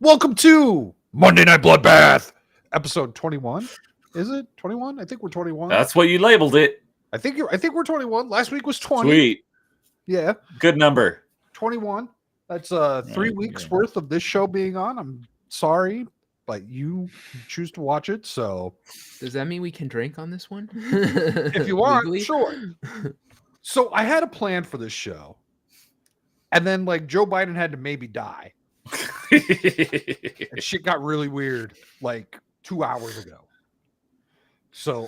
Welcome to Monday Night Bloodbath, episode 21. Is it 21? I think we're 21. That's what you labeled it. I think we're 21. Last week was 20. Sweet. Yeah. Good number. 21. That's 3 weeks worth of this show being on. I'm sorry, but you choose to watch it, so Does that mean we can drink on this one? if you want, sure. So I had a plan for this show. And then like Joe Biden had to maybe die. And shit got really weird like 2 hours ago. So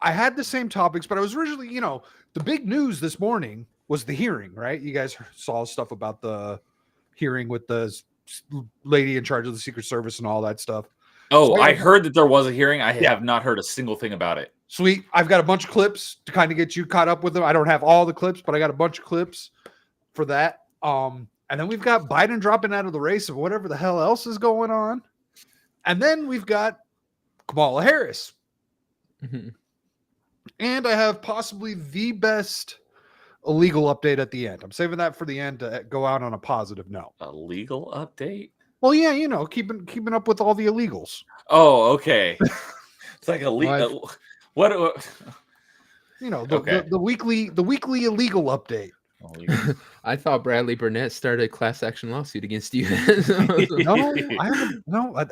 I had the same topics, but I was originally, the big news this morning was the hearing, right? You guys saw stuff about the hearing with the lady in charge of the Secret Service and all that stuff. Oh, so I heard that there was a hearing. I have not heard a single thing about it. Sweet. I've got a bunch of clips to kind of get you caught up with them. I don't have all the clips, but I got a bunch of clips for that. And then we've got Biden dropping out of the race of whatever the hell else is going on. And then we've got Kamala Harris. Mm-hmm. And I have possibly the best illegal update at the end. I'm saving that for the end to go out on a positive note. A legal update? Well, yeah, keeping up with all the illegals. Oh, okay. It's like a legal. What? The weekly illegal update. I thought Bradley Burnett started a class action lawsuit against you. No, I haven't. No, I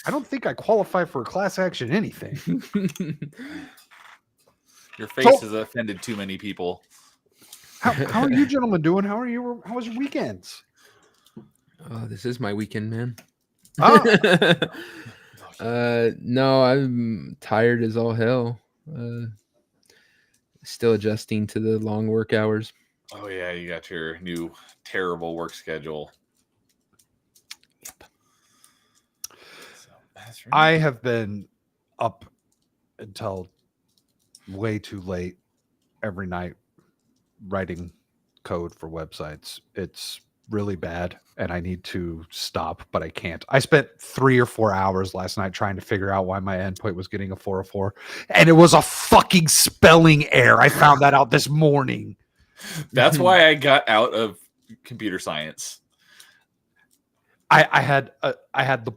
don't think I qualify for a class action anything. Your face has offended too many people. How are you gentlemen doing? How was your weekends? Oh, this is my weekend, man. Oh. No, I'm tired as all hell. Still adjusting to the long work hours. Oh yeah, you got your new terrible work schedule. Yep. So that's right. I have been up until way too late every night writing code for websites. It's really bad and I need to stop, but I can't. I spent 3 or 4 hours last night trying to figure out why my endpoint was getting a 404, and it was a fucking spelling error. I found that out this morning. That's why I got out of computer science. I had the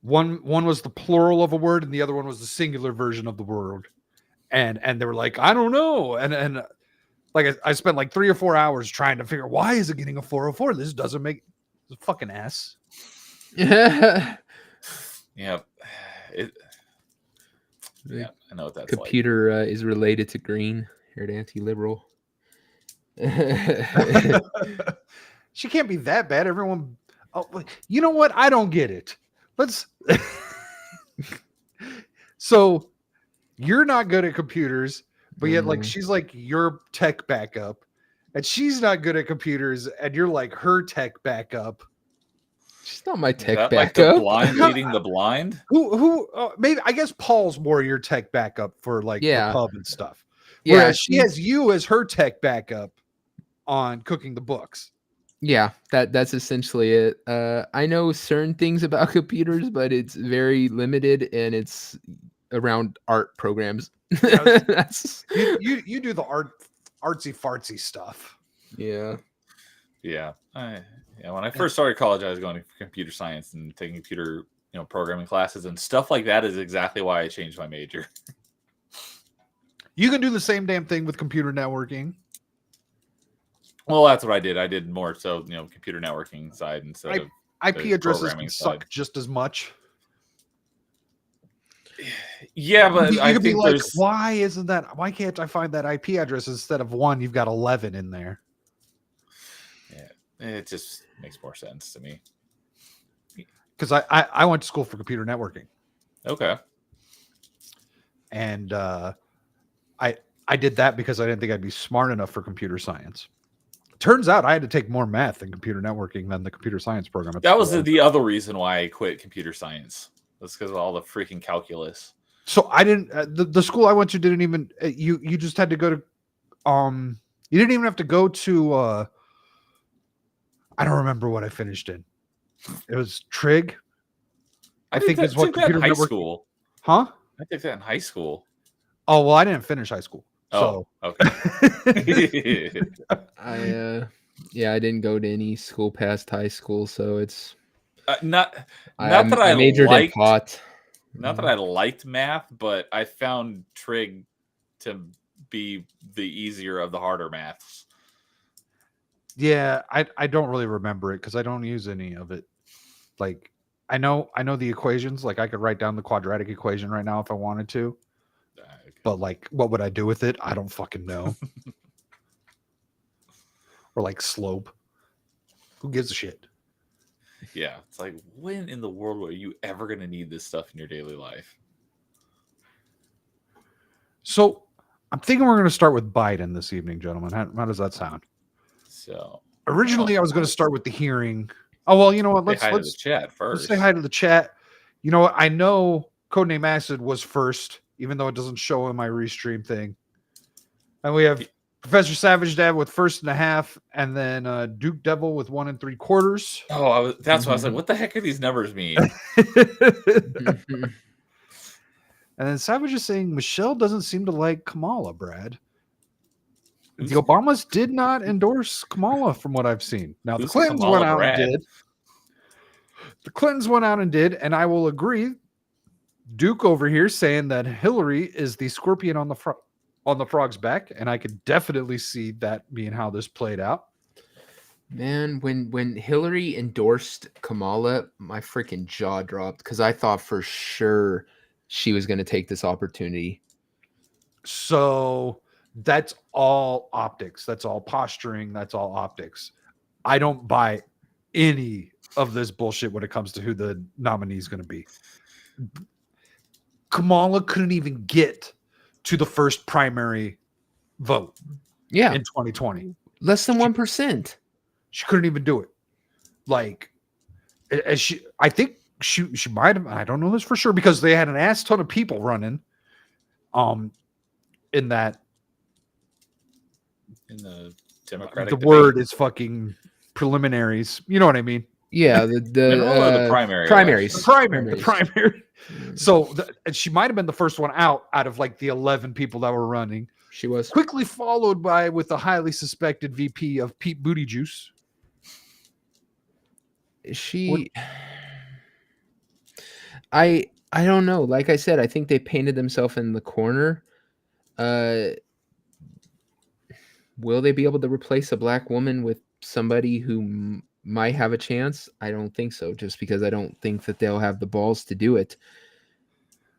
one was the plural of a word and the other one was the singular version of the word, and they were like, I don't know, and like I spent like 3 or 4 hours trying to figure why is it getting a 404. This doesn't make a fucking S. Yeah. Yeah, I know what that's computer like. Is related to green. Here at Anti-Liberal. She can't be that bad. Everyone, you know what? I don't get it. Let's. So, you're not good at computers, but yet, like, she's like your tech backup, and she's not good at computers, and you're like her tech backup. She's not my tech backup. Like the blind leading the blind. Who? Maybe I guess Paul's more your tech backup for like the pub and stuff. Yeah, whereas she has you as her tech backup on cooking the books. Yeah, that's essentially it. I know certain things about computers, but it's very limited, and it's around art programs. you do the artsy fartsy stuff. Yeah. When I first started college, I was going to computer science and taking computer programming classes and stuff like that. Is exactly why I changed my major. You can do the same damn thing with computer networking. Well, that's what I did. I did more so, computer networking side instead of IP addresses can suck just as much. Yeah, but I think be like, why can't I find that IP address instead of 1? You've got 11 in there. Yeah, it just makes more sense to me. Because I went to school for computer networking. Okay. And I did that because I didn't think I'd be smart enough for computer science. Turns out I had to take more math in computer networking than the computer science program. That was the other reason why I quit computer science. That's because of all the freaking calculus. So I didn't. The school I went to didn't even. You just had to go to. You didn't even have to go to. I don't remember what I finished in. It was Trig. I think it's what computer high school. Huh? I took that in high school. Oh well, I didn't finish high school. Oh, so. Okay. I didn't go to any school past high school, so it's Not I that I majored liked, in pot. not that I liked math, but I found trig to be the easier of the harder maths. Yeah, I don't really remember it because I don't use any of it. Like I know the equations. Like I could write down the quadratic equation right now if I wanted to. But like, what would I do with it? I don't fucking know. Or like slope. Who gives a shit? Yeah, it's like, when in the world are you ever going to need this stuff in your daily life? So I'm thinking we're going to start with Biden this evening, gentlemen. How does that sound? So Originally, I was going to start with the hearing. Oh well, you know what? say hi to the chat Let's first. say hi to the chat. You know what? I know Codename Acid was first, even though it doesn't show in my restream thing. And we have Professor Savage Dad with 1.5, and then Duke Devil with 1 3/4. Oh, that's why I was like, what the heck are these numbers mean? And then Savage is saying Michelle doesn't seem to like Kamala, Brad. The Obamas did not endorse Kamala from what I've seen. Now the Clintons went out and did. The Clintons went out and did, and I will agree. Duke over here saying that Hillary is the scorpion on the frog's back, and I could definitely see that being how this played out. Man, when Hillary endorsed Kamala, my freaking jaw dropped because I thought for sure she was going to take this opportunity. So that's all optics. That's all posturing. That's all optics. I don't buy any of this bullshit when it comes to who the nominee is going to be. Kamala couldn't even get to the first primary vote. Yeah, in 2020, less than 1%. She couldn't even do it. Like, as I think she might have. I don't know this for sure because they had an ass ton of people running. In the Democratic the debate. word is fucking preliminaries. You know what I mean? Yeah, the primaries. The primary. So and she might have been the first one out of like the 11 people that were running. She was quickly followed by with a highly suspected VP of Pete Booty Juice. I don't know. Like I said, I think they painted themselves in the corner. Will they be able to replace a black woman with somebody who might have a chance? I don't think so, just because I don't think that they'll have the balls to do it.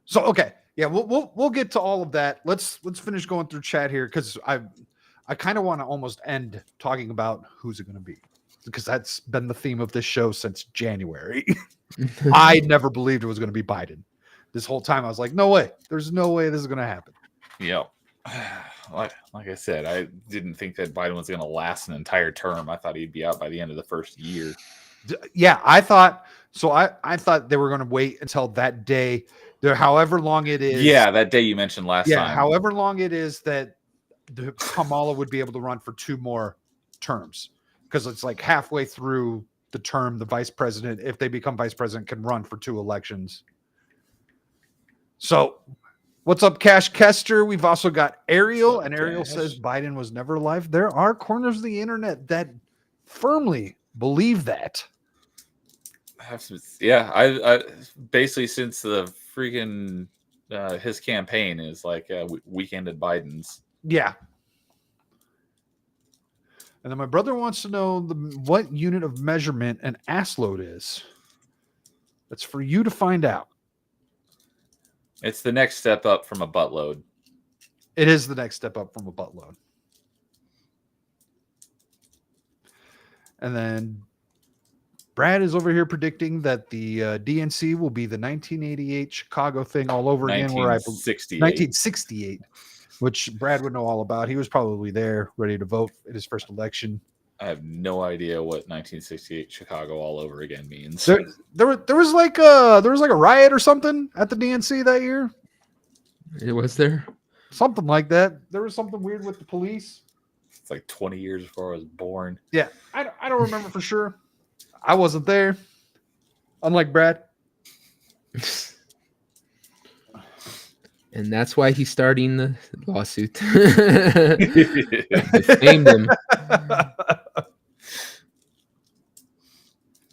So okay, yeah, we'll get to all of that. Let's finish going through chat here because I kind of want to almost end talking about who's it going to be because that's been the theme of this show since January. I never believed it was going to be Biden. This whole time I was like, no way. There's no way this is going to happen. Yep. Like I said, I didn't think that Biden was going to last an entire term. I thought he'd be out by the end of the first year. Yeah, I thought so. I thought they were going to wait until that day. There, however long it is. Yeah, that day you mentioned last time. Yeah, however long it is that Kamala would be able to run for 2 more terms because it's like halfway through the term, the vice president, if they become vice president, can run for 2 elections. So, what's up, Cash Kester? We've also got Ariel, and Ariel says Biden was never alive. There are corners of the internet that firmly believe that. Yeah, I basically since the freaking his campaign is like weekended Biden's. Yeah. And then my brother wants to know what unit of measurement an ass load is. That's for you to find out. It's the next step up from a butt load. It is the next step up from a butt load. And then Brad is over here predicting that the DNC will be the 1988 Chicago thing all over again. 1968, which Brad would know all about. He was probably there, ready to vote in his first election. I have no idea what 1968 Chicago all over again means. There was like a riot or something at the DNC that year. It was there something like that. There was something weird with the police. It's like 20 years before I was born. Yeah, I don't remember for sure. I wasn't there, unlike Brad. And that's why he's starting the lawsuit. Defamed him.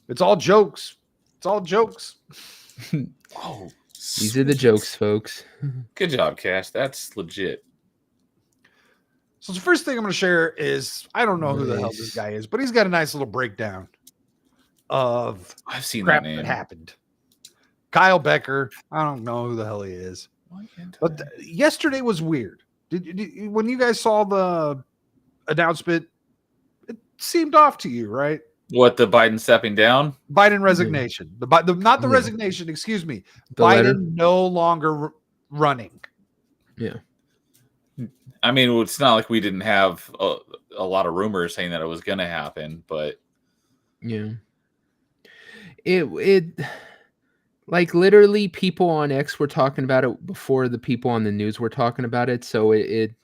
It's all jokes. It's all jokes. Oh, These are the sweet. jokes, folks. Good job, Cash. That's legit. So the first thing I'm going to share is I don't know who the hell this Nice. guy is, but he's got a nice little breakdown of I've seen crap that name. that happened. Kyle Becker. I don't know who the hell he is. Why can't But I? yesterday was weird. When you guys saw the announcement, it seemed off to you, right? What, the Biden stepping down? Biden resignation. Not the Yeah. resignation, excuse me. The Biden letter. no longer running. Yeah. I mean, it's not like we didn't have a lot of rumors saying that it was going to happen, but Yeah. It like literally people on X were talking about it before the people on the news were talking about it. So it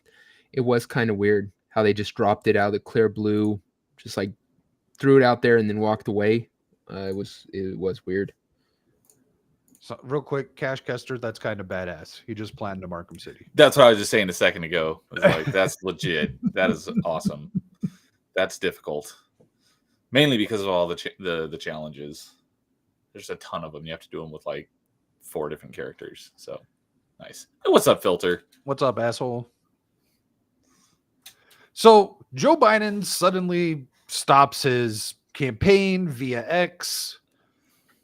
was kind of weird how they just dropped it out of the clear blue, just like threw it out there and then walked away. It was weird. So real quick, Cash Kester, that's kind of badass. He just planned to Markham City. that's what I was just saying a second ago. I was like, that's legit. That is awesome. That's difficult, mainly because of all the challenges. There's a ton of them. You have to do them with like 4 different characters. So nice. Hey, what's up, Filter? What's up, asshole? So Joe Biden suddenly stops his campaign via X.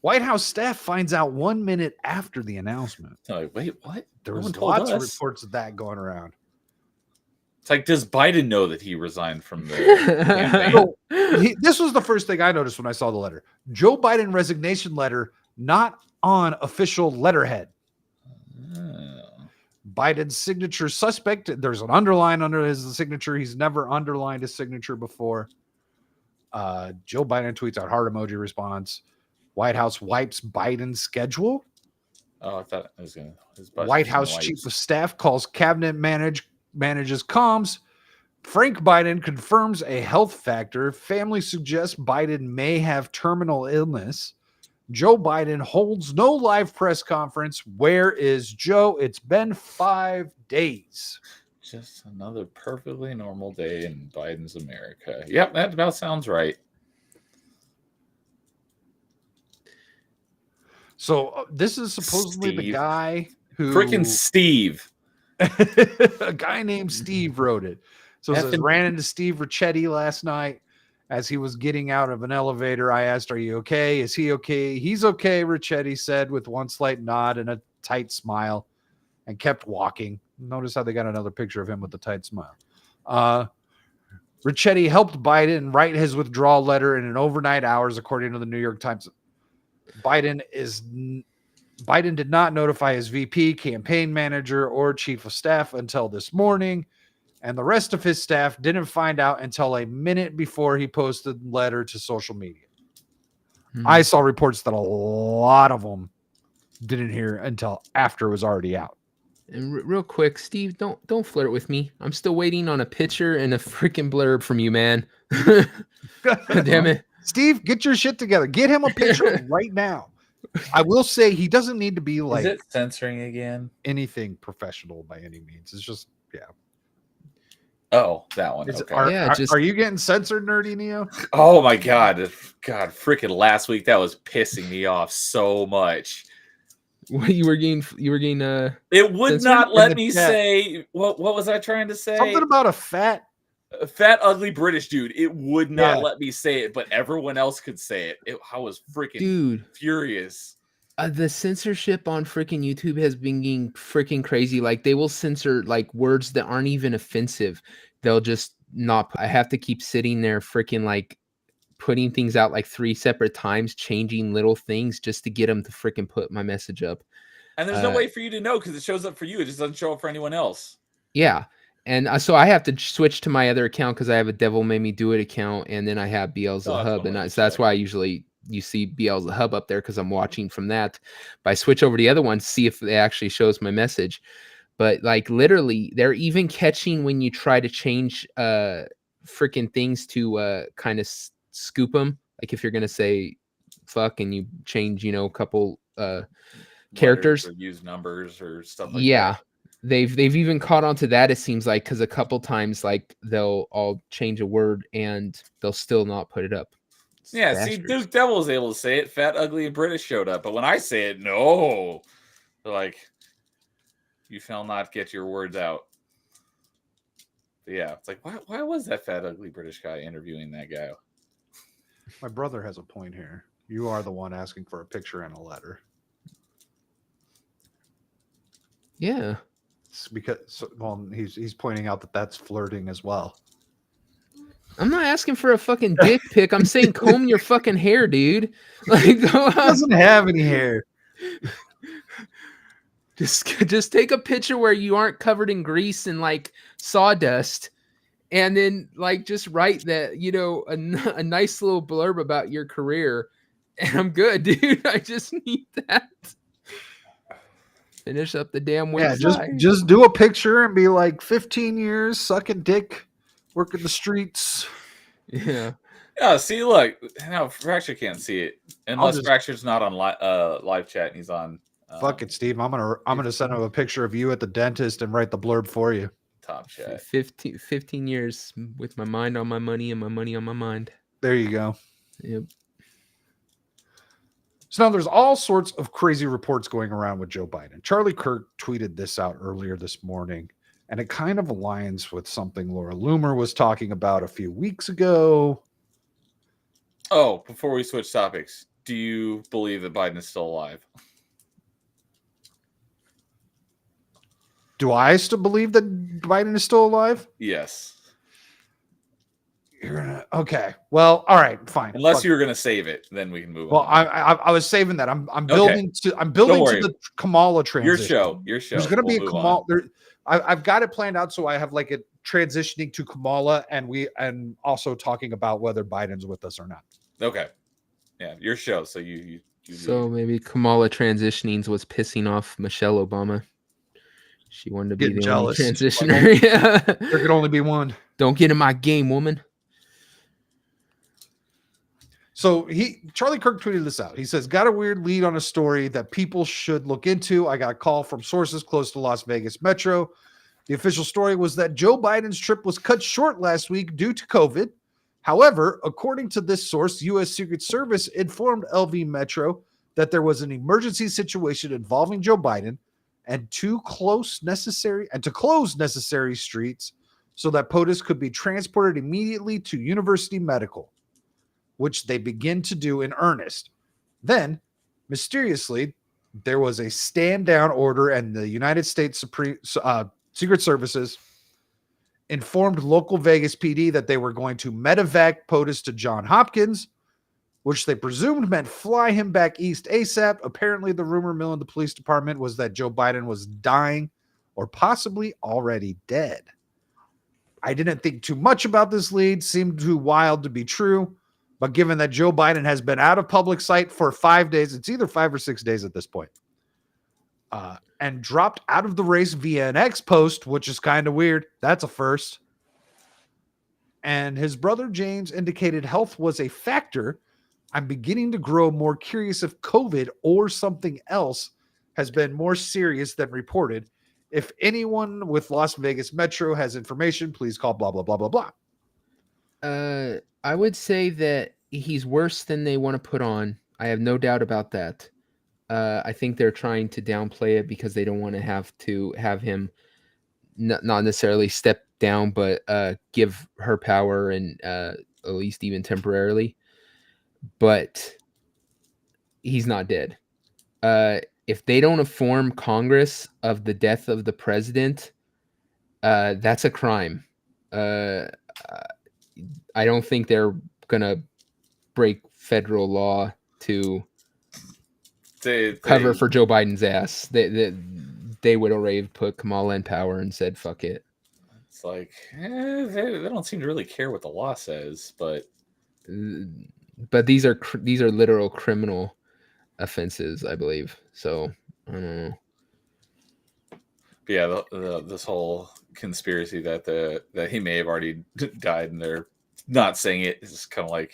White House staff finds out 1 minute after the announcement. I'm like, wait, what? There No was one told lots of us. reports of that going around. It's like, does Biden know that he resigned from the campaign? So, this was the first thing I noticed when I saw the letter. Joe Biden resignation letter, not on official letterhead. Oh. Biden's signature suspect. There's an underline under his signature. He's never underlined his signature before. Joe Biden tweets out heart emoji response. White House wipes Biden's schedule. Oh, I thought it was going to. White House chief of staff calls cabinet manages comms. Frank Biden confirms a health factor. Family suggests Biden may have terminal illness. Joe Biden holds no live press conference. Where is Joe? It's been 5 days. Just another perfectly normal day in Biden's America. Yep, that about sounds right. So this is supposedly the Steve. guy who Freaking Steve. a guy named Steve wrote it. So it says, Effing- ran into Steve Ricchetti last night as he was getting out of an elevator. I asked, "Are you okay? Is he okay?" "He's okay," Ricchetti said with one slight nod and a tight smile, and kept walking. Notice how they got another picture of him with the tight smile. Ricchetti helped Biden write his withdrawal letter in an overnight hours, according to the New York Times. Biden did not notify his VP, campaign manager, or chief of staff until this morning, and the rest of his staff didn't find out until a minute before he posted the letter to social media. I saw reports that a lot of them didn't hear until after it was already out. And real quick, Steve, don't flirt with me. I'm still waiting on a picture and a freaking blurb from you, man. Damn it. Steve, get your shit together. Get him a picture right now. I will say he doesn't need to be like Is it censoring again? anything professional by any means. It's just, yeah. Oh, that one. Is, Okay. are you getting censored, Nerdy Neo? Oh my God. Freaking last week that was pissing me off so much. What you were getting It would censored not in let the me chat. say what was I trying to say? Something about a fat. A fat, ugly British dude. It would not Yeah. let me say it, but everyone else could say it. I was freaking dude. furious. The censorship on freaking YouTube has been getting freaking crazy. Like they will censor like words that aren't even offensive. They'll just not. I have to keep sitting there freaking like putting things out like 3 separate times, changing little things just to get them to freaking put my message up. And there's no way for you to know because it shows up for you. It just doesn't show up for anyone else. Yeah. And so I have to switch to my other account because I have a Devil Made Me Do It account, and then I have BL's the Hub, and so that's why you see BL's the Hub up there because I'm watching from that. But I switch over to the other one to see if it actually shows my message. But like literally, they're even catching when you try to change freaking things to kind of scoop them. Like if you're gonna say fuck and you change, a couple characters, or use numbers or stuff like yeah. that. They've even caught on to that, it seems like, because a couple times like they'll all change a word and they'll still not put it up. Yeah, see, Duke Devil was able to say it. Fat, ugly, and British showed up. But when I say it, no. They're like, you shall not get your words out. But yeah, it's like, why was that fat, ugly British guy interviewing that guy? My brother has a point here. You are the one asking for a picture and a letter. Yeah. It's because, well, he's pointing out that that's flirting as well. I'm not asking for a fucking dick pic. I'm saying comb your fucking hair, dude. Like, go out. He doesn't have any hair. Just take a picture where you aren't covered in grease and like sawdust, and then like just write that, you know, a nice little blurb about your career, and I'm good, dude. I just need that. Finish up the damn website. Yeah, just do a picture and be like 15 years sucking dick, working the streets. Yeah. Yeah, see, look, now Fracture can't see it unless Fracture's not on live chat and he's on. Fuck it, Steve. I'm gonna send him a picture of you at the dentist and write the blurb for you. Top chat. 15 years with my mind on my money and my money on my mind. There you go. Yep. So now there's all sorts of crazy reports going around with Joe Biden. Charlie Kirk tweeted this out earlier this morning, and it kind of aligns with something Laura Loomer was talking about a few weeks ago. Oh, before we switch topics, do you believe that Biden is still alive? Do I still believe that Biden is still alive? Yes. You're gonna okay. Well, all right, fine. Unless you were gonna save it, then we can move on. Well, I was saving that. I'm building to the Kamala transition. Your show. There's gonna be a Kamala. I've got it planned out, so I have like a transitioning to Kamala, and also talking about whether Biden's with us or not. Okay. Yeah, your show. So you so maybe Kamala transitioning was pissing off Michelle Obama. She wanted to be the only transitioner. Yeah. There could only be one. Don't get in my game, woman. So Charlie Kirk tweeted this out. He says, got a weird lead on a story that people should look into. I got a call from sources close to Las Vegas Metro. The official story was that Joe Biden's trip was cut short last week due to COVID. However, according to this source, U.S. Secret Service informed LV Metro that there was an emergency situation involving Joe Biden and to close necessary streets so that POTUS could be transported immediately to University Medical, which they begin to do in earnest. Then, mysteriously, there was a stand-down order, and the United States Secret Services informed local Vegas PD that they were going to medevac POTUS to Johns Hopkins, which they presumed meant fly him back east ASAP. Apparently, the rumor mill in the police department was that Joe Biden was dying or possibly already dead. I didn't think too much about this lead. Seemed too wild to be true. But given that Joe Biden has been out of public sight for 5 days, it's either 5 or 6 days at this point, and dropped out of the race via an X post, which is kind of weird. That's a first. And his brother James indicated health was a factor. I'm beginning to grow more curious if COVID or something else has been more serious than reported. If anyone with Las Vegas Metro has information, please call blah, blah, blah, blah, blah. I would say that he's worse than they want to put on. I have no doubt about that. I think they're trying to downplay it because they don't want to have him not necessarily step down, but give her power and at least even temporarily. But he's not dead. If they don't inform Congress of the death of the president, that's a crime. I don't think they're gonna break federal law to cover for Joe Biden's ass. They would already have put Kamala in power and said, fuck it. It's like, they don't seem to really care what the law says, but these are literal criminal offenses, I believe. So I don't know. But yeah, this whole conspiracy that he may have already died, and they're not saying it is kind of like,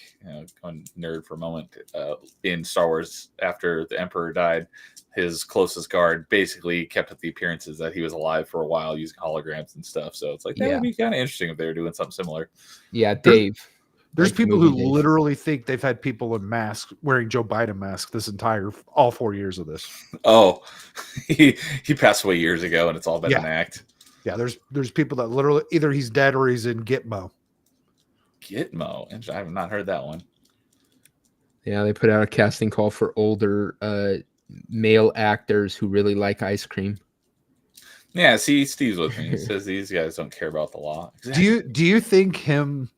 going nerd for a moment. In Star Wars, after the Emperor died, his closest guard basically kept up the appearances that he was alive for a while using holograms and stuff. So it's like that would be kind of interesting if they were doing something similar. Yeah, Dave. There's Like people who movie days. literally think they've had people in masks wearing Joe Biden masks this entire all 4 years of this. Oh, he passed away years ago, and it's all been an act. Yeah, there's people that literally either he's dead or he's in Gitmo. Gitmo, I have not heard that one. Yeah, they put out a casting call for older male actors who really like ice cream. Yeah, see, Steve's with me. He says these guys don't care about the law. Exactly. Do you think him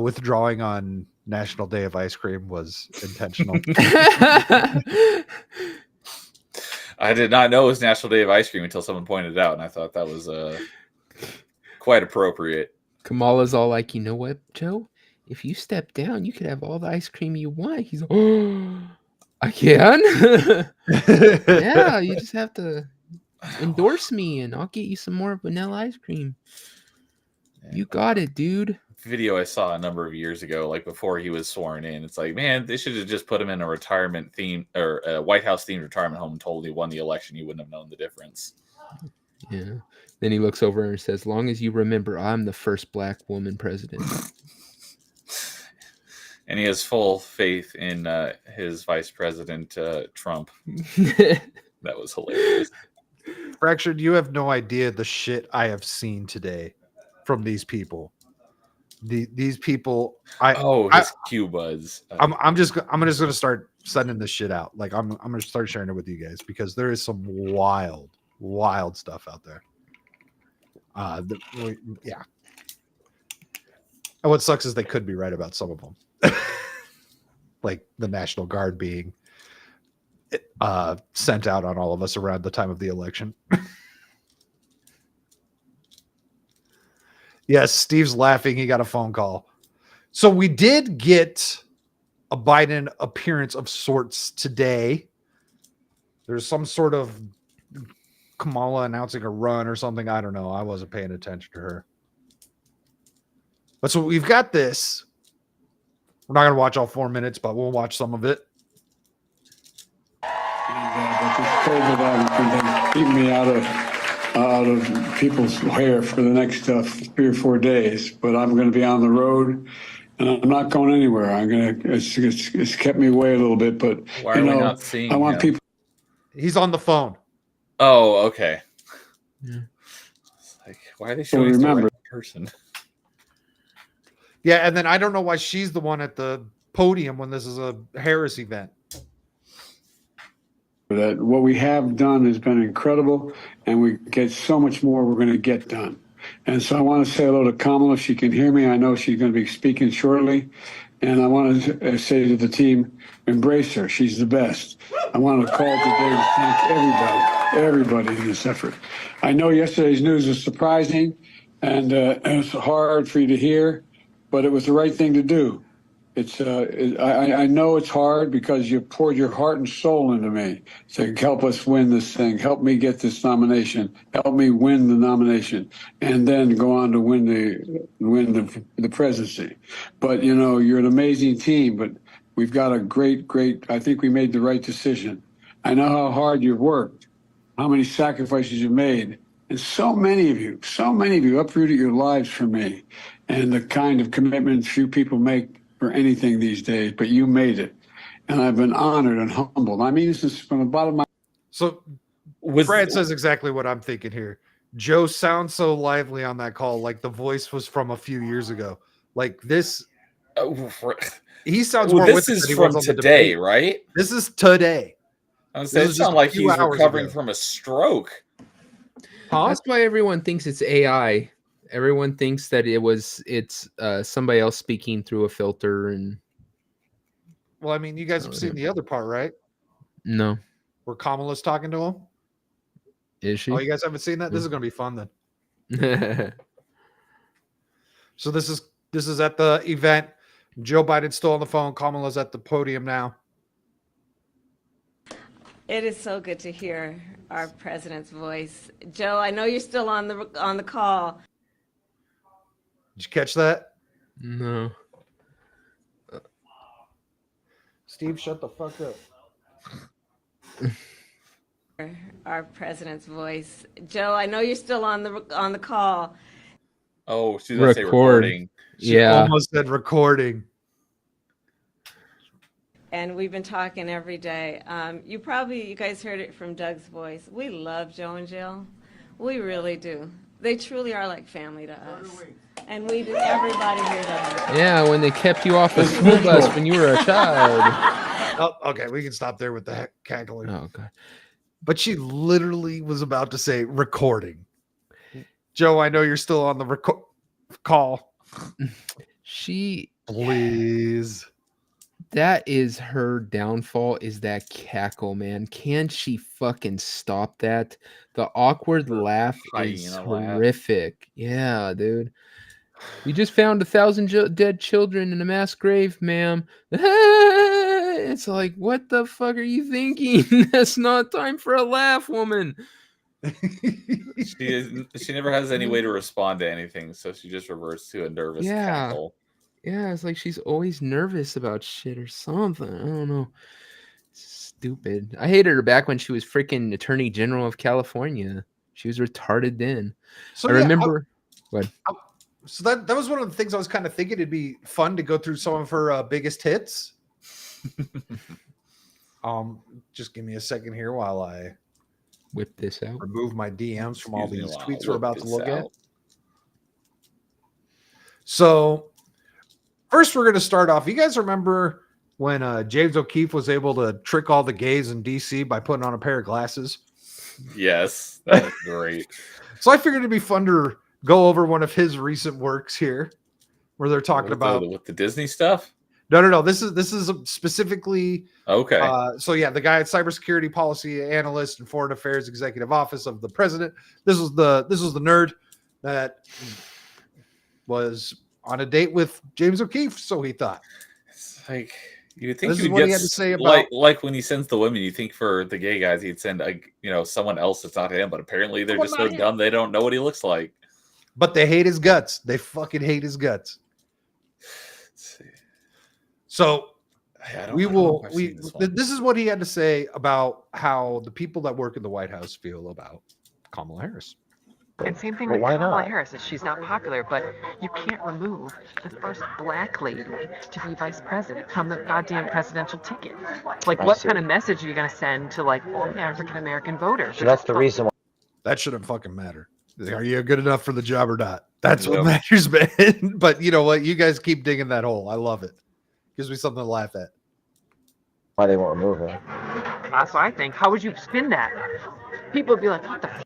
withdrawing on National Day of Ice Cream was intentional? I did not know it was National Day of Ice Cream until someone pointed it out, and I thought that was quite appropriate. Kamala's all like, you know what, Joe? If you step down, you could have all the ice cream you want. He's, oh, I can? Yeah, you just have to endorse me, and I'll get you some more vanilla ice cream. You got it, dude. Video I saw a number of years ago, like before he was sworn in. It's like, man, they should have just put him in a retirement theme or a White House themed retirement home and told he won the election. You wouldn't have known the difference. Yeah. Then he looks over and says, long as you remember, I'm the first black woman president. And he has full faith in his vice president, Trump. That was hilarious. Fractured, you have no idea the shit I have seen today from these people. These people, his Q buds. I'm just gonna start sending this shit out. Like I'm gonna start sharing it with you guys because there is some wild stuff out there. Yeah. And what sucks is they could be right about some of them, like the National Guard being sent out on all of us around the time of the election. Yes, Steve's laughing. He got a phone call. So we did get a Biden appearance of sorts today. There's some sort of Kamala announcing a run or something. I don't know. I wasn't paying attention to her. But so we've got this. We're not going to watch all 4 minutes, but we'll watch some of it. But this COVID has keep me out of people's hair for the next 3 or 4 days. But I'm going to be on the road, and I'm not going anywhere. It's kept me away a little bit, but why are we not seeing? I want people. He's on the phone. Oh, okay. Yeah. It's like, why are they showing the right person? Yeah, and then I don't know why she's the one at the podium when this is a Harris event. That what we have done has been incredible, and we get so much more we're going to get done. And so I want to say hello to Kamala if she can hear me. I know she's going to be speaking shortly. And I want to say to the team, embrace her. She's the best. I want to call today to thank everybody in this effort. I know yesterday's news was surprising, and it was hard for you to hear, but it was the right thing to do. I know it's hard because you poured your heart and soul into me to help us win this thing, help me get this nomination, help me win the nomination, and then go on to win the presidency. But you know, you're an amazing team. But we've got a great. I think we made the right decision. I know how hard you've worked, how many sacrifices you've made, and so many of you uprooted your lives for me, and the kind of commitments few people make for anything these days, but you made it. And I've been honored and humbled. I mean, this is from the bottom of my... So Brad says exactly what I'm thinking here. Joe sounds so lively on that call, like the voice was from a few years ago. Like this, he sounds more this is from today, right? This is today. I was saying, it sounds like he's recovering from a stroke. Huh? That's why everyone thinks it's AI. Everyone thinks that it's somebody else speaking through a filter. And well, I mean, you guys have seen the other part, right? No. Where Kamala's talking to him? Is she? Oh, you guys haven't seen that? This is going to be fun then. So this is at the event. Joe Biden's still on the phone. Kamala's at the podium now. It is so good to hear our president's voice. Joe, I know you're still on the call. Did you catch that? No. Steve, shut the fuck up. Our president's voice. Joe, I know you're still on the call. Oh, she's gonna say Record. recording. She Yeah. almost said recording. And we've been talking every day. You guys heard it from Doug's voice. We love Joe and Jill. We really do. They truly are like family to us. And we do, everybody here does. Yeah, when they kept you off a school bus when you were a child. Oh, okay, we can stop there with the cackling. Oh god. But she literally was about to say recording. Joe, I know you're still on the call. Please. That is her downfall, is that cackle, man. Can she fucking stop that? The awkward laugh is hyena laugh. horrific. Yeah, dude. We just found 1,000 dead children in a mass grave, ma'am. It's like, what the fuck are you thinking? That's not time for a laugh, woman. She never has any way to respond to anything, so she just reverts to a nervous cackle. Yeah, it's like she's always nervous about shit or something. I don't know. Stupid. I hated her back when she was freaking Attorney General of California. She was retarded then. So I remember. What? So that was one of the things I was kind of thinking it'd be fun to go through some of her biggest hits. Just give me a second here while I Whip this out. remove my DMs from all Excuse me these while I tweets we're whip about to this look at. out. So first, we're going to start off. You guys remember when James O'Keefe was able to trick all the gays in DC by putting on a pair of glasses? Yes, that was great. So I figured it'd be fun to go over one of his recent works here, where they're talking about with the Disney stuff. No. This is specifically Okay. So yeah, the guy at cybersecurity policy analyst and foreign affairs executive office of the president. This was the nerd that was on a date with James O'Keefe. So he thought. It's like you think This he is would what get he had to say about like when he sends the women. You think for the gay guys he'd send someone else that's not him, but apparently they're just so dumb they don't know what he looks like. But they hate his guts. They fucking hate his guts. So this is what he had to say about how the people that work in the White House feel about Kamala Harris. And same thing with Kamala Harris. She's not popular, but you can't remove the first black lady to be vice president from the goddamn presidential ticket. Like, what kind of message are you going to send to, like, African American voters? So that's the reason why. That shouldn't fucking matter. Are you good enough for the job or not? That's what matters, man. But you know what? You guys keep digging that hole. I love it. Gives me something to laugh at. Why they won't remove her? That's what I think. How would you spin that? People would be like, what the f-?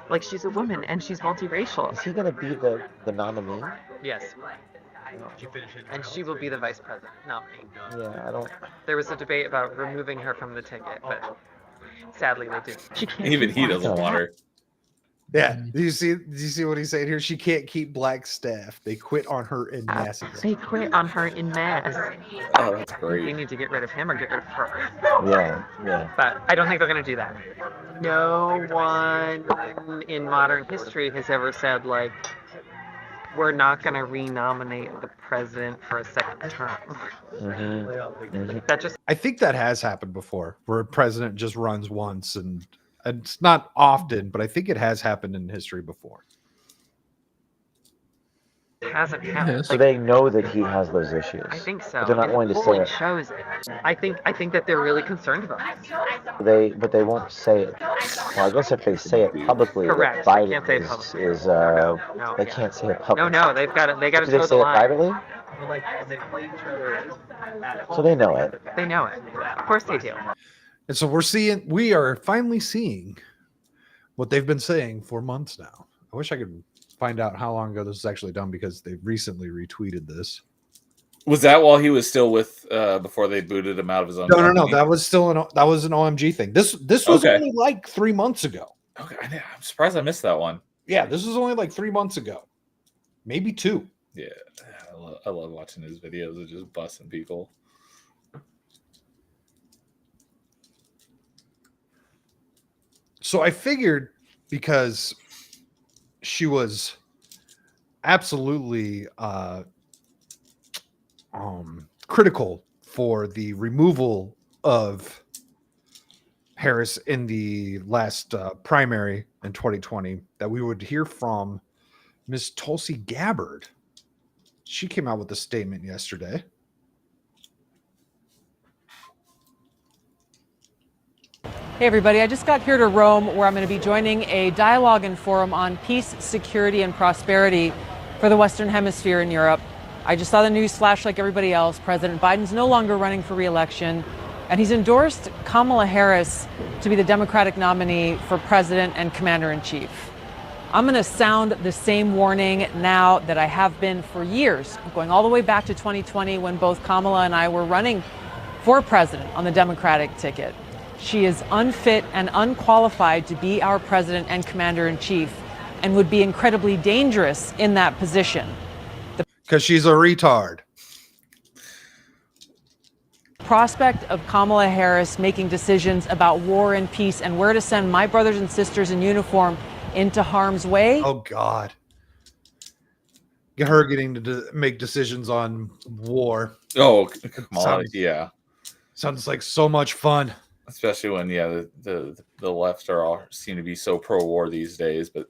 Like she's a woman and she's multiracial. Is he gonna be the nominee? Yes. And she will be the vice president. No. Yeah, I don't. There was a debate about removing her from the ticket, but sadly they did. She can't. Even he doesn't want her. Yeah. Do you see what he's saying here? She can't keep black staff. They quit on her in masses. They quit on her in mass. Oh, that's They great. need to get rid of him or get rid of her. Yeah. But I don't think they're going to do that. No one in modern history has ever said, like, we're not going to renominate the president for a second term. That just. I think that has happened before, where a president just runs once, and it's not often, but I think it has happened in history before. Hasn't happened. So they know that he has those issues. I think so. But they're not willing to say Polling it. shows it. I think that they're really concerned about it. But they won't say it. Well, I guess if they say it publicly, Correct. that They can't say it Biden publicly. is No. they can't say it publicly. No, they got to Do they toe the say it line. privately? So they know it. They know it. Of course they do. And so we are finally seeing what they've been saying for months now. I wish I could find out how long ago this was actually done, because they recently retweeted this. Was that while he was still with before they booted him out of his own? No. company? That was still an OMG thing. This was only like 3 months ago. Okay, I'm surprised I missed that one. Yeah, this was only like 3 months ago, maybe 2. Yeah, I love watching his videos of just busting people. So I figured, because she was absolutely critical for the removal of Harris in the last primary in 2020, that we would hear from Miss Tulsi Gabbard. She came out with a statement yesterday. Hey everybody, I just got here to Rome where I'm going to be joining a dialogue and forum on peace, security, and prosperity for the Western Hemisphere in Europe. I just saw the news flash like everybody else. President Biden's no longer running for re-election, and he's endorsed Kamala Harris to be the Democratic nominee for president and commander-in-chief. I'm going to sound the same warning now that I have been for years, going all the way back to 2020 when both Kamala and I were running for president on the Democratic ticket. She is unfit and unqualified to be our president and commander-in-chief and would be incredibly dangerous in that position. Because she's a retard. Prospect of Kamala Harris making decisions about war and peace and where to send my brothers and sisters in uniform into harm's way. Oh, God. Get her getting to make decisions on war. Oh, come on. Yeah. Sounds like so much fun. Especially when, the left seem to be so pro-war these days. But,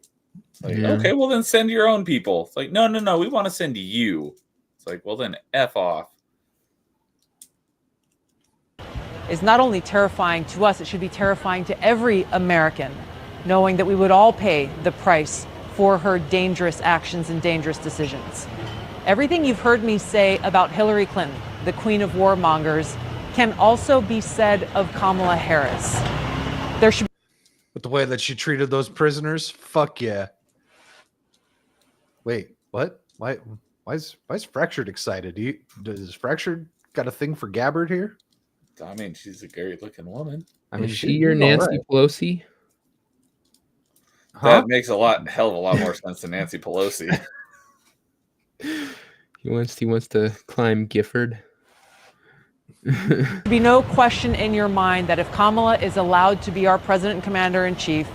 okay, well, then send your own people. It's like, no, we want to send you. It's like, well, then F off. Is not only terrifying to us, it should be terrifying to every American, knowing that we would all pay the price for her dangerous actions and dangerous decisions. Everything you've heard me say about Hillary Clinton, the queen of warmongers, can also be said of Kamala Harris. There should With the way that she treated those prisoners, fuck yeah. Wait, what? Why is Fractured excited? Does Fractured got a thing for Gabbard here? I mean, she's a great-looking woman. I mean, is she your Nancy Pelosi? That makes hell of a lot more sense than Nancy Pelosi. He wants to climb Gifford. be no question in your mind that if Kamala is allowed to be our president and commander-in-chief,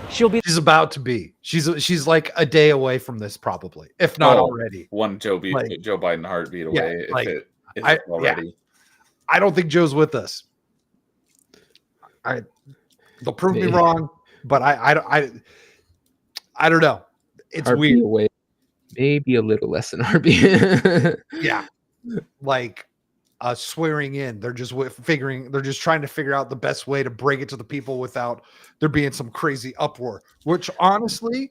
she's about to be. She's like a day away from this, probably, if not already. One Joe Biden heartbeat away. Yeah, already. Yeah. I don't think Joe's with us. They'll prove me wrong, but I don't know. It's weird. Away. Maybe a little less than RB. Yeah, like swearing in. They're just trying to figure out the best way to break it to the people without there being some crazy uproar. Which honestly,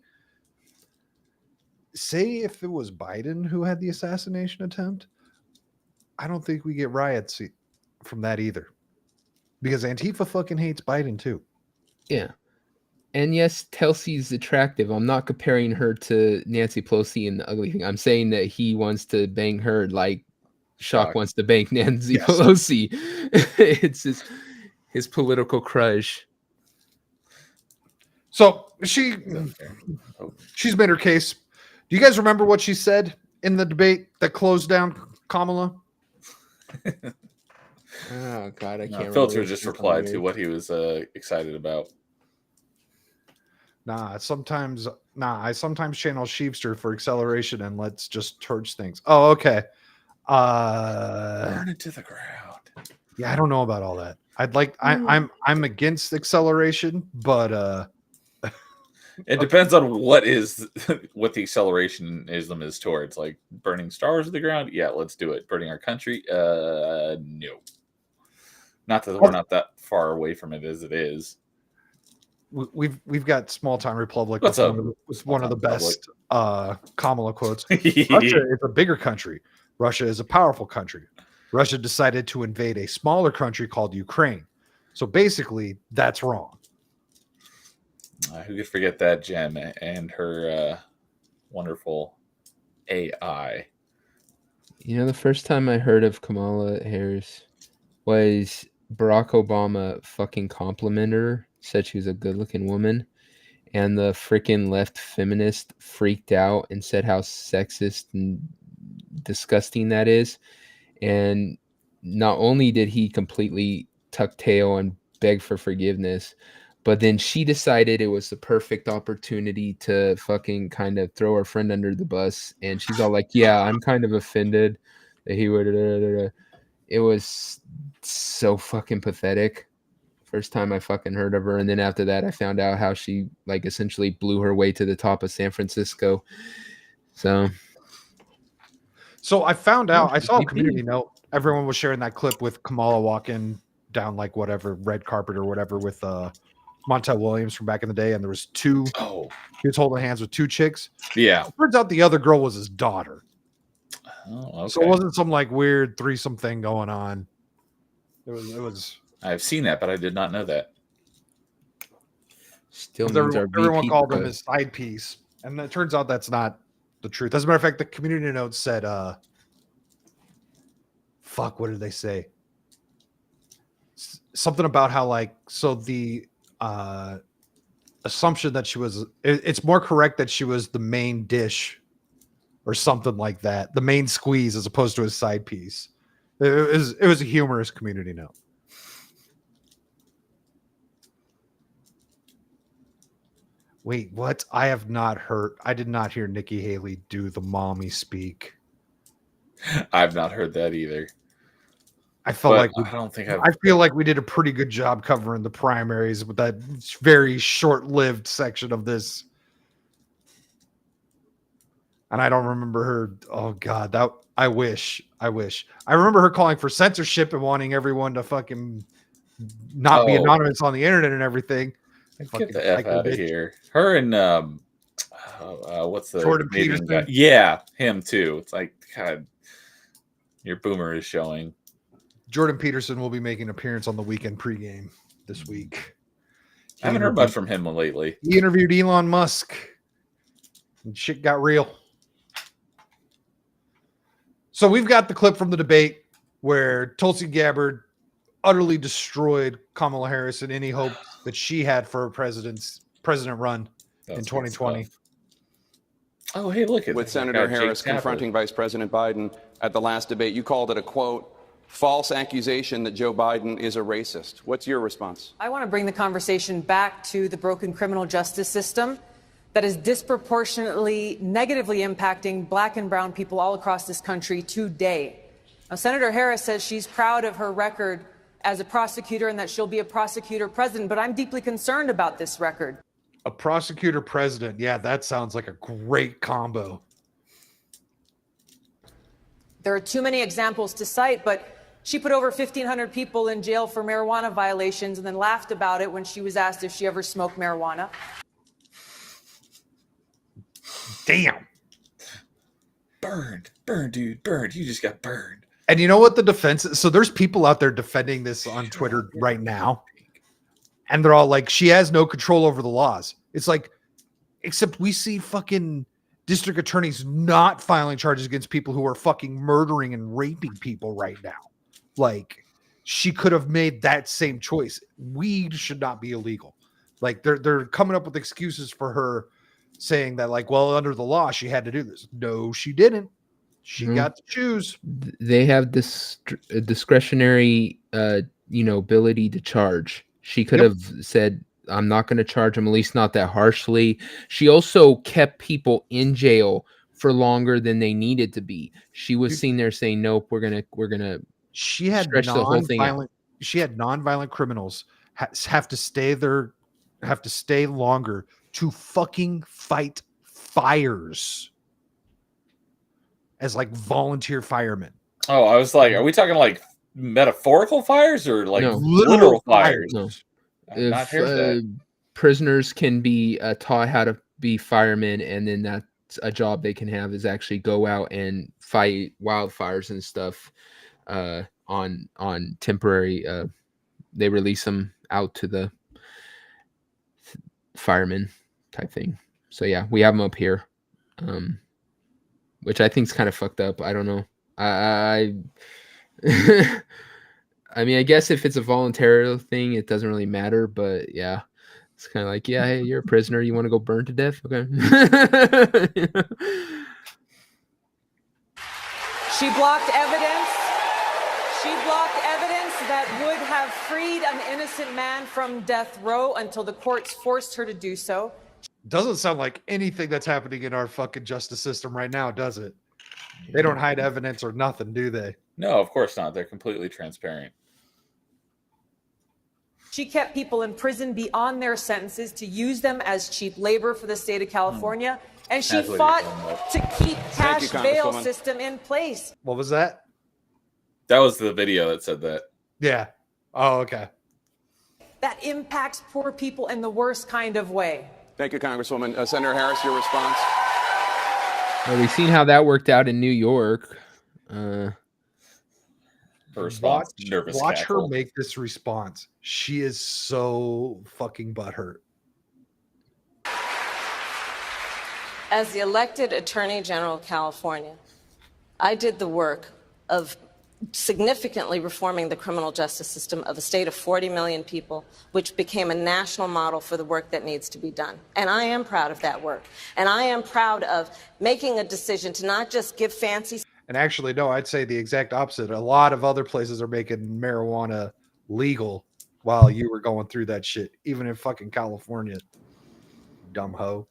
say if it was Biden who had the assassination attempt, I don't think we get riots from that either, because Antifa fucking hates Biden too. Yeah. And yes, Tulsi's attractive. I'm not comparing her to Nancy Pelosi and the ugly thing. I'm saying that he wants to bang her like Shock wants to bang Nancy Pelosi. It's his political crush. So she's made her case. Do you guys remember what she said in the debate that closed down Kamala? Oh God, I can't. Filter just replied to what he was excited about. I sometimes channel Sheepster for acceleration and let's just torch things. Oh, okay. Burn it to the ground. Yeah, I don't know about all that. I'm against acceleration, but it depends on what the acceleration-ism is towards. Like burning Star Wars to the ground, yeah, let's do it. Burning our country, no. Not that we're not that far away from it as it is. We've got Small Town Republic. What's up? One of the best Kamala quotes. Russia is a bigger country. Russia is a powerful country. Russia decided to invade a smaller country called Ukraine. So basically, that's wrong. Who could forget that gem and her wonderful AI? You know, the first time I heard of Kamala Harris was Barack Obama fucking complimented her, said she was a good-looking woman, and the freaking left feminist freaked out and said how sexist and disgusting that is. And not only did he completely tuck tail and beg for forgiveness, but then she decided it was the perfect opportunity to fucking kind of throw her friend under the bus. And she's all like, yeah, I'm kind of offended that he would. It was so fucking pathetic. First time I fucking heard of her. And then after that, I found out how she like essentially blew her way to the top of San Francisco. So I found out, I saw a VP. community note. Everyone was sharing that clip with Kamala walking down like whatever red carpet or whatever with Montel Williams from back in the day, and there was two. Oh, He was holding hands with two chicks. yeah. Turns out the other girl was his daughter. Oh, okay. So it wasn't some like weird threesome thing going on. It was. I've seen that, but I did not know that. Still means our Everyone VP called him because- his side piece, and it turns out that's not the truth. As a matter of fact, the community note said, "Fuck, what did they say? Something about how like so the assumption that she was. It's more correct that she was the main dish." Or something like that. The main squeeze as opposed to a side piece. It was a humorous community note. Wait, what? I have not heard. I did not hear Nikki Haley do the mommy speak. I've not heard that either. I felt like I don't think I feel like we did a pretty good job covering the primaries with that very short-lived section of this. And I don't remember her. Oh God, that I wish. I remember her calling for censorship and wanting everyone to fucking not be anonymous on the internet and everything. Get the F out of here. Her and what's the Jordan Canadian Peterson? guy? Yeah, him too. It's like, God, your boomer is showing. Jordan Peterson will be making an appearance on the weekend pregame this week. I haven't heard much from him lately. He interviewed Elon Musk, and shit got real. So we've got the clip from the debate where Tulsi Gabbard utterly destroyed Kamala Harris and any hope that she had for a president run in 2020. Oh, hey, look at with Senator Harris confronting Vice President Biden at the last debate. You called it a, quote, false accusation that Joe Biden is a racist. What's your response? I want to bring the conversation back to the broken criminal justice system that is disproportionately negatively impacting black and brown people all across this country today. Now, Senator Harris says she's proud of her record as a prosecutor and that she'll be a prosecutor president, but I'm deeply concerned about this record. A prosecutor president. Yeah, that sounds like a great combo. There are too many examples to cite, but she put over 1,500 people in jail for marijuana violations and then laughed about it when she was asked if she ever smoked marijuana. Damn. Burned, dude, burned. You just got burned. And you know what the defense is? So there's people out there defending this on Twitter right now. And they're all like, she has no control over the laws. It's like, except we see fucking district attorneys not filing charges against people who are fucking murdering and raping people right now. Like, she could have made that same choice. Weed should not be illegal. Like, they're coming up with excuses for her saying that, like, well, under the law, she had to do this. No, she didn't. She got to choose. They have this discretionary, ability to charge. She could have said, I'm not going to charge him, at least not that harshly. She also kept people in jail for longer than they needed to be. She was seen there saying, nope, we're going to she had stretch the whole thing out. She had nonviolent criminals have to stay longer to fucking fight fires as like volunteer firemen. Oh, I was like, are we talking like metaphorical fires or like No. literal fires? No. I've not heard that. Prisoners can be taught how to be firemen, and then that's a job they can have is actually go out and fight wildfires and stuff on temporary. They release them out to the firemen type thing. So yeah, we have them up here, which I think is kind of fucked up. I don't know. I mean, I guess if it's a voluntary thing, it doesn't really matter. But yeah, it's kind of like, yeah, hey, you're a prisoner. You want to go burn to death? Okay. She blocked evidence. She blocked evidence that would have freed an innocent man from death row until the courts forced her to do so. Doesn't sound like anything that's happening in our fucking justice system right now, does it? They don't hide evidence or nothing, do they? No, of course not. They're completely transparent. She kept people in prison beyond their sentences to use them as cheap labor for the state of California. And she That's what fought you're talking about. to keep cash bail Congresswoman. system in place. What was that? That was the video that said that. Yeah. Oh, okay. That impacts poor people in the worst kind of way. Thank you, Congresswoman. Senator Harris, your response? Well, we've seen how that worked out in New York. Her response, nervous Watch cackle. her make this response. She is so fucking butthurt. As the elected Attorney General of California, I did the work of significantly reforming the criminal justice system of a state of 40 million people, which became a national model for the work that needs to be done. And I am proud of that work. And I am proud of making a decision to not just give fancy. And actually, no, I'd say the exact opposite. A lot of other places are making marijuana legal while you were going through that shit, even in fucking California. Dumb hoe.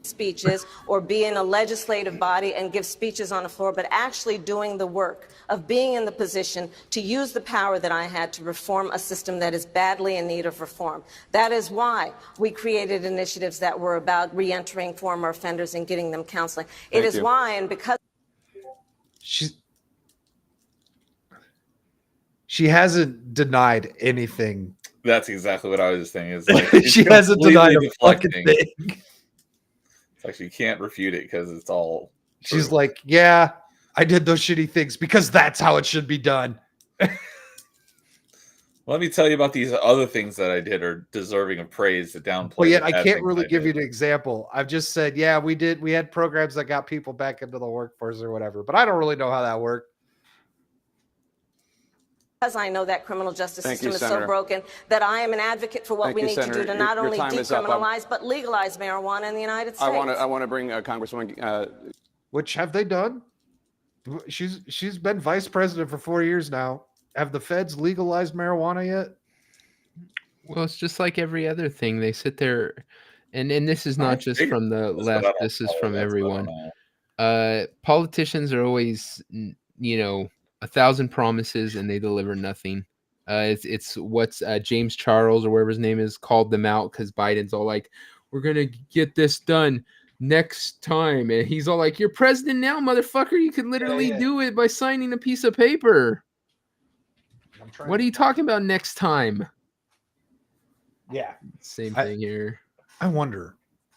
Speeches or be in a legislative body and give speeches on the floor, but actually doing the work of being in the position to use the power that I had to reform a system that is badly in need of reform. That is why we created initiatives that were about reentering former offenders and getting them counseling. It is why, and because she hasn't denied anything. That's exactly what I was saying. Is like She hasn't denied a fucking deflecting. thing. It's like you can't refute it because it's all. She's true. like, yeah, I did those shitty things because that's how it should be done. Let me tell you about these other things that I did are deserving of praise to downplay. Well, yet the I bad can't things really I give you did. an example. I've just said, yeah, we had programs that got people back into the workforce or whatever, but I don't really know how that worked. I know that criminal justice Thank system you, is so Senator. broken that I am an advocate for what Thank we you, need Senator. to do to Your not only time is up. decriminalize but legalize marijuana in the United States. I want to bring Congresswoman. Which have they done? She's been vice president for 4 years now. Have the feds legalized marijuana yet? Well, it's just like every other thing. They sit there, and this is not just figured from the this, but I left. don't This is follow from that, so I don't everyone. know. Politicians are always, 1,000 promises and they deliver nothing. It's what's James Charles or whatever his name is called them out because Biden's all like, we're gonna get this done next time, and he's all like, you're president now, motherfucker. You can literally do it by signing a piece of paper. What are you talking about next time? Yeah, same thing here. I wonder.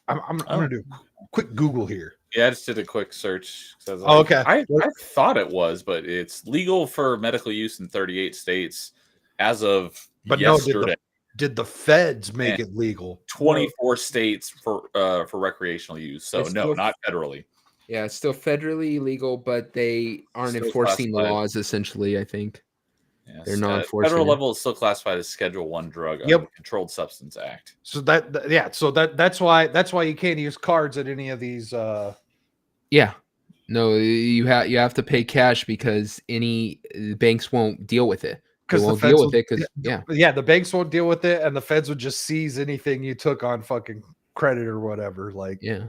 I'm gonna do a quick Google here. Yeah, I just did a quick search. I was Oh, like, okay. I thought it was, but it's legal for medical use in 38 states as of yesterday. Did the feds make it legal? 24 states for recreational use. So It's no, still- not federally. Yeah, it's still federally illegal, but they aren't Still enforcing the classified. laws. Essentially, I think Yes. they're not enforcing. Federal it. level is still classified as Schedule 1 drug under Yep. the Controlled Substance Act. So that's why you can't use cards at any of these. Yeah, no, you have to pay cash because any banks won't deal with it. They Because the won't feds deal will- with it because the banks won't deal with it, and the feds would just seize anything you took on fucking credit or whatever. Like, yeah,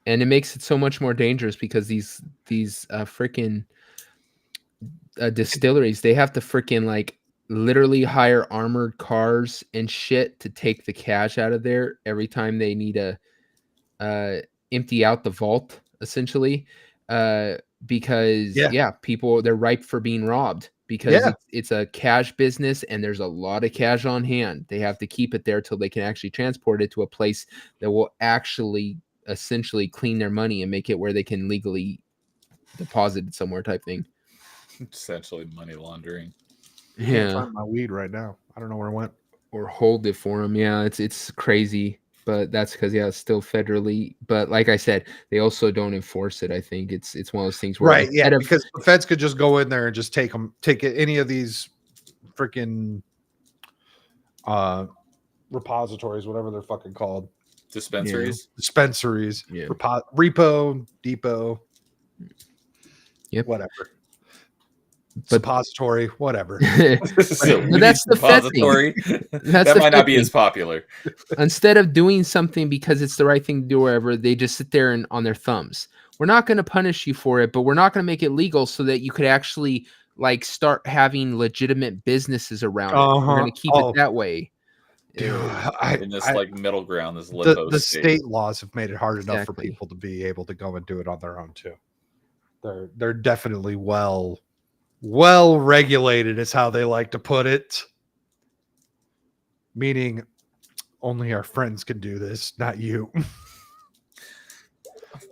and it makes it so much more dangerous because these freaking distilleries, they have to freaking like literally hire armored cars and shit to take the cash out of there every time they need to empty out the vault, essentially, because people, they're ripe for being robbed because it's a cash business and there's a lot of cash on hand. They have to keep it there till they can actually transport it to a place that will actually essentially clean their money and make it where they can legally deposit it somewhere type thing. Essentially money laundering. I can't find my weed right now. I don't know where it went. Or hold it for them. Yeah, it's crazy. But that's because it's still federally. But like I said, they also don't enforce it. I think it's one of those things where because the feds could just go in there and just take any of these freaking repositories, whatever they're fucking called, Dispensaries. Repo, depot, whatever. Suppository, whatever. But that's the suppository. That might not be as popular. Instead of doing something because it's the right thing to do, wherever, they just sit there and on their thumbs. We're not going to punish you for it, but we're not going to make it legal so that you could actually like start having legitimate businesses around it. We're going to keep it that way. Dude, in this like middle ground, this the limbo state laws have made it hard enough for Exactly. people to be able to go and do it on their own too. They're definitely well regulated, is how they like to put it. Meaning, only our friends can do this, not you.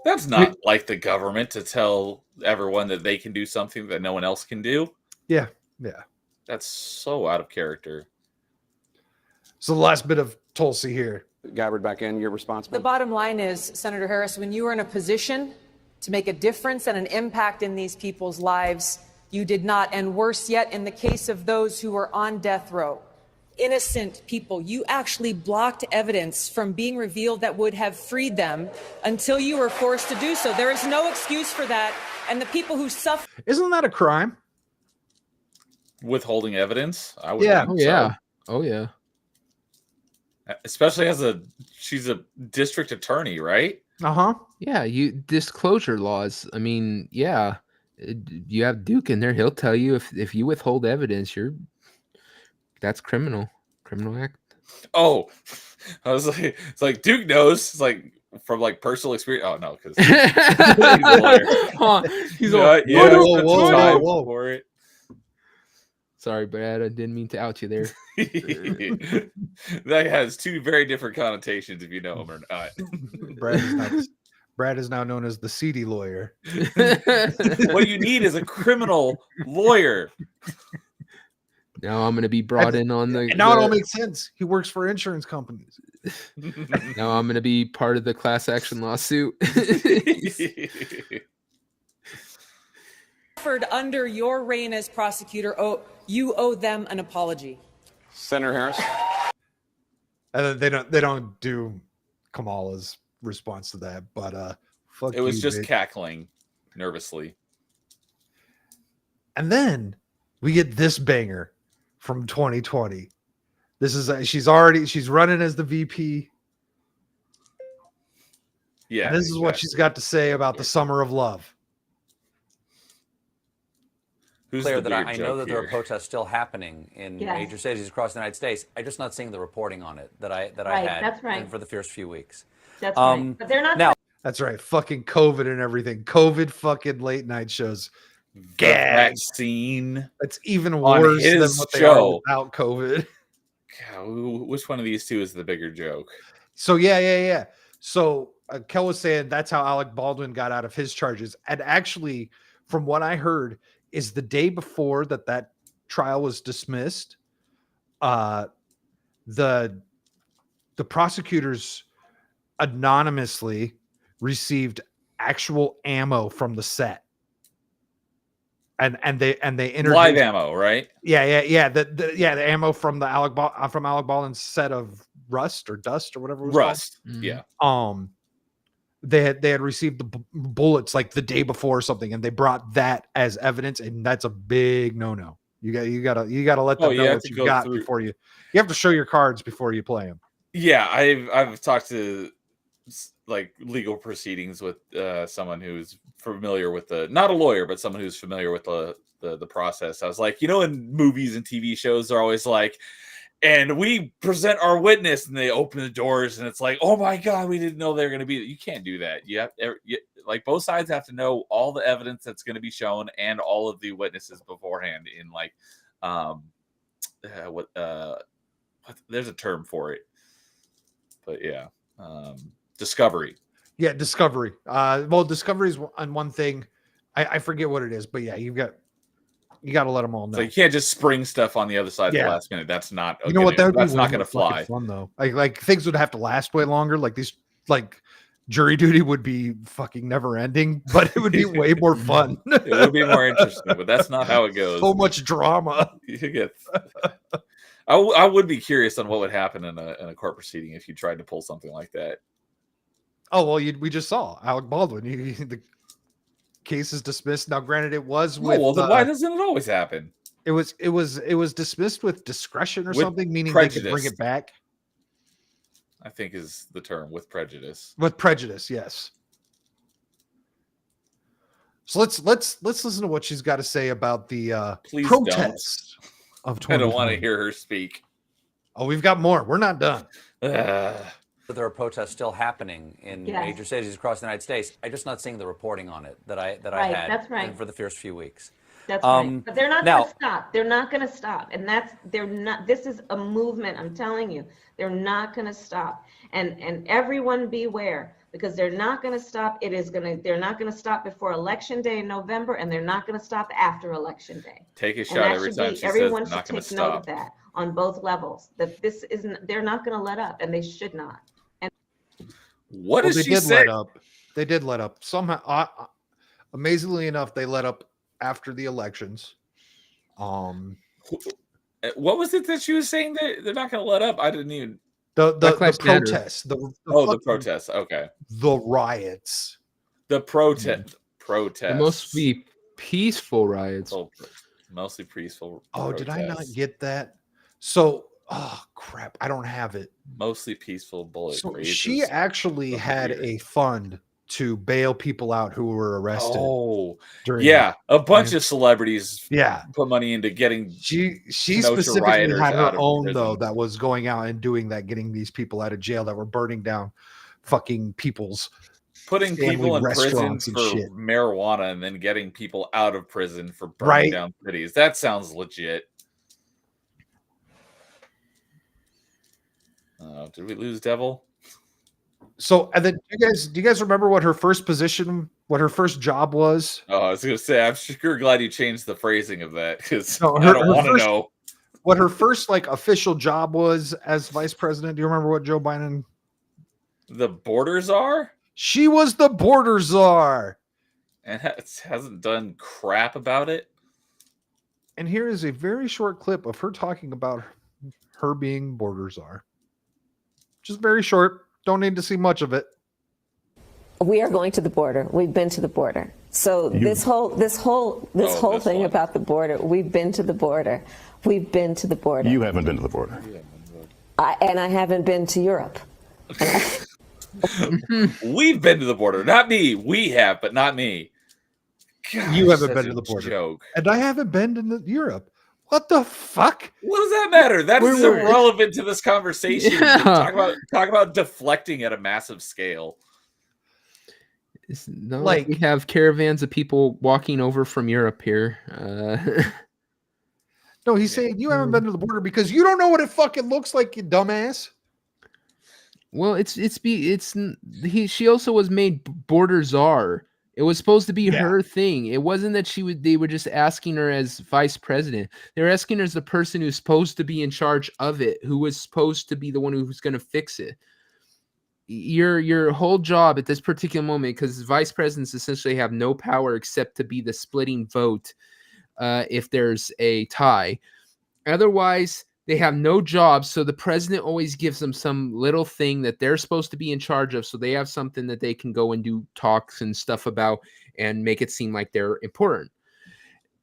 That's not like the government to tell everyone that they can do something that no one else can do. Yeah. That's so out of character. So the last bit of Tulsi here. Gabbard, back in. Your response. The bottom line is, Senator Harris, when you were in a position to make a difference and an impact in these people's lives, you did not. And worse yet, in the case of those who were on death row, innocent people, you actually blocked evidence from being revealed that would have freed them until you were forced to do so. There is no excuse for that. And the people who suffer. Isn't that a crime? Withholding evidence? I would Yeah. think Oh yeah. so. Oh yeah. Especially she's a district attorney, right? Uh-huh. Yeah, you disclosure laws. I mean, yeah, you have Duke in there. He'll tell you if you withhold evidence, that's criminal act. Oh, I was like, it's like Duke knows. It's like from like personal experience. Oh no, because He's all, whoa. for it. Sorry, Brad. I didn't mean to out you there. That has two very different connotations if you know him or not. Brad is now known as the seedy lawyer. What you need is a criminal lawyer. Now I'm going to be brought in on the. Now it all makes sense. He works for insurance companies. Now I'm going to be part of the class action lawsuit. Under your reign as prosecutor, you owe them an apology. Senator Harris. And they don't do Kamala's response to that, but fuck it was you, just bitch. cackling nervously. And then we get this banger from 2020. This is she's running as the VP. Yeah. And this is what she's got to say about the summer of love. Clear that I know that there are protests still happening in major cities across the United States. I'm just not seeing the reporting on it that I had for the first few weeks. That's right. But they're not now. That's right. Fucking COVID and everything. COVID fucking late night shows. Vaccine. That's even worse than what they are without COVID. God, which one of these two is the bigger joke? So yeah. So Kel was saying that's how Alec Baldwin got out of his charges. And actually, from what I heard, is the day before that trial was dismissed, the prosecutors anonymously received actual ammo from the set, and they introduced live ammo, right? Yeah. The ammo from the Alec Baldwin's set of Rust or Dust or whatever it was Rust. called. Yeah. They had received the bullets like the day before or something, and they brought that as evidence, and that's a big no. You gotta let them know what you got before you have to show your cards before you play them. Yeah, I've talked to like legal proceedings with someone who's familiar with not a lawyer, but someone who's familiar with the process. I was like, in movies and TV shows, they're always like, and we present our witness, and they open the doors, and it's like, oh my God, we didn't know they were going to be. You can't do that. Like both sides have to know all the evidence that's going to be shown and all of the witnesses beforehand. In like, there's a term for it, but yeah, discovery. Yeah, discovery. Well, discovery is on one thing. I forget what it is, but yeah, you got to let them all know. So you can't just spring stuff on the other side at the last minute. That's not. You know what? That's not going to fly. Fun though. Like things would have to last way longer. Like these, like jury duty would be fucking never ending, but it would be way more fun. It would be more interesting, but that's not how it goes. So much drama. You get. I would be curious on what would happen in a court proceeding if you tried to pull something like that. Oh well, we just saw Alec Baldwin. The case is dismissed. Now, granted, it was with. Well, then why doesn't it always happen? It was dismissed with discretion or with something, meaning prejudice. They could bring it back. I think is the term, with prejudice. With prejudice, yes. So let's listen to what she's got to say about the Please protests of 2020. I don't want to hear her speak. Oh, we've got more. We're not done. There are protests still happening in major cities across the United States. I'm just not seeing the reporting on it that I had that's right. for the first few weeks. That's right. But they're not going to stop. They're not going to stop. And they're not, this is a movement, I'm telling you. They're not going to stop. And everyone beware, because they're not going to stop. They're not going to stop before Election Day in November, and they're not going to stop after Election Day. Take a shot every time she says everyone not should going to take note of stop. that on both levels. That this isn't, they're not going to let up, and they should not. And what does she say? Let up. They did let up. Somehow, amazingly enough, they let up after the elections. What was it that she was saying that they're not going to let up? I didn't even. The protests. The protests. Okay. The riots. The protests. It must be peaceful riots. Mostly peaceful. Oh, did I not get that? So, oh crap, I don't have it. Mostly peaceful bullet. So she actually had a fund to bail people out who were arrested. Oh, a bunch of celebrities. Put money into getting. She specifically had her own though that was going out and doing that, getting these people out of jail that were burning down fucking people's. Putting people in prison for marijuana and then getting people out of prison for burning down cities. That sounds legit. Did we lose Devil? So, and then do you guys remember what her first job was? Oh, I was going to say, I'm sure glad you changed the phrasing of that, because I don't want to know. What her first official job was as vice president. Do you remember what Joe Biden? The border czar? She was the border czar. And hasn't done crap about it. And here is a very short clip of her talking about her being border czar. Just very short. Don't need to see much of it. We are going to the border. We've been to the border. So this whole thing about the border, we've been to the border. We've been to the border. You haven't been to the border. And I haven't been to Europe. We've been to the border. Not me. We have, but not me. Gosh, you haven't been to the border. Joke. And I haven't been to Europe. What the fuck? What does that matter? That is irrelevant to this conversation. Talk about deflecting at a massive scale. It's not like we have caravans of people walking over from Europe here. No, he's saying you haven't been to the border because you don't know what it fucking looks like, you dumbass. Well, she also was made border czar. It was supposed to be her thing. It wasn't that they were just asking her as vice president. They were asking her as the person who's supposed to be in charge of it, who was supposed to be the one who's going to fix it. Your whole job at this particular moment, because vice presidents essentially have no power except to be the splitting vote if there's a tie. Otherwise, they have no job, so the president always gives them some little thing that they're supposed to be in charge of, so they have something that they can go and do talks and stuff about and make it seem like they're important.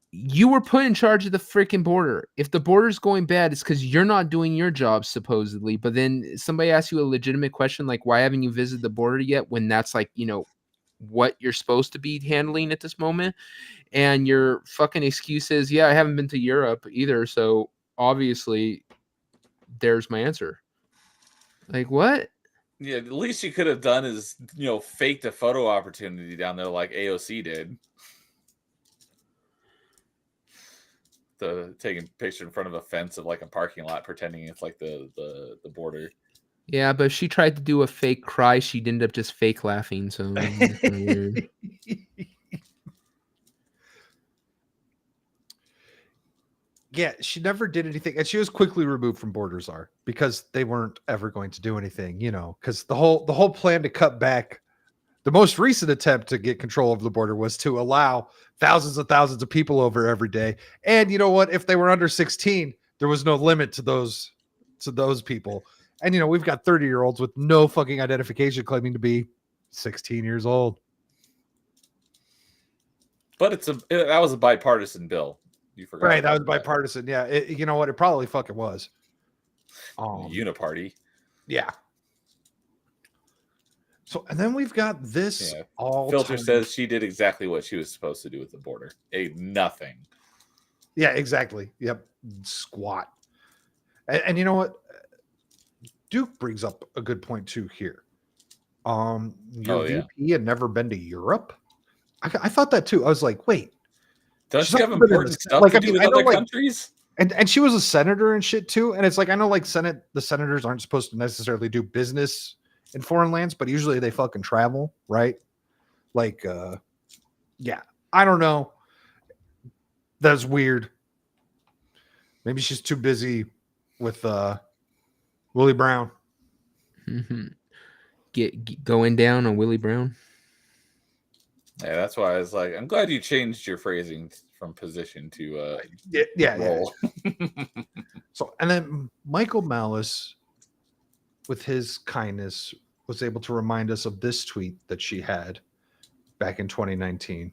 You were put in charge of the freaking border. If the border's going bad, it's because you're not doing your job, supposedly. But then somebody asks you a legitimate question like, why haven't you visited the border yet? When that's what you're supposed to be handling at this moment. And your fucking excuse is, I haven't been to Europe either, so obviously there's my answer. Like, what? Yeah, the least you could have done is faked a photo opportunity down there like AOC did. Taking a picture in front of a fence of a parking lot, pretending it's the border. Yeah, but if she tried to do a fake cry, she'd end up just fake laughing. So weird. Yeah, she never did anything, and she was quickly removed from border czar because they weren't ever going to do anything, because the whole plan to cut back, the most recent attempt to get control of the border was to allow thousands and thousands of people over every day. And you know what? If they were under 16, there was no limit to those people. And we've got 30-year-olds with no fucking identification claiming to be 16 years old. But that was a bipartisan bill. You forgot. Right, that was bipartisan. Yeah, you know what? It probably fucking was. Uniparty. Yeah. So, and then we've got this. Yeah. Filter says she did exactly what she was supposed to do with the border. Nothing. Yeah, exactly. Yep. Squat. And you know what? Duke brings up a good point too here. Your yeah. VP had never been to Europe. I thought that too. I was like, wait, don't she's you have also been in important the- stuff like, to I do mean, with I know, other like, countries? And she was a senator and shit too. And it's like, I know like the senators aren't supposed to necessarily do business in foreign lands, but usually they fucking travel, right? Like, yeah, I don't know. That's weird. Maybe she's too busy with Willie Brown. Mm-hmm. Get going down on Willie Brown. Yeah, that's why I was like, I'm glad you changed your phrasing from position to role. Yeah. So, and then Michael Malice, with his kindness, was able to remind us of this tweet that she had back in 2019.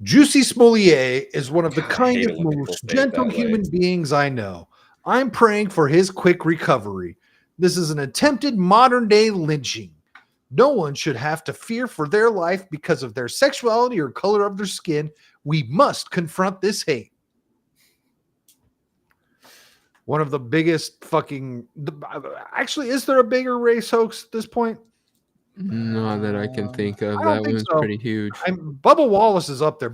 Juicy Smollett is one of the kindest, most gentle human beings I know. I'm praying for his quick recovery. This is an attempted modern-day lynching. No one should have to fear for their life because of their sexuality or color of their skin. We must confront this hate. One of the biggest fucking... Actually, is there a bigger race hoax at this point? Not that I can think of. That one's pretty huge. Bubba Wallace is up there.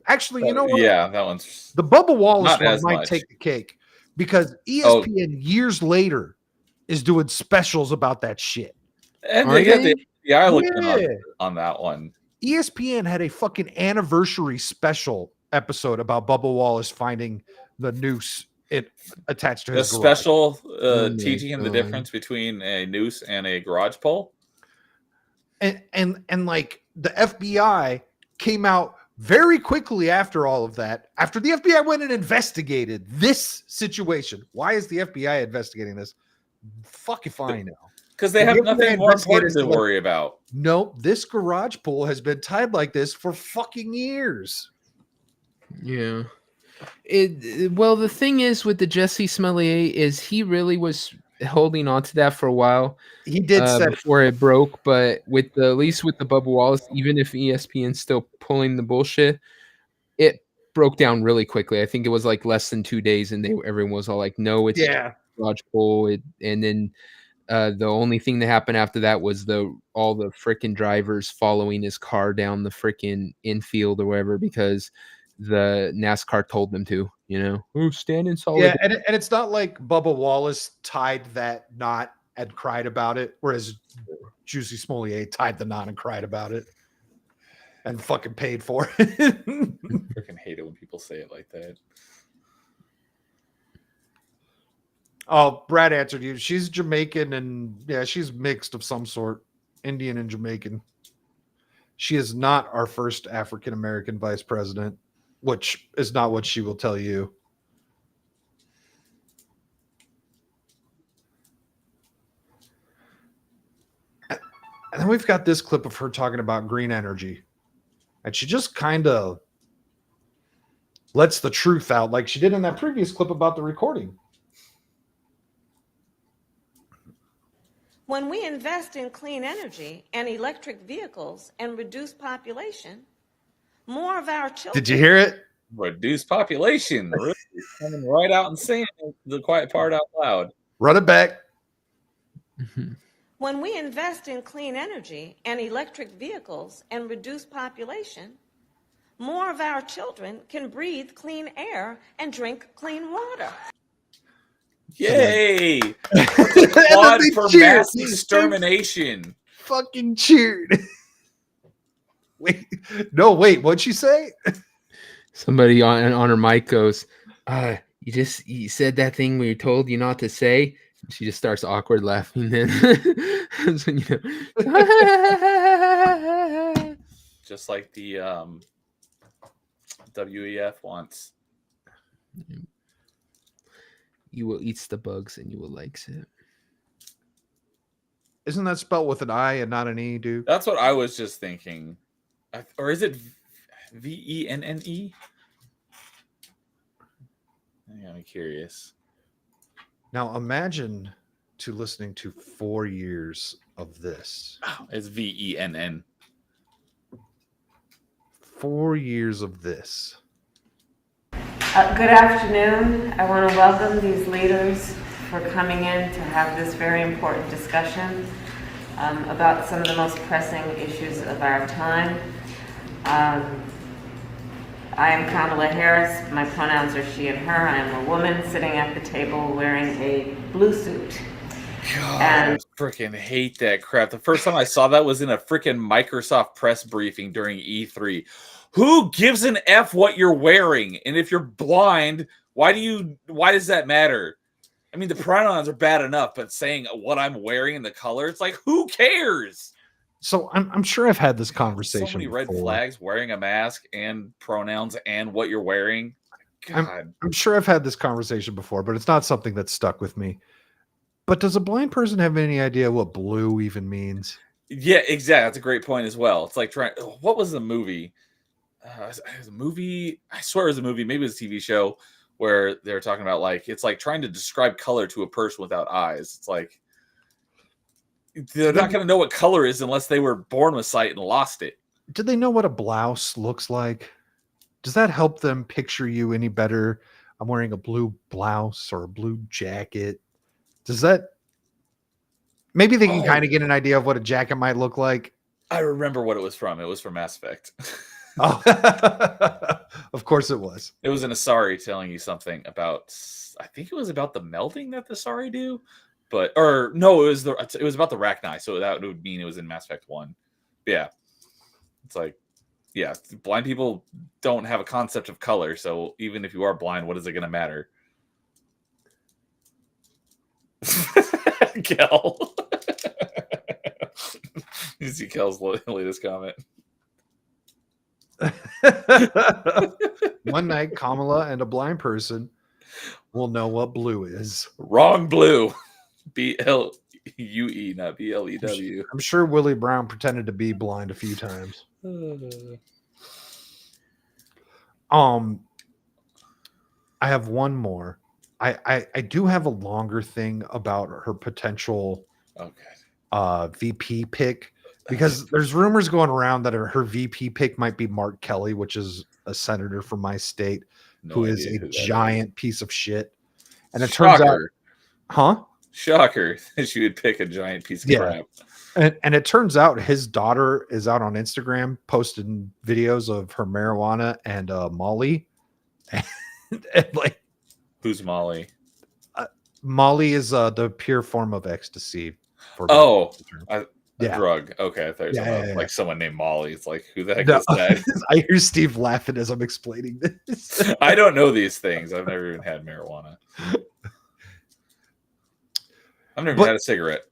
Actually, you know what? Yeah, that one's... The Bubba Wallace one might take the cake because ESPN years later is doing specials about that shit. And they got the FBI looking on that one. ESPN had a fucking anniversary special episode about Bubba Wallace finding the noose attached to his garage. Special teaching him the difference between a noose and a garage pole. And like the FBI came out very quickly after all of that, after the FBI went and investigated this situation. Why is the FBI investigating this? Fuck if I know. Because they have nothing more important to worry about. Nope, this garage pole has been tied like this for fucking years. Yeah. Well, the thing is with the Jesse Smollett is he really was holding on to that for a while. He did say before it broke, but with at least with the Bubba Wallace, even if ESPN's still pulling the bullshit, it broke down really quickly. I think it was like less than 2 days, and everyone was all like, "No, it's a garage pole." And then the only thing that happened after that was all the freaking drivers following his car down the freaking infield or whatever because the NASCAR told them to, stand in solidarity. Yeah, and it's not like Bubba Wallace tied that knot and cried about it, whereas Juicy Smollett tied the knot and cried about it and fucking paid for it. Freaking hate it when people say it like that. Oh, Brad answered you. She's Jamaican and she's mixed of some sort, Indian and Jamaican. She is not our first African-American vice president, which is not what she will tell you. And then we've got this clip of her talking about green energy. And she just kind of lets the truth out like she did in that previous clip about the recording. When we invest in clean energy and electric vehicles and reduce population, more of our children... Did you hear it? Reduce population. Really coming right out and saying the quiet part out loud. Run it back. When we invest in clean energy and electric vehicles and reduce population, more of our children can breathe clean air and drink clean water. Yay! Applaud for mass extermination. Fucking cheered. Wait, what'd she say? Somebody on her mic goes, you said that thing we were told you not to say. She just starts awkward laughing then. Just like the WEF wants. You will eat the bugs and you will like it. Isn't that spelled with an I and not an E, dude? That's what I was just thinking. Or is it VENNE? I'm curious. Now imagine listening to 4 years of this. Oh, it's VENN. 4 years of this. Good afternoon. I want to welcome these leaders for coming in to have this very important discussion about some of the most pressing issues of our time. I am Kamala Harris. My pronouns are she and her. I am a woman sitting at the table wearing a blue suit. God, I freaking hate that crap. The first time I saw that was in a freaking Microsoft press briefing during E3. Who gives an F what you're wearing? And if you're blind, why does that matter? I mean, the pronouns are bad enough, but saying what I'm wearing and the color, it's like, who cares? So I'm sure I've had this conversation. So many red before. flags, wearing a mask and pronouns and what you're wearing. God. I'm sure I've had this conversation before, but it's not something that's stuck with me. But does a blind person have any idea what blue even means? Yeah, exactly. That's a great point as well. It's like what was the movie? It was a movie. I swear it was a movie. Maybe it was a TV show where they're talking about like it's like trying to describe color to a person without eyes. It's like they're not going to know what color is unless they were born with sight and lost it. Do they know what a blouse looks like? Does that help them picture you any better? I'm wearing a blue blouse or a blue jacket. Does that maybe they can kind of get an idea of what a jacket might look like? I remember what it was from. It was from Mass Effect. Oh, of course it was. It was an Asari telling you something about. I think it was about the melding that the Asari do, it was about the Rachni. So that would mean it was in Mass Effect 1. Yeah, it's like, yeah, blind people don't have a concept of color. So even if you are blind, what is it going to matter? Kel. You see Kel's latest comment. One night, Kamala and a blind person will know what blue is. Wrong blue. BLUE, not BLEW. I'm sure Willie Brown pretended to be blind a few times. I have one more. I do have a longer thing about her potential VP pick. Because there's rumors going around that her VP pick might be Mark Kelly, which is a senator from my state, who is a giant piece of shit. And it turns out, Shocker that she would pick a giant piece of crap. And it turns out his daughter is out on Instagram posting videos of her marijuana and Molly. And like, who's Molly? Molly is the pure form of ecstasy. Drug. Okay, I thought you were like someone named Molly. It's like, who the heck is that? I hear Steve laughing as I'm explaining this. I don't know these things. I've never even had marijuana. I've never had a cigarette.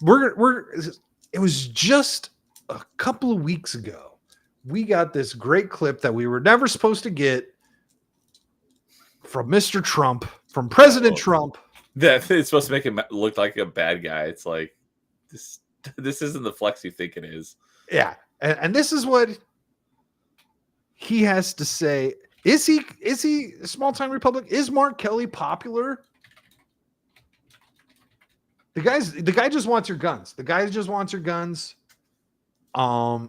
It was just a couple of weeks ago. We got this great clip that we were never supposed to get from Mr. Trump, from President Trump. That it's supposed to make him look like a bad guy. It's like, this isn't the flex you think it is. Yeah. And this is what he has to say. Is he a small time Republican? Is Mark Kelly popular? The guy just wants your guns. The guy just wants your guns. Yeah.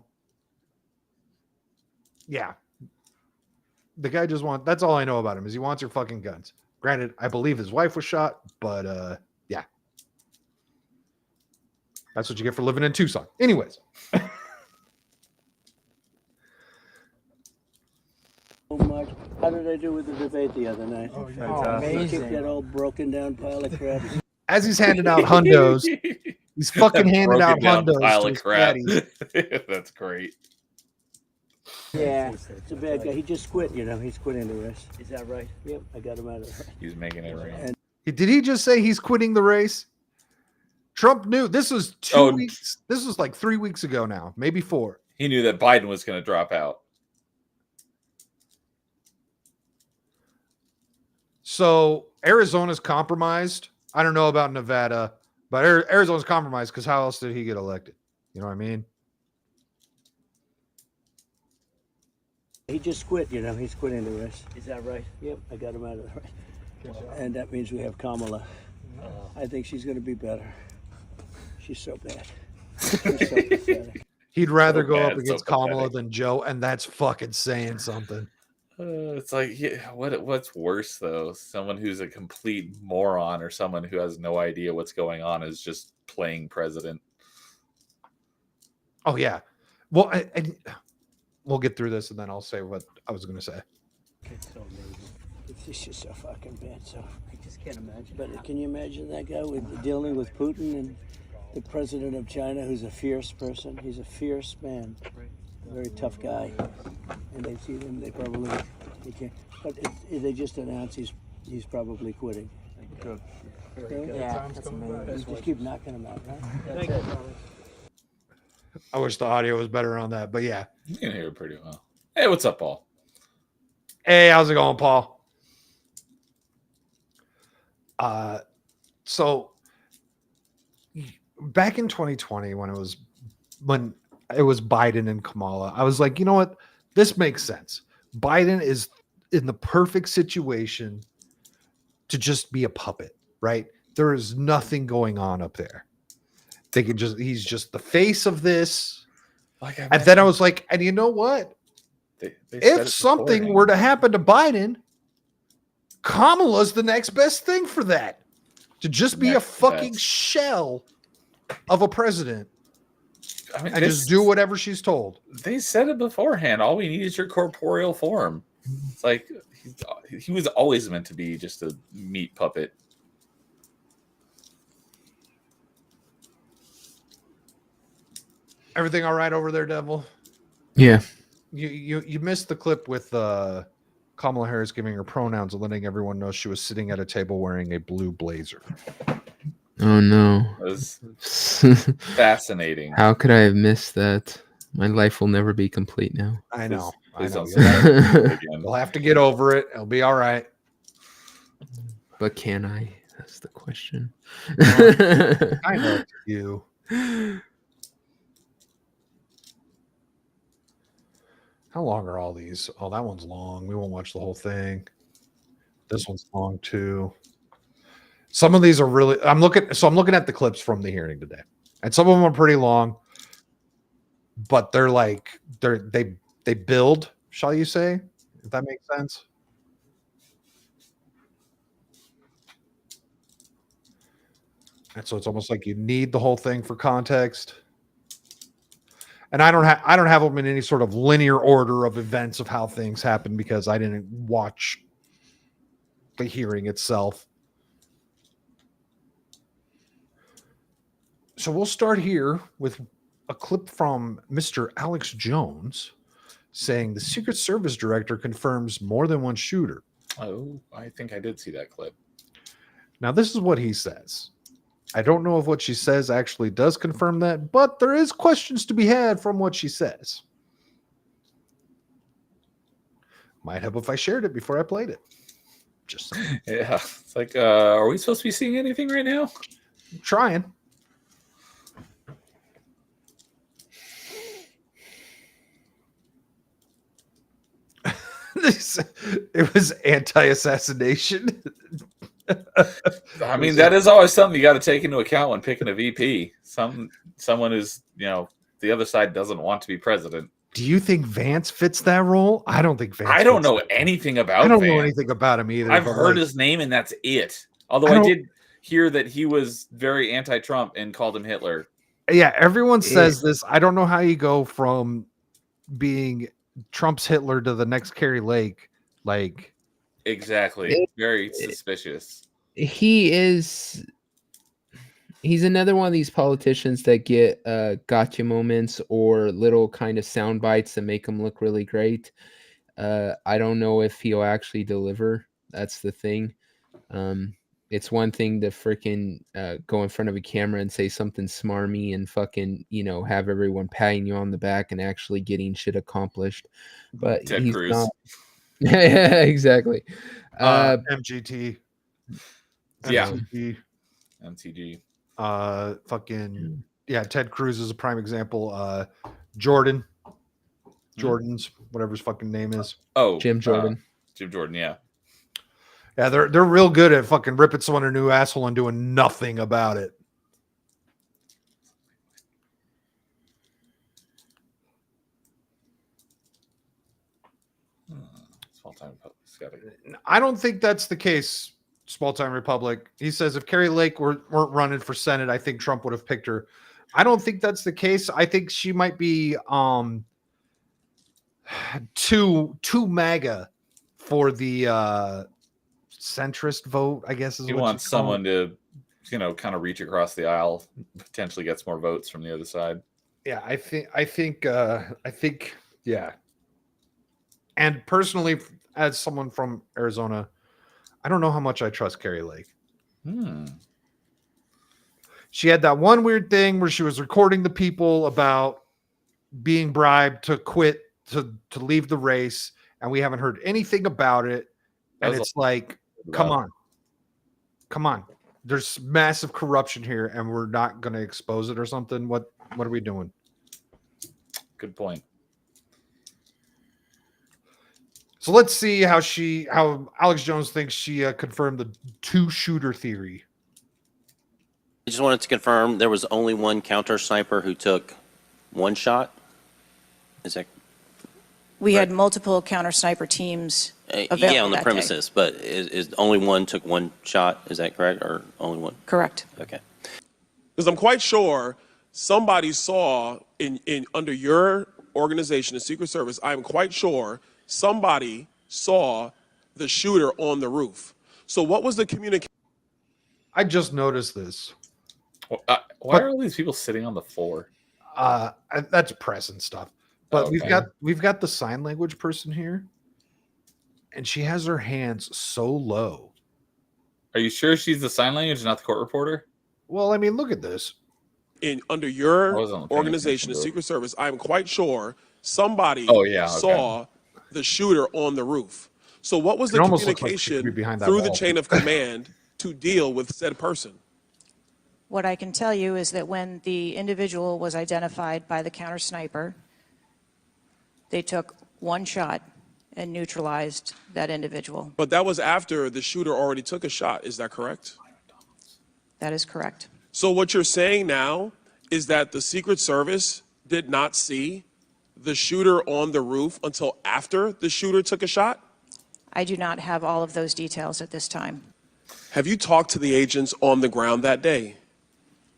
The guy just wants, that's all I know about him is he wants your fucking guns. Granted, I believe his wife was shot, but yeah. That's what you get for living in Tucson. Anyways. Much. How did I do with the debate the other night? Oh, amazing. Keep that old broken down pile of crap. As he's handing out hundos, he's fucking handing out hundos. Pile of crap. That's great. Yeah, it's a bad guy. He just quit, He's quitting the race. Is that right? Yep, I got him out of the race. He's making it right. Did he just say he's quitting the race? Trump knew this was 2 weeks. This was like 3 weeks ago now, maybe 4. He knew that Biden was going to drop out. So Arizona's compromised. I don't know about Nevada, but Arizona's compromised because how else did he get elected? You know what I mean? He just quit, He's quitting the race. Is that right? Yep, I got him out of the race. And that means we have Kamala. I think she's going to be better. She's so bad. She's so pathetic. He'd rather go up against Kamala than Joe, and that's fucking saying something. It's like, yeah, what's worse though? Someone who's a complete moron or someone who has no idea what's going on is just playing president. Oh yeah. Well, we'll get through this and then I'll say what I was going to say. It's so amazing. It's just so fucking bad. So I just can't imagine. But can you imagine that guy dealing with Putin and the president of China, who's a fierce person? He's a fierce man, a very tough guy. And they see him, they can't. But they just announced he's probably quitting. Good. Very good. Yeah, that's amazing. Just keep knocking him out, right? Thank you. I wish the audio was better on that, but yeah. You can hear it pretty well. Hey, what's up, Paul? Hey, how's it going, Paul? So back in 2020, when it was Biden and Kamala, I was like, you know what? This makes sense. Biden is in the perfect situation to just be a puppet, right? There is nothing going on up there. He's just the face of this. And then I was like, and you know what? If something were to happen to Biden, Kamala's the next best thing for that. To just be a fucking shell of a president. I mean, and just do whatever she's told. They said it beforehand. All we need is your corporeal form. It's like he was always meant to be just a meat puppet. Everything all right over there, Devil? Yeah. You missed the clip with Kamala Harris giving her pronouns and letting everyone know she was sitting at a table wearing a blue blazer. Oh no. That was fascinating. How could I have missed that? My life will never be complete now. I know. Please don't say that again. We'll have to get over it. It'll be all right. But can I? That's the question. I know you. How long are all these? Oh, that one's long. We won't watch the whole thing. This one's long too. Some of these are really. I'm looking at the clips from the hearing today, and some of them are pretty long. But they're like they build, shall you say? If that makes sense. And so it's almost like you need the whole thing for context. And I don't have them in any sort of linear order of events of how things happen because I didn't watch the hearing itself. So we'll start here with a clip from Mr. Alex Jones saying the Secret Service director confirms more than one shooter. Oh, I think I did see that clip. Now, this is what he says. I don't know if what she says actually does confirm that, but there is questions to be had from what she says. Might help if I shared it before I played it. Just saying. Yeah. It's like, are we supposed to be seeing anything right now? I'm trying. It was anti-assassination. I mean, that is always something you got to take into account when picking a VP. Someone who's, the other side doesn't want to be president. Do you think Vance fits that role? I don't think Vance. I don't know anything about. I don't Vance. know anything about him either. I've heard his name and that's it. Although I did hear that he was very anti-Trump and called him Hitler. Yeah, everyone says this. I don't know how you go from being Trump's Hitler to the next Carrie Lake. Like, exactly. Very suspicious. He's another one of these politicians that get gotcha moments or little kind of sound bites that make him look really great. I don't know if he'll actually deliver. That's the thing. It's one thing to freaking go in front of a camera and say something smarmy and fucking, have everyone patting you on the back and actually getting shit accomplished. But Ted he's Cruz. not. Yeah, exactly. MGT. Yeah. MTG. Fucking Ted Cruz is a prime example. Jordan's whatever his fucking name is. Oh, Jim Jordan. Jim Jordan, yeah. Yeah, they're real good at fucking ripping someone a new asshole and doing nothing about it. Small time Republic. I don't think that's the case. Small time Republic. He says if Carrie Lake weren't running for Senate, I think Trump would have picked her. I don't think that's the case. I think she might be too MAGA for the centrist vote, I guess is he what wants someone to, kind of reach across the aisle, potentially gets more votes from the other side. Yeah, I think, yeah. And personally, as someone from Arizona, I don't know how much I trust Carrie Lake. She had that one weird thing where she was recording the people about being bribed to quit, to leave the race, and we haven't heard anything about it. And it's like, come on. There's massive corruption here, and we're not going to expose it or something. What are we doing? Good point. So let's see how Alex Jones thinks she confirmed the 2-shooter theory. I just wanted to confirm there was only one counter sniper who took one shot. Is that? We had multiple counter sniper teams available yeah, on the that premises, day. but is only one took one shot? Is that correct, or only one? Correct. Okay. Because I'm quite sure somebody saw in under your organization, the Secret Service, I'm quite sure somebody saw the shooter on the roof. So what was the communication? I just noticed this. Why are all these people sitting on the floor? That's press and stuff. But okay. we've got the sign language person here, and she has her hands so low. Are you sure she's the sign language, not the court reporter? Well, I mean, look at this. Under your organization, the Secret Service, I'm quite sure somebody saw the shooter on the roof. So what was the communication through the chain of command to deal with said person? What I can tell you is that when the individual was identified by the counter sniper, they took one shot and neutralized that individual. But that was after the shooter already took a shot. Is that correct? That is correct. So what you're saying now is that the Secret Service did not see the shooter on the roof until after the shooter took a shot? I do not have all of those details at this time. Have you talked to the agents on the ground that day?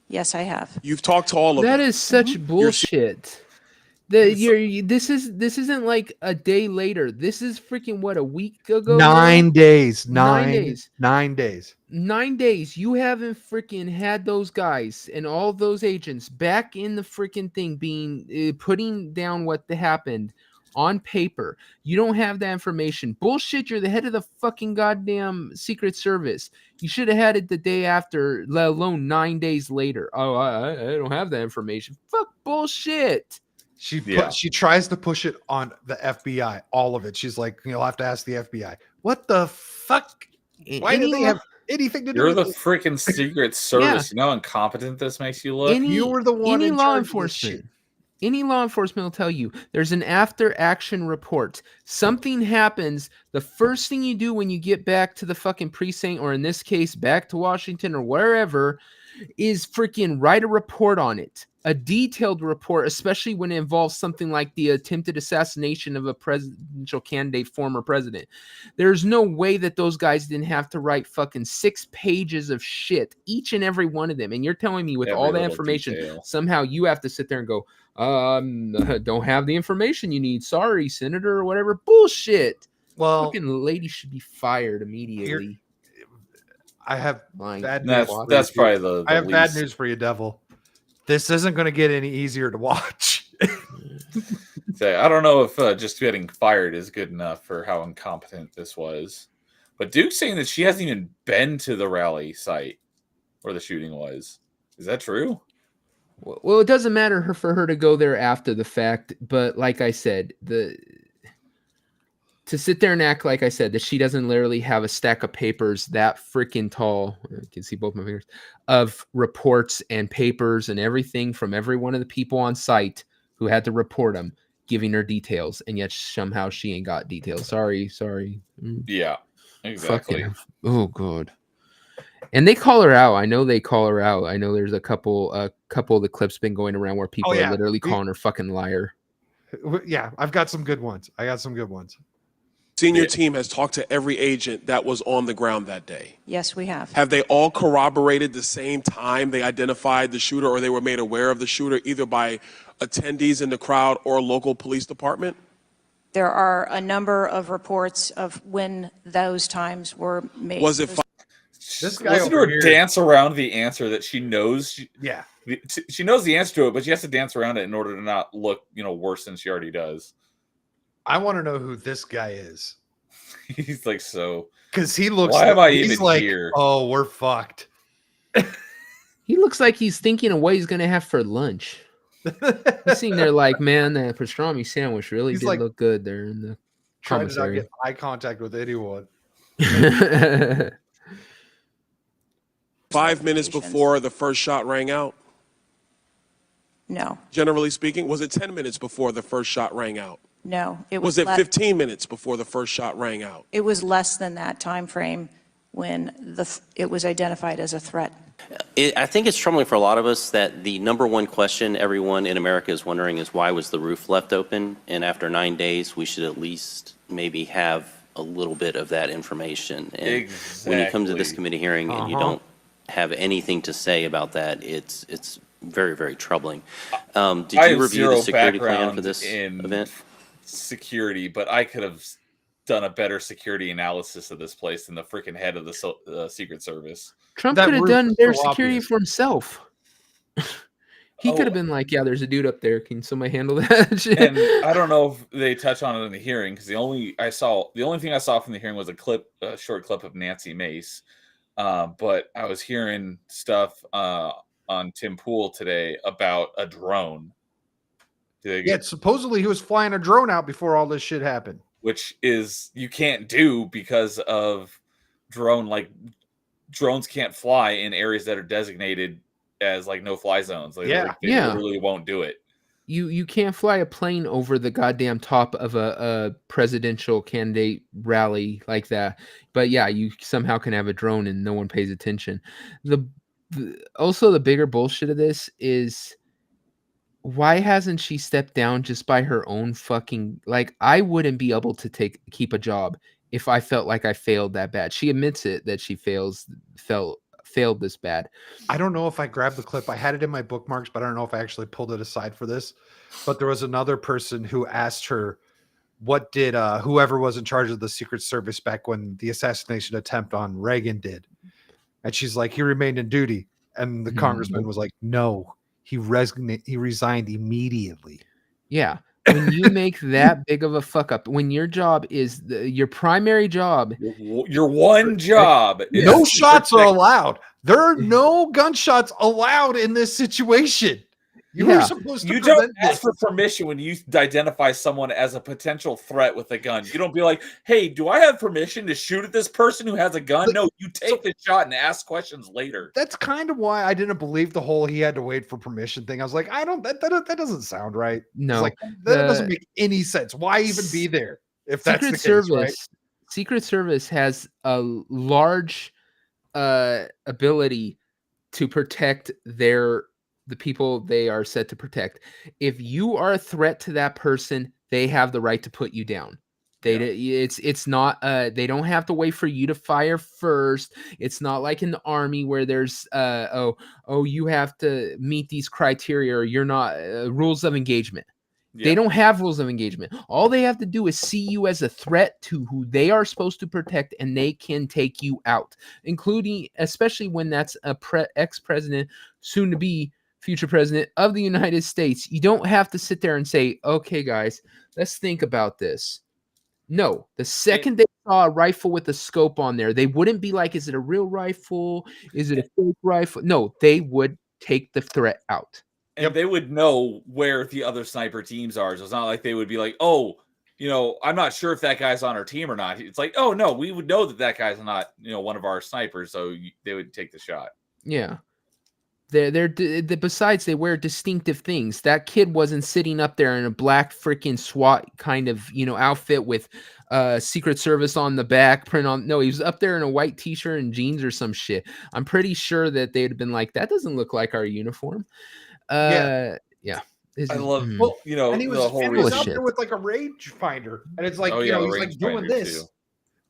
Yes, I have. You've talked to all of them. That is such bullshit. This isn't like a day later. This is freaking what, a week ago? 9 days. 9 days. 9 days. 9 days. You haven't freaking had those guys and all those agents back in the freaking thing being putting down what happened on paper. You don't have that information. Bullshit. You're the head of the fucking goddamn Secret Service. You should have had it the day after, let alone 9 days later. Oh, I don't have that information. Fuck bullshit. She tries to push it on the FBI, all of it. She's like, you'll have to ask the FBI. What the fuck? Why do they have anything to do with You're the this? freaking Secret Service. You know how incompetent this makes you look? You were the one in law charge enforcement. of this shit. Any law enforcement will tell you there's an after action report. Something happens. The first thing you do when you get back to the fucking precinct, or in this case, back to Washington or wherever, is freaking write a report on it. A detailed report, especially when it involves something like the attempted assassination of a presidential candidate, former president. There's no way that those guys didn't have to write fucking 6 pages of shit, each and every one of them. And you're telling me with all that information, somehow you have to sit there and go, don't have the information you need. Sorry, Senator, or whatever. Bullshit. Well, fucking lady should be fired immediately. I have bad news. That's probably the I have least. bad news for you, Devil. This isn't going to get any easier to watch. I don't know if just getting fired is good enough for how incompetent this was. But Duke's saying that she hasn't even been to the rally site where the shooting was. Is that true? Well, it doesn't matter for her to go there after the fact. But like I said, to sit there and act like I said that she doesn't literally have a stack of papers that freaking tall, I can see both my fingers, of reports and papers and everything from every one of the people on site who had to report them, giving her details, and yet somehow she ain't got details. Sorry. Yeah, exactly. Oh god. And they call her out. I know they call her out. I know there's a couple of the clips been going around where people are literally calling her fucking liar. Yeah, I've got some good ones. senior team has talked to every agent that was on the ground that day. Yes, we have. Have they all corroborated the same time they identified the shooter or they were made aware of the shooter, either by attendees in the crowd or local police department? There are a number of reports of when those times were made. Was it? This guy listen to her dance around the answer that she knows. She knows the answer to it, but she has to dance around it in order to not look, worse than she already does. I want to know who this guy is. He's like, so because he looks. Why am I even here? Oh, we're fucked. He looks like he's thinking of what he's gonna have for lunch. He's sitting there like, man, that pastrami sandwich really did look good there in the trying to not get eye contact with anyone. 5 minutes before the first shot rang out? No. Generally speaking, was it 10 minutes before the first shot rang out? No. Was it 15 minutes before the first shot rang out? It was less than that time frame when it was identified as a threat. I think it's troubling for a lot of us that the number one question everyone in America is wondering is why was the roof left open? And after 9 days, we should at least maybe have a little bit of that information. And when you come to this committee hearing and you don't have anything to say about that, it's very, very troubling. Did you review the security plan for this event? Security, but I could have done a better security analysis of this place than the freaking head of the Secret Service. Trump could have done their security for himself. He could have been like, yeah, there's a dude up there. Can somebody handle that? And I don't know if they touch on it in the hearing, because the only thing I saw from the hearing was a short clip of Nancy Mace. But I was hearing stuff on Tim Pool today about a drone. Supposedly he was flying a drone out before all this shit happened. Which is you can't do because of drones can't fly in areas that are designated as no-fly zones. They literally won't do it. You can't fly a plane over the goddamn top of a presidential candidate rally like that. But yeah, you somehow can have a drone and no one pays attention. Also, the bigger bullshit of this is, why hasn't she stepped down just by her own fucking, I wouldn't be able to keep a job if I felt like I failed that bad. She admits it that she failed this bad. I don't know if I grabbed the clip. I had it in my bookmarks, but I don't know if I actually pulled it aside for this. But there was another person who asked her, what did whoever was in charge of the Secret Service back when the assassination attempt on Reagan did? And she's like, he remained in duty. And the congressman was like, no. He resigned immediately. Yeah. When you make that big of a fuck up, when your job is your primary job, your one job, no shots are allowed. There are no gunshots allowed in this situation. You were supposed to. You don't ask for permission when you identify someone as a potential threat with a gun. You don't be like, "Hey, do I have permission to shoot at this person who has a gun?" No, you take the shot and ask questions later. That's kind of why I didn't believe the whole he had to wait for permission thing. I was like, that doesn't sound right. No, that doesn't make any sense. Why even be there if that's the case, right? Secret Service has a large ability to protect the people they are set to protect. If you are a threat to that person, they have the right to put you down. It's not they don't have to wait for you to fire first. It's not like in the army where there's you have to meet these criteria or you're not rules of engagement. Yeah. They don't have rules of engagement. All they have to do is see you as a threat to who they are supposed to protect, and they can take you out, including, especially when that's a ex-president, soon to be future president of the United States. You don't have to sit there and say, okay, guys, let's think about this. No, the second they saw a rifle with a scope on there, they wouldn't be like, is it a real rifle? Is it a fake rifle? No, they would take the threat out. And they would know where the other sniper teams are. So it's not like they would be like, oh, I'm not sure if that guy's on our team or not. It's like, oh, no, we would know that guy's not, one of our snipers. So they would take the shot. Yeah. Besides, they wear distinctive things. That kid wasn't sitting up there in a black freaking SWAT kind of, outfit with Secret Service on the back print on. No, he was up there in a white t-shirt and jeans or some shit. I'm pretty sure that they'd have been like, that doesn't look like our uniform. Yeah. I love, you know, and he was, the whole and he was reason. out there with like a rage finder, and it's like, Oh, you yeah, know, the he's like range doing finder, this. too.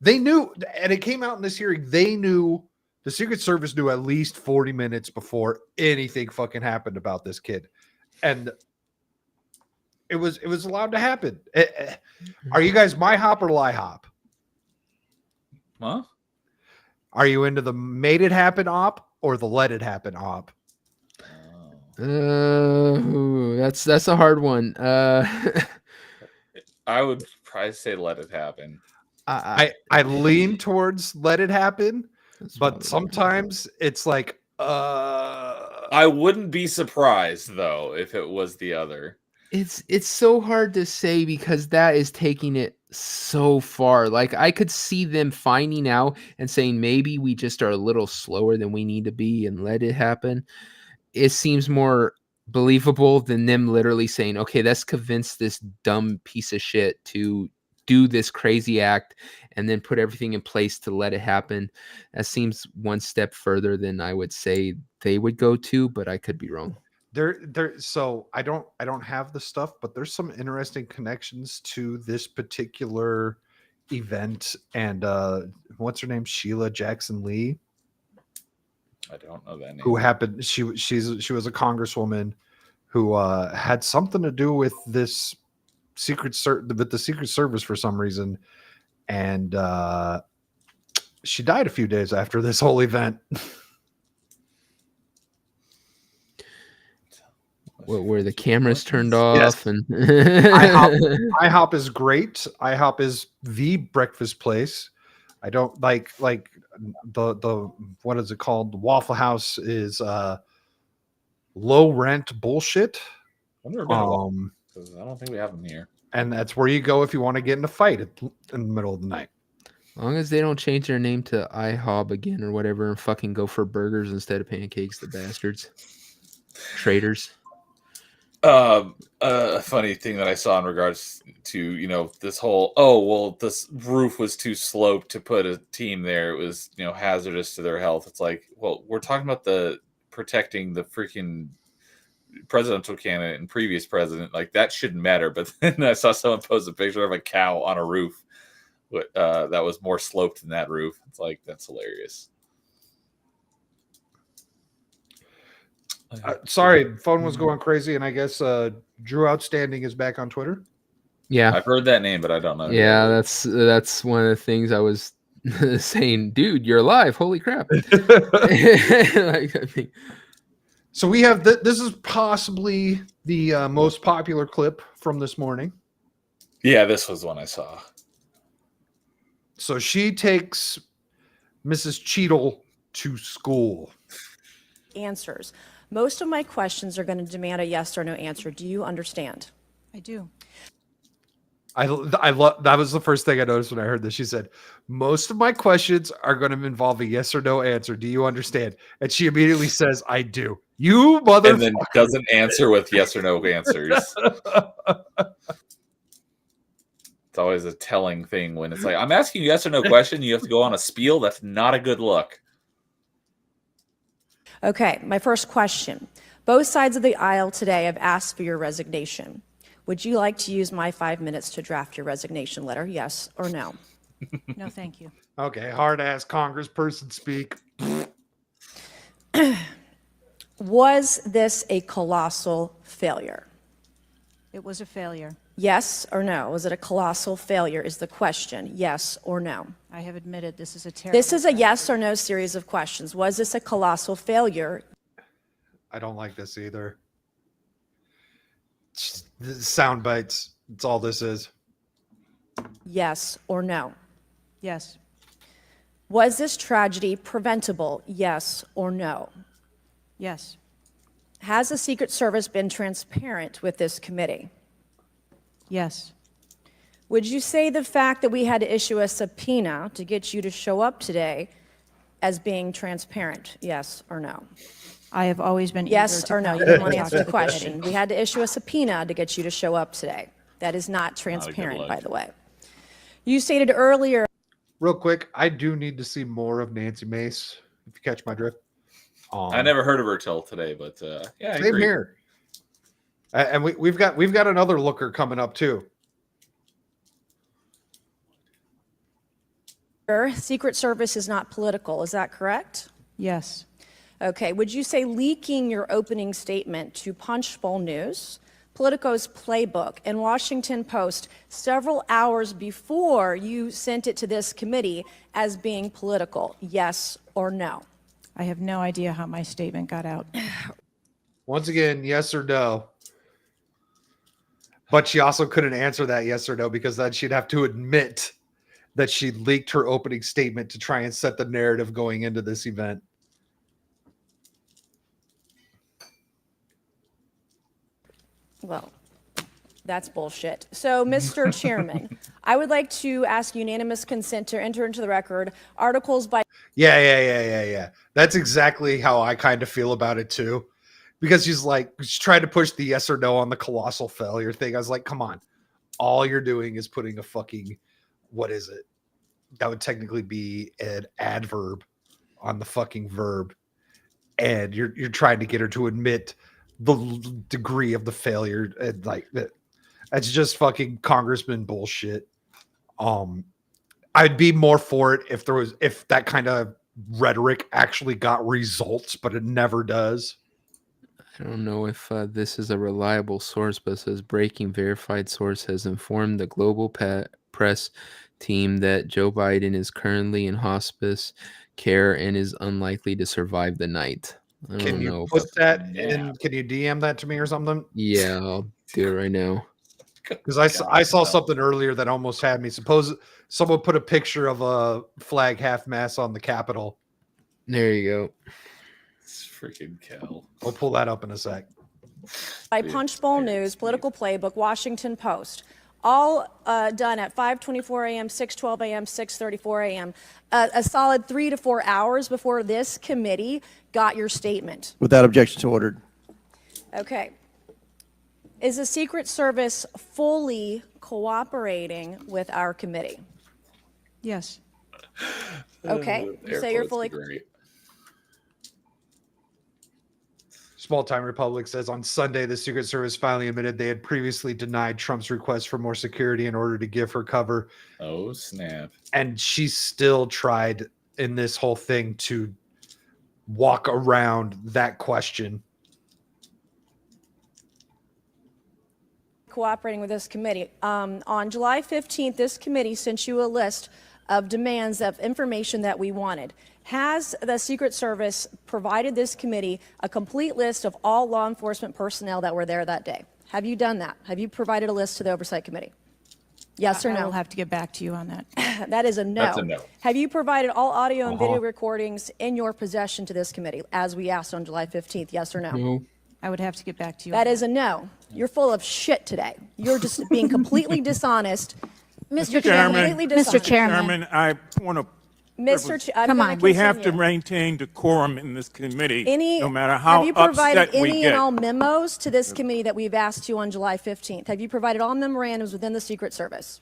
They knew, and it came out in this hearing. They knew, the Secret Service knew at least 40 minutes before anything fucking happened about this kid, and it was allowed to happen. Are you guys my hop or lie hop? Huh? Are you into the made it happen op or the let it happen op? That's a hard one. I would probably say let it happen. I lean towards let it happen, but sometimes it's like I wouldn't be surprised though if it was the other. It's so hard to say because that is taking it so far. Like I could see them finding out and saying maybe we just are a little slower than we need to be and let it happen. It seems more believable than them literally saying, okay, let's convince this dumb piece of shit to do this crazy act and then put everything in place to let it happen. That seems one step further than I would say they would go to, but I could be wrong. So I don't have the stuff, but there's some interesting connections to this particular event. And what's her name? Sheila Jackson Lee. I don't know that name. Who happened? She was a congresswoman who had something to do with this with the Secret Service for some reason, and she died a few days after this whole event. Where the cameras turned off. Yes. And IHOP is great. IHOP is the breakfast place. I don't like the what is it called? The Waffle House is low rent bullshit. I've never been because I don't think we have them here. And that's where you go if you want to get in a fight in the middle of the night. As long as they don't change their name to IHOB again or whatever and fucking go for burgers instead of pancakes, the bastards. Traitors. A funny thing that I saw in regards to, you know, this whole, this roof was too sloped to put a team there. It was, you know, hazardous to their health. It's like, well, we're talking about protecting the freaking presidential candidate and previous president. Like that shouldn't matter. But then I saw someone post a picture of a cow on a roof that was more sloped than that roof. It's like, that's hilarious. Sorry, phone was going crazy, and I guess Drew Outstanding is back on Twitter. Yeah, I've heard that name, but I don't know. Yeah, that's one of the things I was saying. Dude, you're alive! Holy crap! So we have this is possibly the most popular clip from this morning. Yeah, this was one I saw. So she takes Mrs. Cheatle to school. Answers. Most of my questions are going to demand a yes or no answer. Do you understand? I do. I love that was the first thing I noticed when I heard this. She said, most of my questions are going to involve a yes or no answer. Do you understand? And she immediately says, I do. You motherfucker. And then doesn't answer with yes or no answers. It's always a telling thing when it's like, I'm asking you yes or no question. You have to go on a spiel. That's not a good look. Okay, my first question. Both sides of the aisle today have asked for your resignation. Would you like to use my 5 minutes to draft your resignation letter, yes or no? No, thank you. Okay, hard-ass congressperson speak. Was this a colossal failure? It was a failure. Yes or no? Was it a colossal failure is the question, yes or no? I have admitted this is a terrible. This is a yes or no series of questions. Was this a colossal failure? I don't like this either. Sound bites. That's all this is. Yes or no? Yes. Was this tragedy preventable? Yes or no? Yes. Has the Secret Service been transparent with this committee? Yes. Would you say the fact that we had to issue a subpoena to get you to show up today as being transparent? Yes or no? I have always been yes eager or no. to You didn't want to answer the question. We had to issue a subpoena to get you to show up today. That is not transparent, by the way. You stated earlier. Real quick, I do need to see more of Nancy Mace, if you catch my drift. I never heard of her till today, but yeah, I same agree. here. And we've got another looker coming up too. Secret Service is not political. Is that correct? Yes. Okay. Would you say leaking your opening statement to Punchbowl News, Politico's Playbook, and Washington Post several hours before you sent it to this committee as being political? Yes or no? I have no idea how my statement got out. Once again, yes or no. But she also couldn't answer that yes or no because then she'd have to admit that she leaked her opening statement to try and set the narrative going into this event. Well, that's bullshit. So, Mr. Chairman, I would like to ask unanimous consent to enter into the record articles by... Yeah. That's exactly how I kind of feel about it too. Because she's trying to push the yes or no on the colossal failure thing. I was like, come on. All you're doing is putting a fucking, what is it? That would technically be an adverb on the fucking verb. And you're trying to get her to admit the degree of the failure. And that's just fucking congressman bullshit. I'd be more for it if that kind of rhetoric actually got results, but it never does. I don't know if this is a reliable source, but it says breaking verified source has informed the global press team that Joe Biden is currently in hospice care and is unlikely to survive the night. Can you put that in? Can you DM that to me or something? Yeah, I'll do it right now. Because I saw something earlier that almost had me. Suppose someone put a picture of a flag half-mast on the Capitol. There you go. It's freaking Cal. We'll pull that up in a sec. By Punchbowl News, Political Playbook, Washington Post. All done at 5:24 a.m., 6:12 a.m., 6:34 a.m. A solid 3 to 4 hours before this committee got your statement. Without objection, so ordered. Okay. Is the Secret Service fully cooperating with our committee? Yes. Okay. You say you're fully. Great. Small Time Republic says on Sunday, the Secret Service finally admitted they had previously denied Trump's request for more security in order to give her cover. Oh, snap. And she still tried in this whole thing to walk around that question. Cooperating with this committee. On July 15th, this committee sent you a list of demands of information that we wanted. Has the Secret Service provided this committee a complete list of all law enforcement personnel that were there that day? Have you done that? Have you provided a list to the Oversight Committee? Yes or no? I will have to get back to you on that. That is a no. That's a no. Have you provided all audio and video recordings in your possession to this committee, as we asked on July 15th? Yes or no? No. I would have to get back to you. That is a no. You're full of shit today. You're just being completely dishonest. Mr. Chairman, Mr. Chairman, I want to. Come on. We have to maintain decorum in this committee, no matter how have you provided upset we any get. and all memos to this committee that we've asked you on July 15th? Have you provided all memorandums within the Secret Service?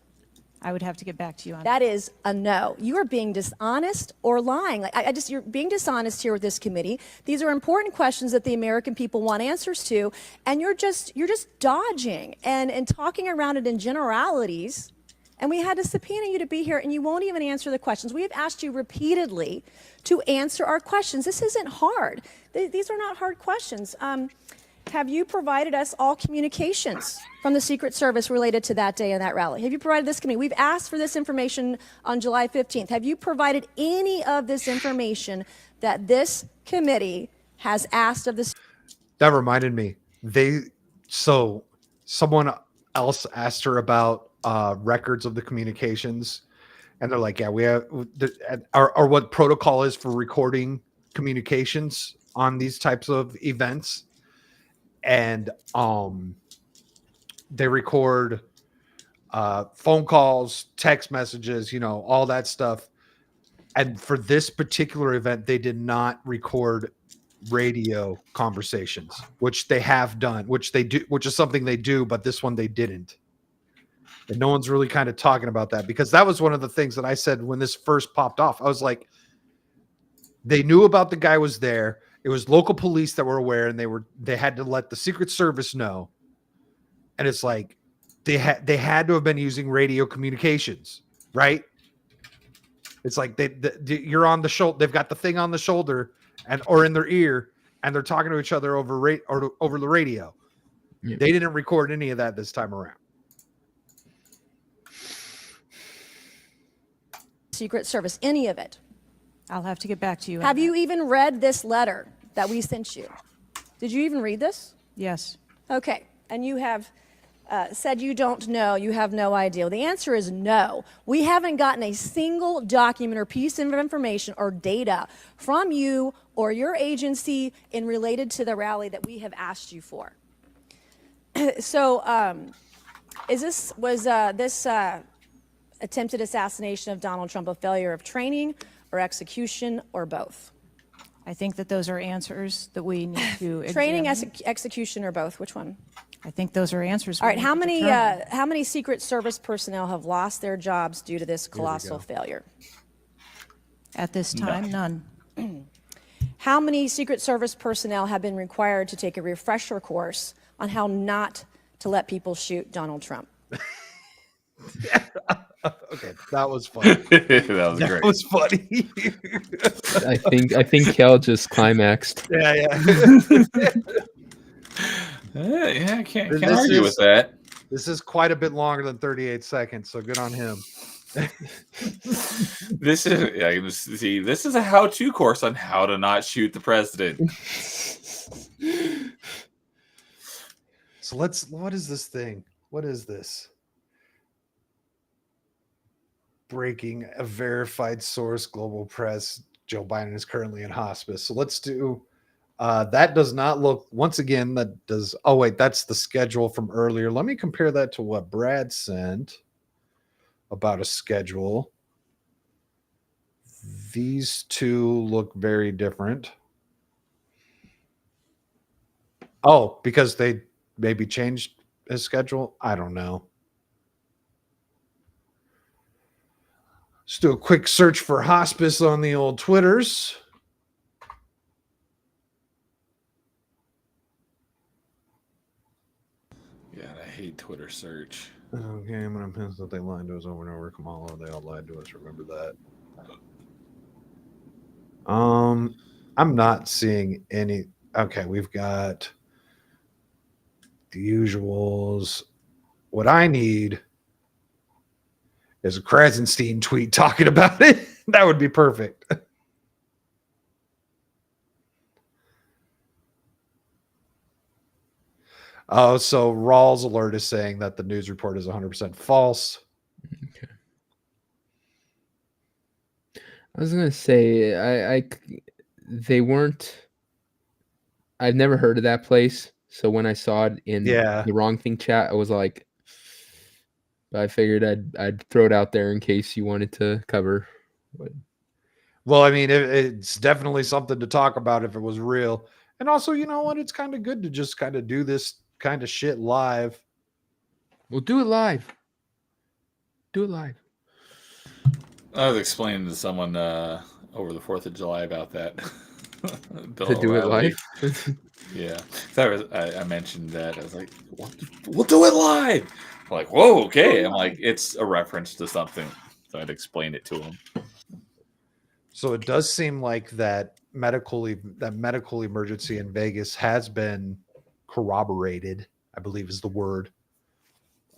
I would have to get back to you on that. Is a no. You are being dishonest or lying. You're being dishonest here with this committee. These are important questions that the American people want answers to, and you're just dodging and talking around it in generalities. And we had to subpoena you to be here, and you won't even answer the questions. We have asked you repeatedly to answer our questions. This isn't hard. These are not hard questions. Have you provided us all communications from the Secret Service related to that day and that rally? Have you provided this committee? We've asked for this information on July 15th. Have you provided any of this information that this committee has asked of the... That reminded me. Someone else asked her about records of the communications, and they're like, yeah, we have or what protocol is for recording communications on these types of events. And they record phone calls, text messages, all that stuff. And for this particular event, they did not record radio conversations, which they have done, which is something they do, but this one they didn't. And no one's really kind of talking about that, because that was one of the things that I said when this first popped off. I was like, they knew about the guy was there. It was local police that were aware, and they had to let the Secret Service know. And it's like they had to have been using radio communications, right? It's like you're on the shoulder. They've got the thing on the shoulder or in their ear, and they're talking to each other over the radio. Yeah. They didn't record any of that this time around. Secret Service, any of it. I'll have to get back to you. Have you even read this letter that we sent you? Did you even read this? Yes. Okay. And you have said you don't know, you have no idea. Well, the answer is no. We haven't gotten a single document or piece of information or data from you or your agency in related to the rally that we have asked you for. So was this attempted assassination of Donald Trump a failure of training or execution or both? I think that those are answers that we need to Training, examine. execution, or both? Which one? I think those are answers. All right. we How need to many determine. how many Secret Service personnel have lost their jobs due to this colossal failure? At this time, none. How many Secret Service personnel have been required to take a refresher course on how not to let people shoot Donald Trump? Okay, that was funny. That was funny. I think Kel just climaxed. Yeah. Yeah, I can't argue with that. This is quite a bit longer than 38 seconds, so good on him. This is a how-to course on how to not shoot the president. So what is this thing? What is this? Breaking a verified source, global press. Joe Biden is currently in hospice. So let's do that. Does not look, once again, that does. Oh, wait, that's the schedule from earlier. Let me compare that to what Brad sent about a schedule. These two look very different. Oh, because they maybe changed his schedule? I don't know. Let's do a quick search for hospice on the old Twitters. Yeah, I hate Twitter search. Okay, I'm gonna piss that they lied to us over and over. Kamala, they all lied to us. Remember that. I'm not seeing any. Okay, we've got the usuals. What I need is a Krasenstein tweet talking about it. That would be perfect. Oh, so Rawls alert is saying that the news report is 100% false. Okay. I was gonna say they weren't. I've never heard of that place, so when I saw it in the Wrong Thing chat, I was like, I figured I'd throw it out there in case you wanted to cover. Well, I mean, it's definitely something to talk about if it was real. And also, you know what? It's kind of good to just kind of do this kind of shit live. We'll do it live. Do it live. I was explaining to someone over the 4th of July about that. To do it live? Yeah. I mentioned that. I was like, we'll do it live. I'm like, whoa, okay. I'm like, it's a reference to something. So I'd explain it to him. So it does seem like that medical emergency in Vegas has been corroborated, I believe is the word,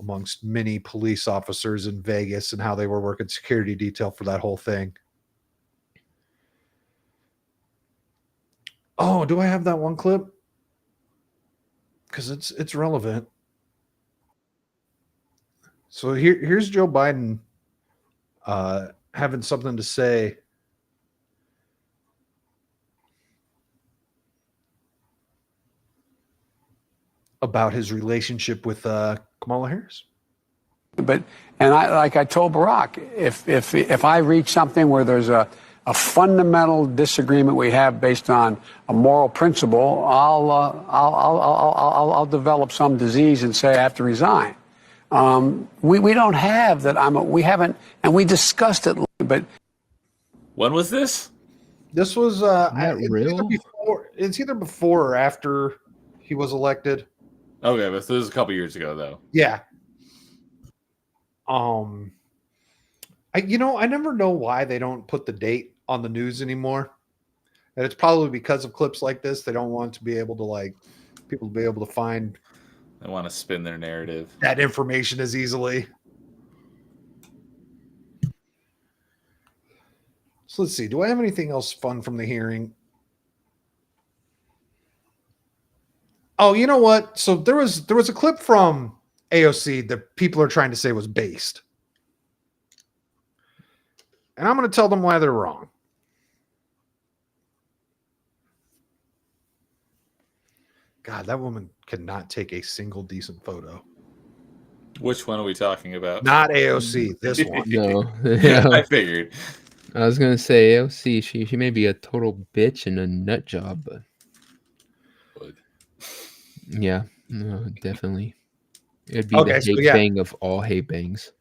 amongst many police officers in Vegas and how they were working security detail for that whole thing. Oh, do I have that one clip? Because it's relevant. So here's Joe Biden having something to say about his relationship with Kamala Harris. Like I told Barack, if I reach something where there's a fundamental disagreement we have based on a moral principle, I'll develop some disease and say I have to resign. We don't have that. We haven't, and we discussed it. But when was this? This was real? It's either before or after he was elected. Okay, but this was a couple years ago, though. Yeah. I never know why they don't put the date on the news anymore. And it's probably because of clips like this. They don't want to be able to people to be able to find. They want to spin their narrative. That information as easily. So let's see. Do I have anything else fun from the hearing? Oh, you know what? So there was a clip from AOC that people are trying to say was based. And I'm going to tell them why they're wrong. God, that woman cannot take a single decent photo. Which one are we talking about? Not AOC, this one. No. Yeah. I figured. I was going to say AOC, she may be a total bitch and a nut job, but... Yeah, no, definitely. It'd be the hate bang of all hate bangs.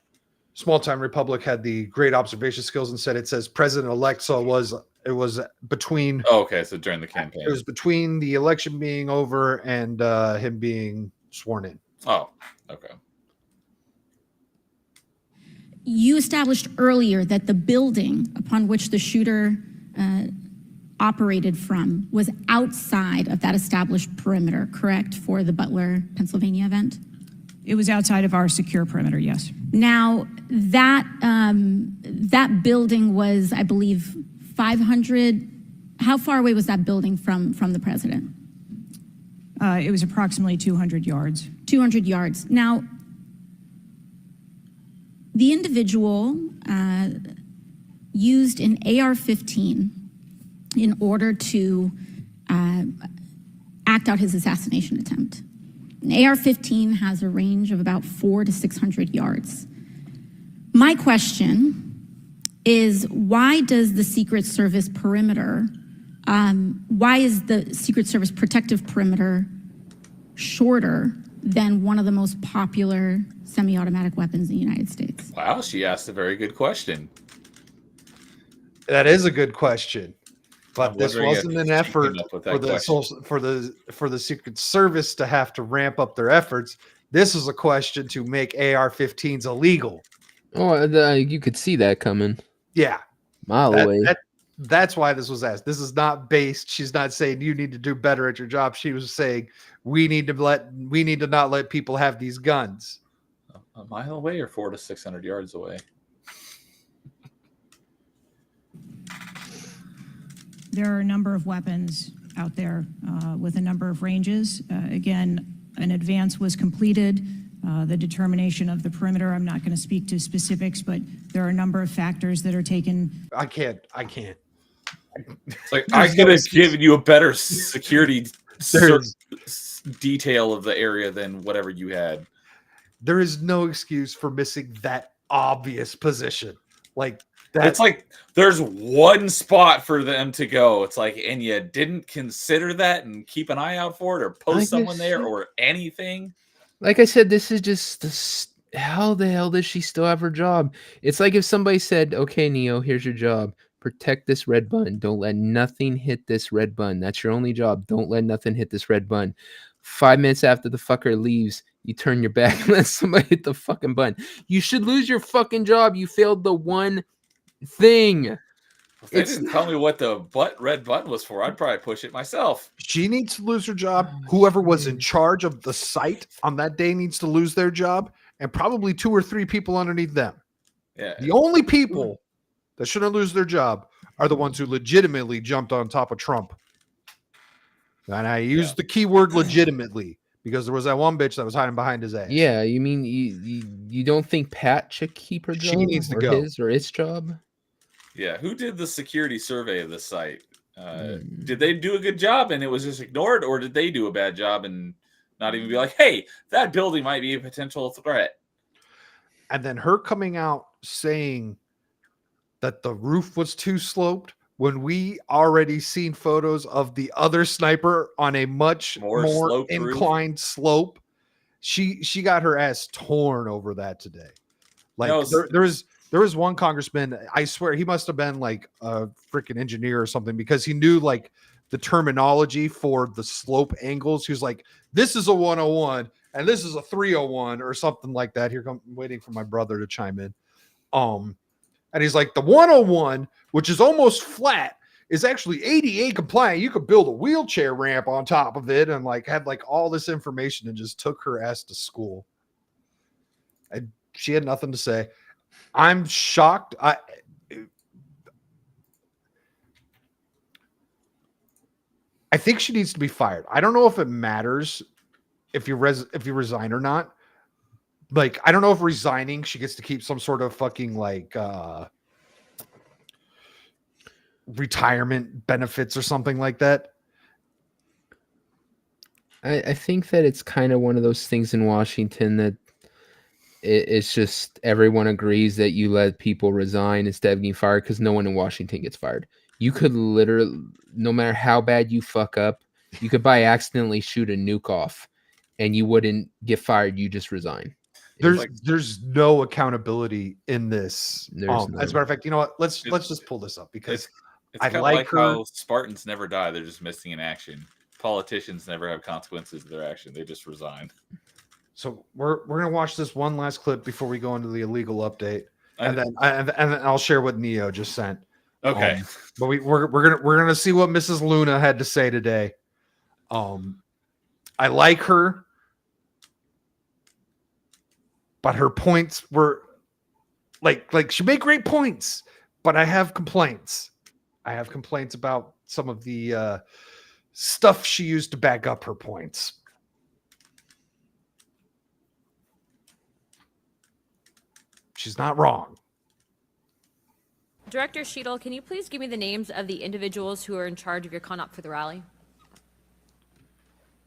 Small Time Republic had the great observation skills and said it says President-elect, so it was between. Oh, okay, so during the campaign. It was between the election being over and him being sworn in. Oh, okay. You established earlier that the building upon which the shooter operated from was outside of that established perimeter, correct, for the Butler, Pennsylvania event? It was outside of our secure perimeter, yes. Now, that building was, I believe, 500. How far away was that building from the president? It was approximately 200 yards. 200 yards. Now, the individual used an AR-15 in order to act out his assassination attempt. An AR-15 has a range of about 400 to 600 yards. My question is, why does the Secret Service perimeter, why is the Secret Service protective perimeter shorter than one of the most popular semi-automatic weapons in the United States? Wow, she asked a very good question. That is a good question. But this wasn't an effort for the Secret Service to have to ramp up their efforts. This is a question to make AR-15s illegal. Oh, you could see that coming. Yeah, mile away. That's why this was asked. This is not based. She's not saying you need to do better at your job. She was saying we need to not let people have these guns. A mile away or 400 to 600 yards away? There are a number of weapons out there with a number of ranges. Again, an advance was completed. The determination of the perimeter, I'm not going to speak to specifics, but there are a number of factors that are taken. I can't. It's like I could have given you a better security detail of the area than whatever you had. There is no excuse for missing that obvious position. It's like there's one spot for them to go. It's like, and you didn't consider that and keep an eye out for it or post someone there or anything. Like I said, this is just how the hell does she still have her job? It's like if somebody said, okay, Neo, here's your job. Protect this red button. Don't let nothing hit this red button. That's your only job. Don't let nothing hit this red button. 5 minutes after the fucker leaves, you turn your back and let somebody hit the fucking button. You should lose your fucking job. You failed the one thing. If they didn't tell me what the red button was for, I'd probably push it myself. She needs to lose her job. Whoever was in charge of the site on that day needs to lose their job, and probably 2 or 3 people underneath them. Yeah. The only people that shouldn't lose their job are the ones who legitimately jumped on top of Trump. And I used the keyword legitimately because there was that one bitch that was hiding behind his ass. Yeah, you mean you don't think Pat should keep her job? She needs to go. His or its job? Yeah, who did the security survey of the site? Did they do a good job and it was just ignored, or did they do a bad job and not even be like, hey, that building might be a potential threat? And then her coming out saying that the roof was too sloped when we already seen photos of the other sniper on a much more inclined slope. She got her ass torn over that today. Like there was one congressman, I swear he must have been like a freaking engineer or something, because he knew like the terminology for the slope angles. He was like, this is a 101 and this is a 301 or something like that. I'm waiting for my brother to chime in. And he's like, the 101, which is almost flat, is actually ADA compliant. You could build a wheelchair ramp on top of it, and like had like all this information, and just took her ass to school. And she had nothing to say. I'm shocked. I think she needs to be fired. I don't know if it matters if you resign or not. Like, I don't know if resigning, she gets to keep some sort of fucking like retirement benefits or something like that. I think that it's kind of one of those things in Washington that it's just everyone agrees that you let people resign instead of getting fired, because no one in Washington gets fired. You could literally, no matter how bad you fuck up, you could by accidentally shoot a nuke off and you wouldn't get fired. You just resign. There's no accountability in this. As a matter of fact, you know what? Let's just pull this up, because it's kind of like how Spartans never die. They're just missing in action. Politicians never have consequences of their action. They just resign. So we're gonna watch this one last clip before we go into the illegal update, and then I'll share what Neo just sent. Okay, but we're gonna see what Mrs. Luna had to say today. I like her, but her points were like she made great points, but I have complaints. I have complaints about some of the stuff she used to back up her points. She's not wrong. Director Cheatle, can you please give me the names of the individuals who are in charge of your con-op for the rally?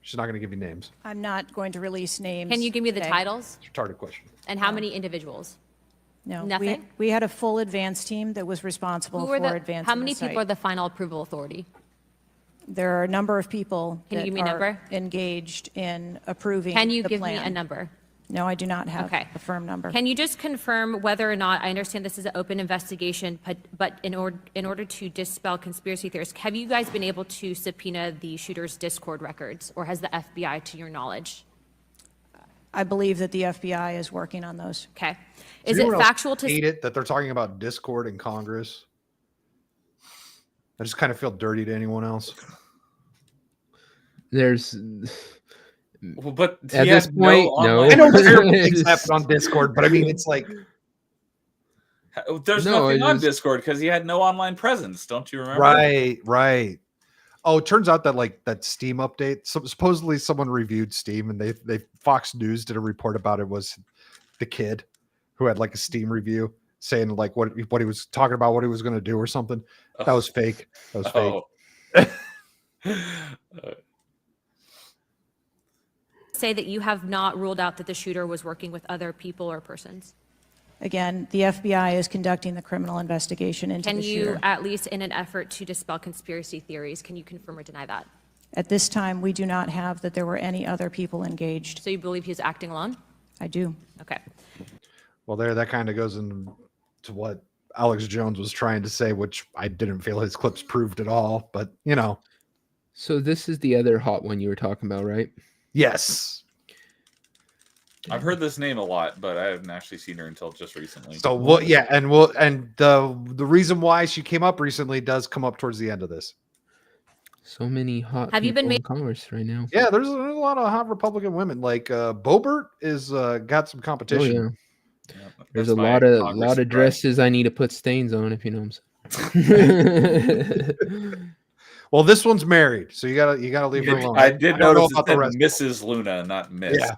She's not going to give you names. I'm not going to release names. Can you give me the titles? It's a retarded question. And how many individuals? No, nothing. We had a full advance team that was responsible for advancing. How many the site. people are the final approval authority? There are a number of people Can you that give me a are number? Engaged in approving. Can you the give plan. me a number? No, I do not have Okay. a firm number. Can you just confirm whether or not, I understand this is an open investigation, but in order to dispel conspiracy theories, have you guys been able to subpoena the shooter's Discord records, or has the FBI, to your knowledge? I believe that the FBI is working on those. Okay. Is it factual to hate it that they're talking about Discord in Congress? I just kind of feel dirty to anyone else. There's... Well, but at this point, no. I know terrible things happen on Discord, but I mean, it's like there's nothing on Discord because he had no online presence. Don't you remember? Right. Oh, it turns out that like that Steam update. So supposedly someone reviewed Steam, and they Fox News did a report about it. Was the kid who had like a Steam review saying like what he was talking about, what he was going to do or something. That was fake. That was fake. say that you have not ruled out that the shooter was working with other people or persons? Again, the FBI is conducting the criminal investigation into the shooter. Can you, at least in an effort to dispel conspiracy theories, can you confirm or deny that? At this time, we do not have that there were any other people engaged. So you believe he was acting alone? I do. Okay. Well, that kind of goes into what Alex Jones was trying to say, which I didn't feel his clips proved at all, but you know. So this is the other hot one you were talking about, right? Yes. I've heard this name a lot, but I haven't actually seen her until just recently. So what? Yeah, and the reason why she came up recently does come up towards the end of this. So many hot. Have you been in Congress right now? Yeah, there's a lot of hot Republican women. Like Boebert is got some competition. Oh, yeah. There's a lot of dresses I need to put stains on, if you know what I'm saying. Well, this one's married, so you gotta leave her alone. I did notice about the rest. Mrs. Luna, not Miss. Yeah.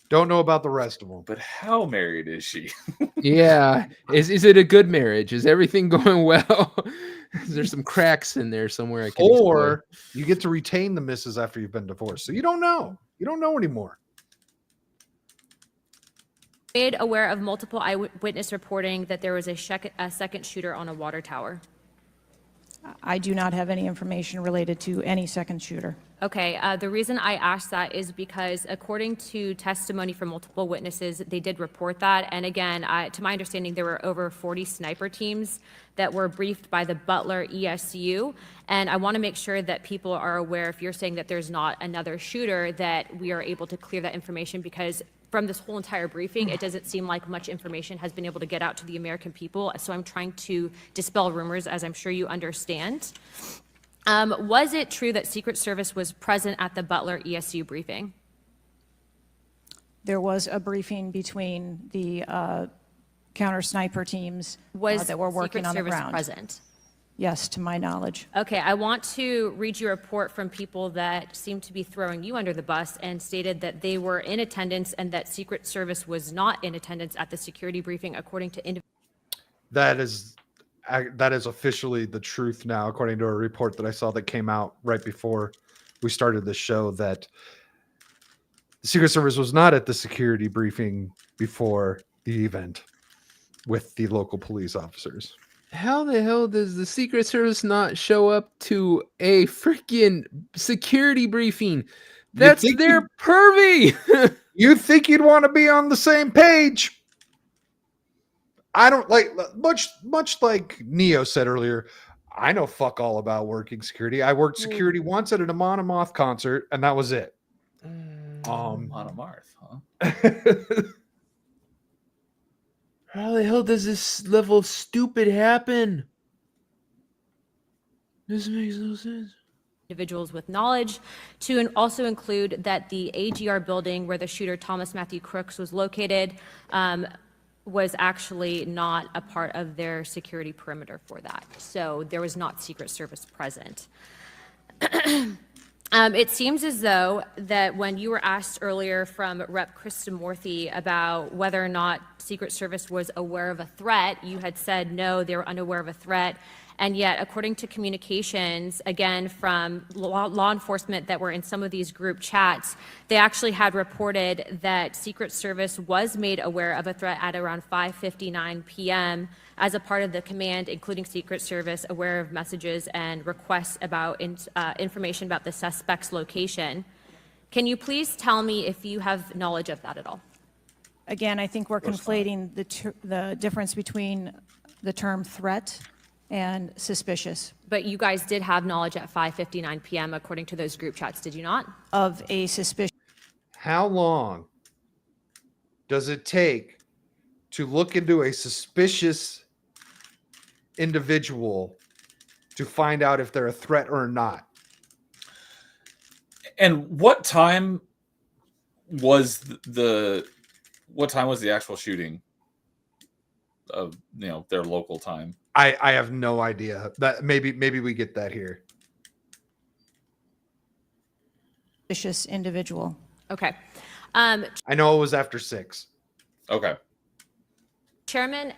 Don't know about the rest of them. But how married is she? Yeah. Is it a good marriage? Is everything going well? Is there some cracks in there somewhere? I can or explore? You get to retain the misses after you've been divorced. So you don't know. You don't know anymore. Made aware of multiple eyewitness reporting that there was a second shooter on a water tower. I do not have any information related to any second shooter. Okay, the reason I asked that is because according to testimony from multiple witnesses, they did report that. And again, to my understanding, there were over 40 sniper teams that were briefed by the Butler ESU. And I want to make sure that people are aware, if you're saying that there's not another shooter, that we are able to clear that information, because from this whole entire briefing, it doesn't seem like much information has been able to get out to the American people. So I'm trying to dispel rumors, as I'm sure you understand. Was it true that Secret Service was present at the Butler ESU briefing? There was a briefing between the counter sniper teams that were working Secret on the Service ground. present? Yes, to my knowledge. Okay, I want to read you a report from people that seem to be throwing you under the bus and stated that they were in attendance and that Secret Service was not in attendance at the security briefing, according to That is officially the truth now, according to a report that I saw that came out right before we started the show, that the Secret Service was not at the security briefing before the event with the local police officers. How the hell does the Secret Service not show up to a freaking security briefing? That's their purvey. You think you'd want to be on the same page? I don't like, much like Neo said earlier, I know fuck all about working security. I worked security once at an Amon Amarth concert, and that was it. Amon Amarth, huh? How the hell does this level of stupid happen? This makes no sense. individuals with knowledge, to also include that the AGR building where the shooter Thomas Matthew Crooks was located was actually not a part of their security perimeter for that. So there was not Secret Service present. It seems as though that when you were asked earlier from Rep. Krishnamurthy about whether or not Secret Service was aware of a threat, you had said no, they were unaware of a threat. And yet, according to communications, again, from law enforcement that were in some of these group chats, they actually had reported that Secret Service was made aware of a threat at around 5:59 p.m. as a part of the command, including Secret Service, aware of messages and requests about information about the suspect's location. Can you please tell me if you have knowledge of that at all? Again, I think we're conflating the difference between the term threat and suspicious. But you guys did have knowledge at 5:59 p.m. according to those group chats, did you not? Of a suspicious. How long does it take to look into a suspicious individual to find out if they're a threat or not? And what time was the actual shooting of their local time? I have no idea. That maybe we get that here. Suspicious individual. Okay. I know it was after 6. Okay. Chairman,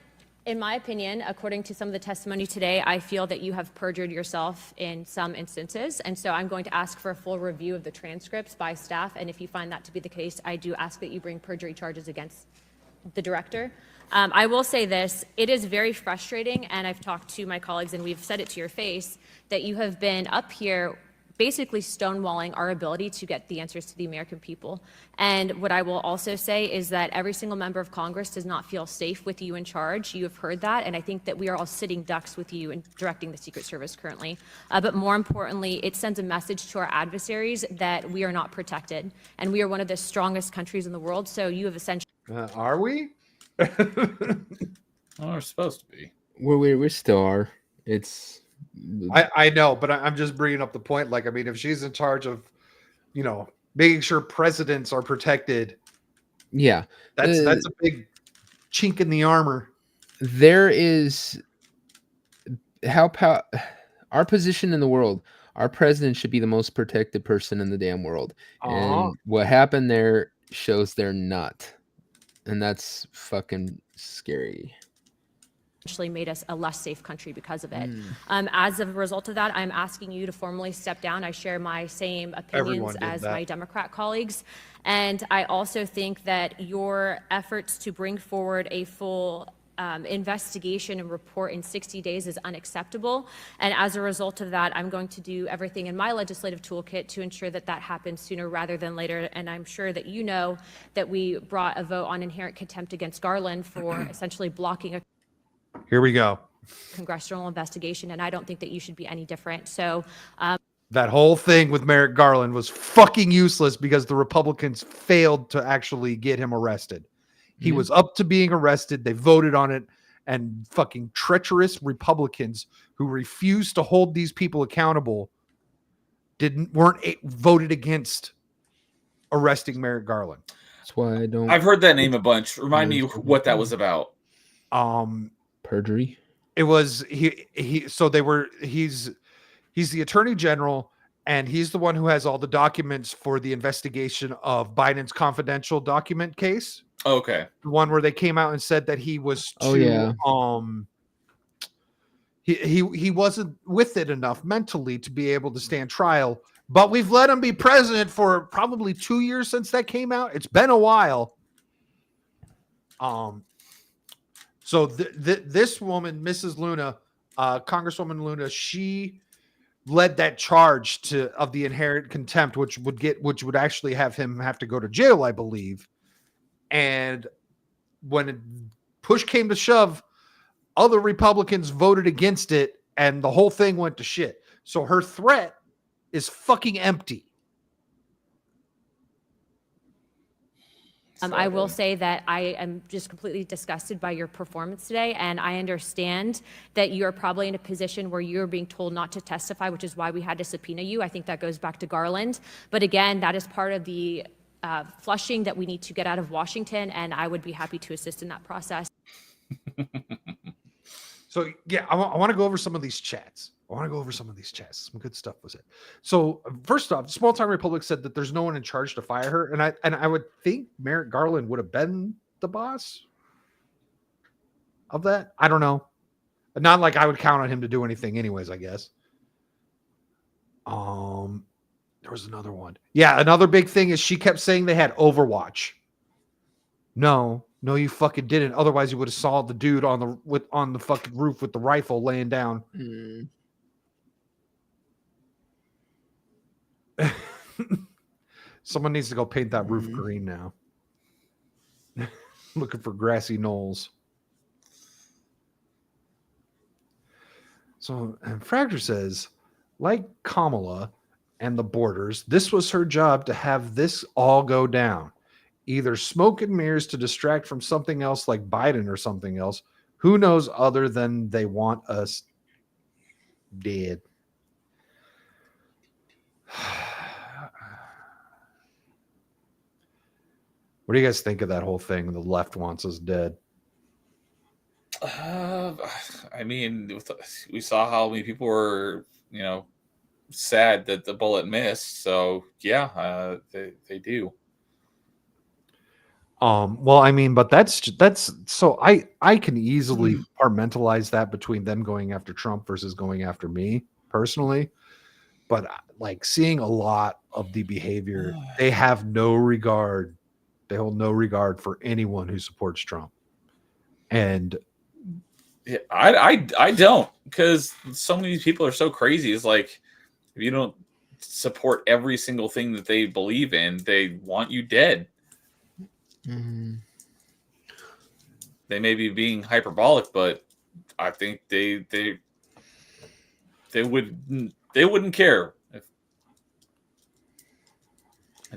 in my opinion, according to some of the testimony today, I feel that you have perjured yourself in some instances. And so I'm going to ask for a full review of the transcripts by staff. And if you find that to be the case, I do ask that you bring perjury charges against the director. I will say this, it is very frustrating, and I've talked to my colleagues and we've said it to your face, that you have been up here basically stonewalling our ability to get the answers to the American people. And what I will also say is that every single member of Congress does not feel safe with you in charge. You have heard that, and I think that we are all sitting ducks with you in directing the Secret Service currently. But more importantly, it sends a message to our adversaries that we are not protected, and we are one of the strongest countries in the world, so you have essentially... Are we? Well, we're supposed to be. We still are. It's. I know, but I'm just bringing up the point. Like, I mean, if she's in charge of, making sure presidents are protected, yeah, that's a big chink in the armor. There is our position in the world. Our president should be the most protected person in the damn world, and what happened there shows they're not. And that's fucking scary. Actually made us a less safe country because of it. As a result of that, I'm asking you to formally step down. I share my same opinions as my Democrat colleagues. And I also think that your efforts to bring forward a full investigation and report in 60 days is unacceptable. And as a result of that, I'm going to do everything in my legislative toolkit to ensure that that happens sooner rather than later. And I'm sure that you know that we brought a vote on inherent contempt against Garland for essentially blocking a Here we go. congressional investigation. And I don't think that you should be any different. So that whole thing with Merrick Garland was fucking useless because the Republicans failed to actually get him arrested. He was up to being arrested. They voted on it, and fucking treacherous Republicans who refused to hold these people accountable weren't voted against arresting Merrick Garland. That's why I don't. I've heard that name a bunch. Remind me what that was about. Perjury. It was so they were he's the attorney general, and he's the one who has all the documents for the investigation of Biden's confidential document case. Okay. The one where they came out and said that he was he wasn't with it enough mentally to be able to stand trial, but we've let him be president for probably 2 years since that came out. It's been a while. So this woman, Mrs. Luna, Congresswoman Luna, she led that charge of the inherent contempt, which would actually have him have to go to jail, I believe. And when push came to shove, other Republicans voted against it, and the whole thing went to shit. So her threat is fucking empty. I will say that I am just completely disgusted by your performance today, and I understand that you're probably in a position where you're being told not to testify, which is why we had to subpoena you. I think that goes back to Garland. But again, that is part of the flushing that we need to get out of Washington, and I would be happy to assist in that process. So, yeah, I want to go over some of these chats. Some good stuff was it. So, first off, Small Time Republic said that there's no one in charge to fire her. And I would think Merrick Garland would have been the boss of that. I don't know. Not like I would count on him to do anything anyways, I guess. There was another one. Yeah, another big thing is she kept saying they had Overwatch. No, you fucking didn't. Otherwise, you would have saw the dude on the fucking roof with the rifle laying down. Someone needs to go paint that roof green now. Looking for grassy knolls. So, and Fracture says, like Kamala and the borders, this was her job to have this all go down. Either smoke and mirrors to distract from something else like Biden or something else. Who knows other than they want us dead. What do you guys think of that whole thing? The left wants us dead. I mean, we saw how many people were, sad that the bullet missed. So yeah, they do. Well, I mean, but that's so I can easily compartmentalize that between them going after Trump versus going after me personally. But like seeing a lot of the behavior, they have no regard. They hold no regard for anyone who supports Trump. And yeah, I don't, because so many people are so crazy. It's like, if you don't support every single thing that they believe in, they want you dead. Mm-hmm. They may be being hyperbolic, but I think they wouldn't care if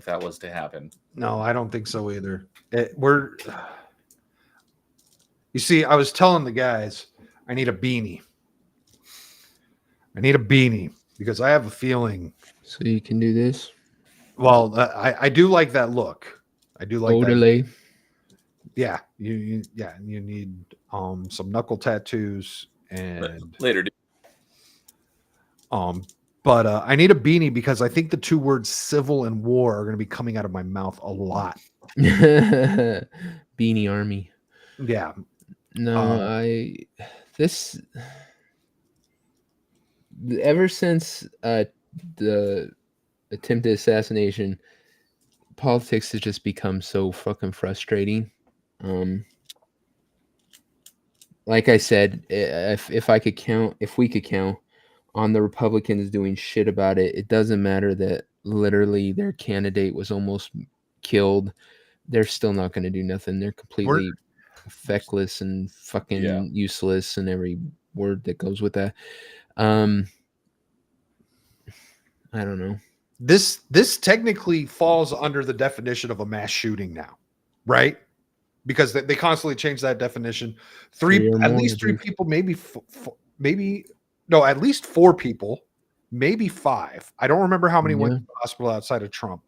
that was to happen. No, I don't think so either. You see, I was telling the guys, I need a beanie. Because I have a feeling. So you can do this? Well, I do like that look. I do like that. Yeah, you need some knuckle tattoos and later. But I need a beanie because I think the two words civil and war are going to be coming out of my mouth a lot. Beanie Army. Yeah. No, ever since the attempted assassination, politics has just become so fucking frustrating. like I said, if I could count, if we could count on the Republicans doing shit about it, it doesn't matter that literally their candidate was almost killed. They're still not going to do nothing. They're completely feckless and fucking useless, and every word that goes with that. I don't know. This technically falls under the definition of a mass shooting now, right? Because they constantly change that definition. At least three people, maybe no, at least 4 people, maybe 5. I don't remember how many went to the hospital outside of Trump.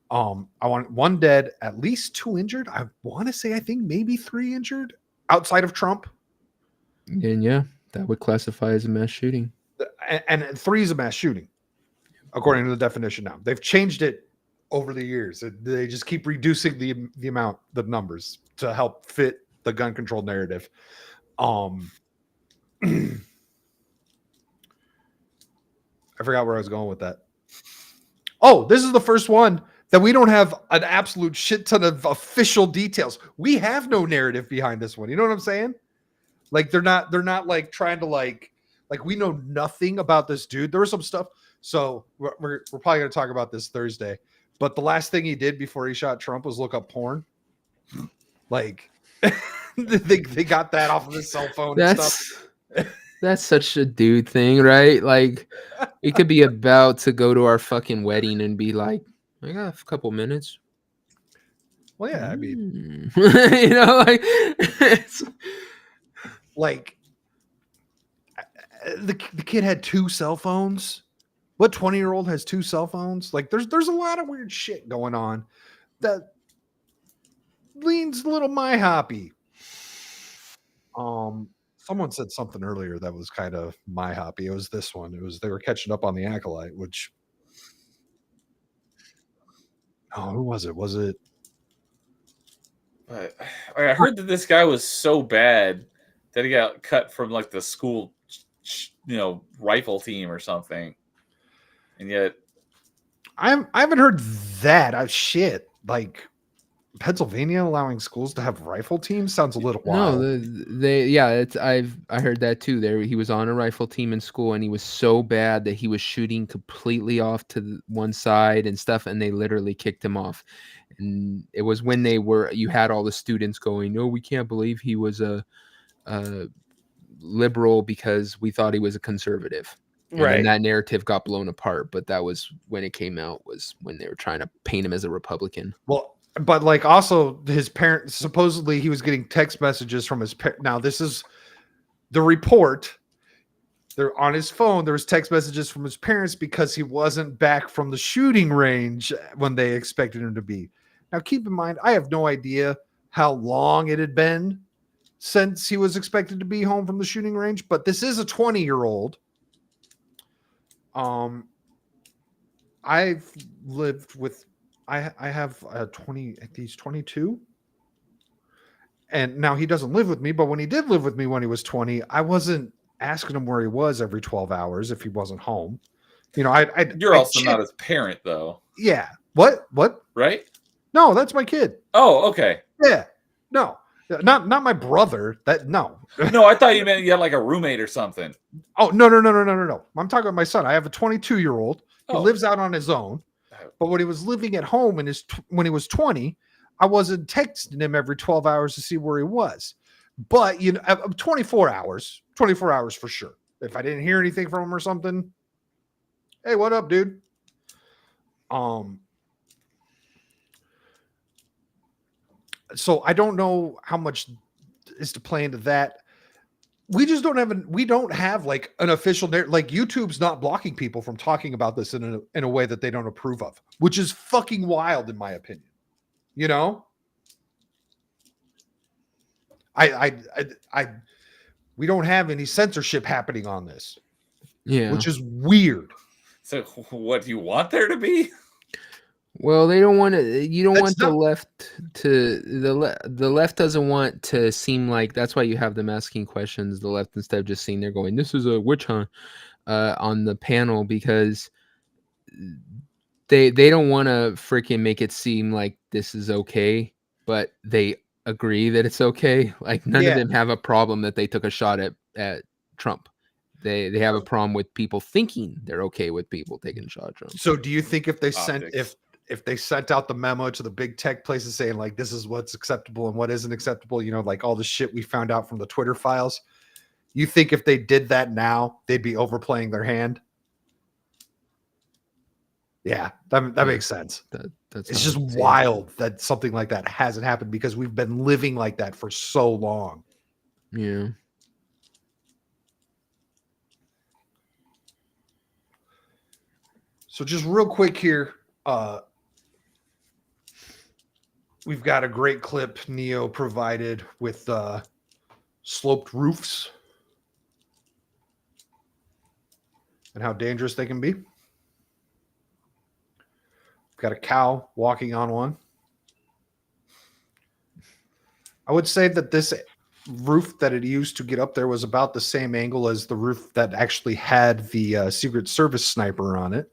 I want 1 dead, at least 2 injured. I want to say, I think maybe 3 injured outside of Trump. And that would classify as a mass shooting. And 3 is a mass shooting, according to the definition now. They've changed it over the years. They just keep reducing the amount, the numbers, to help fit the gun control narrative. I forgot where I was going with that. Oh, this is the first one that we don't have an absolute shit ton of official details. We have no narrative behind this one. You know what I'm saying? Like they're not like trying to like we know nothing about this dude. There was some stuff. So we're probably going to talk about this Thursday. But the last thing he did before he shot Trump was look up porn. Like they got that off of his cell phone and stuff. That's such a dude thing, right? Like we could be about to go to our fucking wedding and be like, I got a couple minutes. Well, yeah, I mean, you know, like the kid had 2 cell phones. What 20-year-old has 2 cell phones? Like there's a lot of weird shit going on that leans a little my hoppy. Someone said something earlier that was kind of my hoppy. It was this one. It was they were catching up on the Acolyte, which who was it? Was it? I heard that this guy was so bad that he got cut from like the school, rifle team or something. And yet, I haven't heard that. Shit, like Pennsylvania allowing schools to have rifle teams sounds a little wild. No, I heard that too. He was on a rifle team in school, and he was so bad that he was shooting completely off to one side and stuff, and they literally kicked him off. And it was when you had all the students going, "No, we can't believe he was a liberal because we thought he was a conservative." Right. And that narrative got blown apart, but that was when it came out, was when they were trying to paint him as a Republican. Well, but like also his parents, supposedly he was getting text messages from his parents. Now this is the report. They're on his phone. There was text messages from his parents because he wasn't back from the shooting range when they expected him to be. Now keep in mind, I have no idea how long it had been since he was expected to be home from the shooting range, but this is a 20-year-old. I've lived with, I have a 20, he's 22. And now he doesn't live with me, but when he did live with me when he was 20, I wasn't asking him where he was every 12 hours if he wasn't home. You're also not his parent though. Yeah. What? Right? No, that's my kid. Oh, okay. Yeah. No. Not my brother. No. No, I thought you meant you had like a roommate or something. Oh, no. I'm talking about my son. I have a 22-year-old. He lives out on his own. But when he was living at home when he was 20, I wasn't texting him every 12 hours to see where he was. But 24 hours for sure. If I didn't hear anything from him or something, hey, what up, dude? So I don't know how much is to play into that. We just don't have like an official narrative. Like YouTube's not blocking people from talking about this in a way that they don't approve of, which is fucking wild in my opinion. We don't have any censorship happening on this. Yeah. Which is weird. So what do you want there to be? Well, they don't want to. You don't want the left to the left doesn't want to seem like. That's why you have them asking questions. The left, instead of just sitting there going, "This is a witch hunt," on the panel, because they don't want to freaking make it seem like this is okay, but they agree that it's okay. Like none of them have a problem that they took a shot at Trump. They have a problem with people thinking they're okay with people taking a shot at Trump. So do you think if they sent if they sent out the memo to the big tech places saying like this is what's acceptable and what isn't acceptable, you know, like all the shit we found out from the Twitter files, you think if they did that now, they'd be overplaying their hand? Yeah, that makes sense. It's just wild that something like that hasn't happened because we've been living like that for so long. Yeah. So just real quick here, we've got a great clip Neo provided with sloped roofs and how dangerous they can be. Got a cow walking on one. I would say that this roof that it used to get up there was about the same angle as the roof that actually had the Secret Service sniper on it.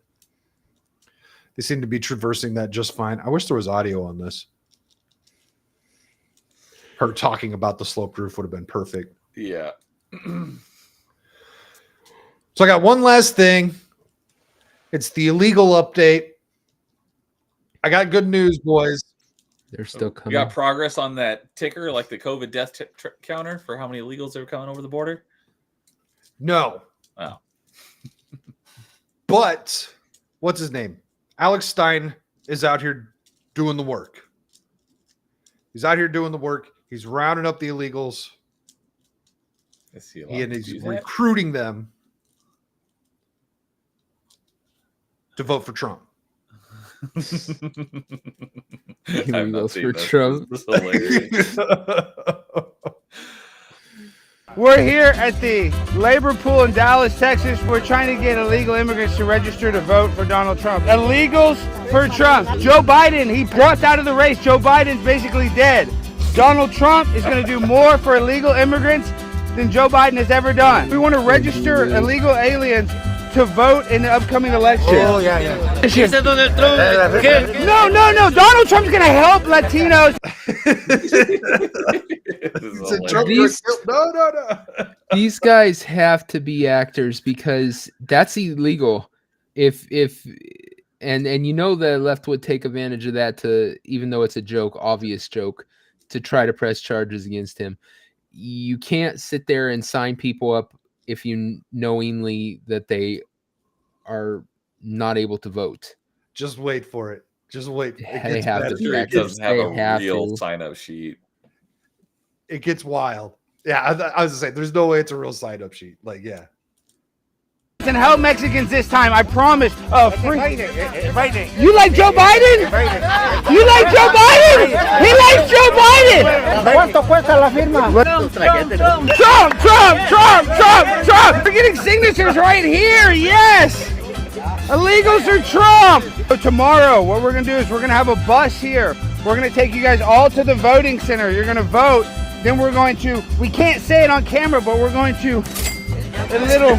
They seem to be traversing that just fine. I wish there was audio on this. Her talking about the sloped roof would have been perfect. Yeah. So I got one last thing. It's the illegal update. I got good news, boys. They're still coming. You got progress on that ticker, like the COVID death counter for how many illegals are coming over the border? No. Oh. But what's his name? Alex Stein is out here doing the work. He's out here doing the work. He's rounding up the illegals. He's recruiting them to vote for Trump. Illegals for Trump. This is hilarious. We're here at the labor pool in Dallas, Texas. We're trying to get illegal immigrants to register to vote for Donald Trump. Illegals for Trump. Joe Biden, he dropped out of the race. Joe Biden's basically dead. Donald Trump is going to do more for illegal immigrants than Joe Biden has ever done. We want to register illegal aliens to vote in the upcoming election. Oh, yeah. No. Donald Trump's going to help Latinos. No. These guys have to be actors because that's illegal. If you know the left would take advantage of that to, even though it's a joke, obvious joke, to try to press charges against him. You can't sit there and sign people up if you knowingly that they are not able to vote. Just wait for it. Just wait. They have to. It doesn't have a real sign-up sheet. It gets wild. Yeah, I was gonna say there's no way it's a real sign-up sheet. Like, yeah. And help Mexicans this time, I promise. You like Joe Biden? You like Joe Biden? He likes Joe Biden. ¿Cuánto cuesta la firma? Trump. We're getting signatures right here. Yes. Illegals are Trump. So tomorrow, what we're going to do is we're going to have a bus here. We're going to take you guys all to the voting center. You're going to vote. Then we're going to, we can't say it on camera, but we're going to, a little.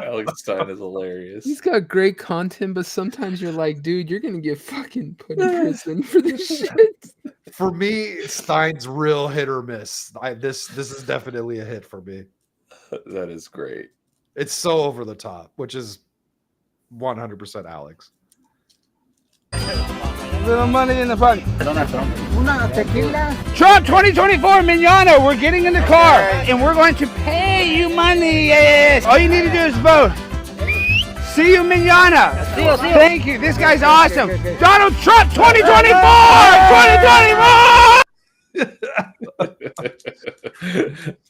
Alex Stein is hilarious. He's got great content, but sometimes you're like, dude, you're going to get fucking put in prison for this shit. For me, Stein's real hit or miss. This is definitely a hit for me. That is great. It's so over the top, which is 100% Alex. Little money in the fund. Una tequila. Trump 2024, Mignano. We're getting in the car and we're going to pay you money. Yes. All you need to do is vote. See you, Mignana. Thank you. This guy's awesome. Donald Trump 2024.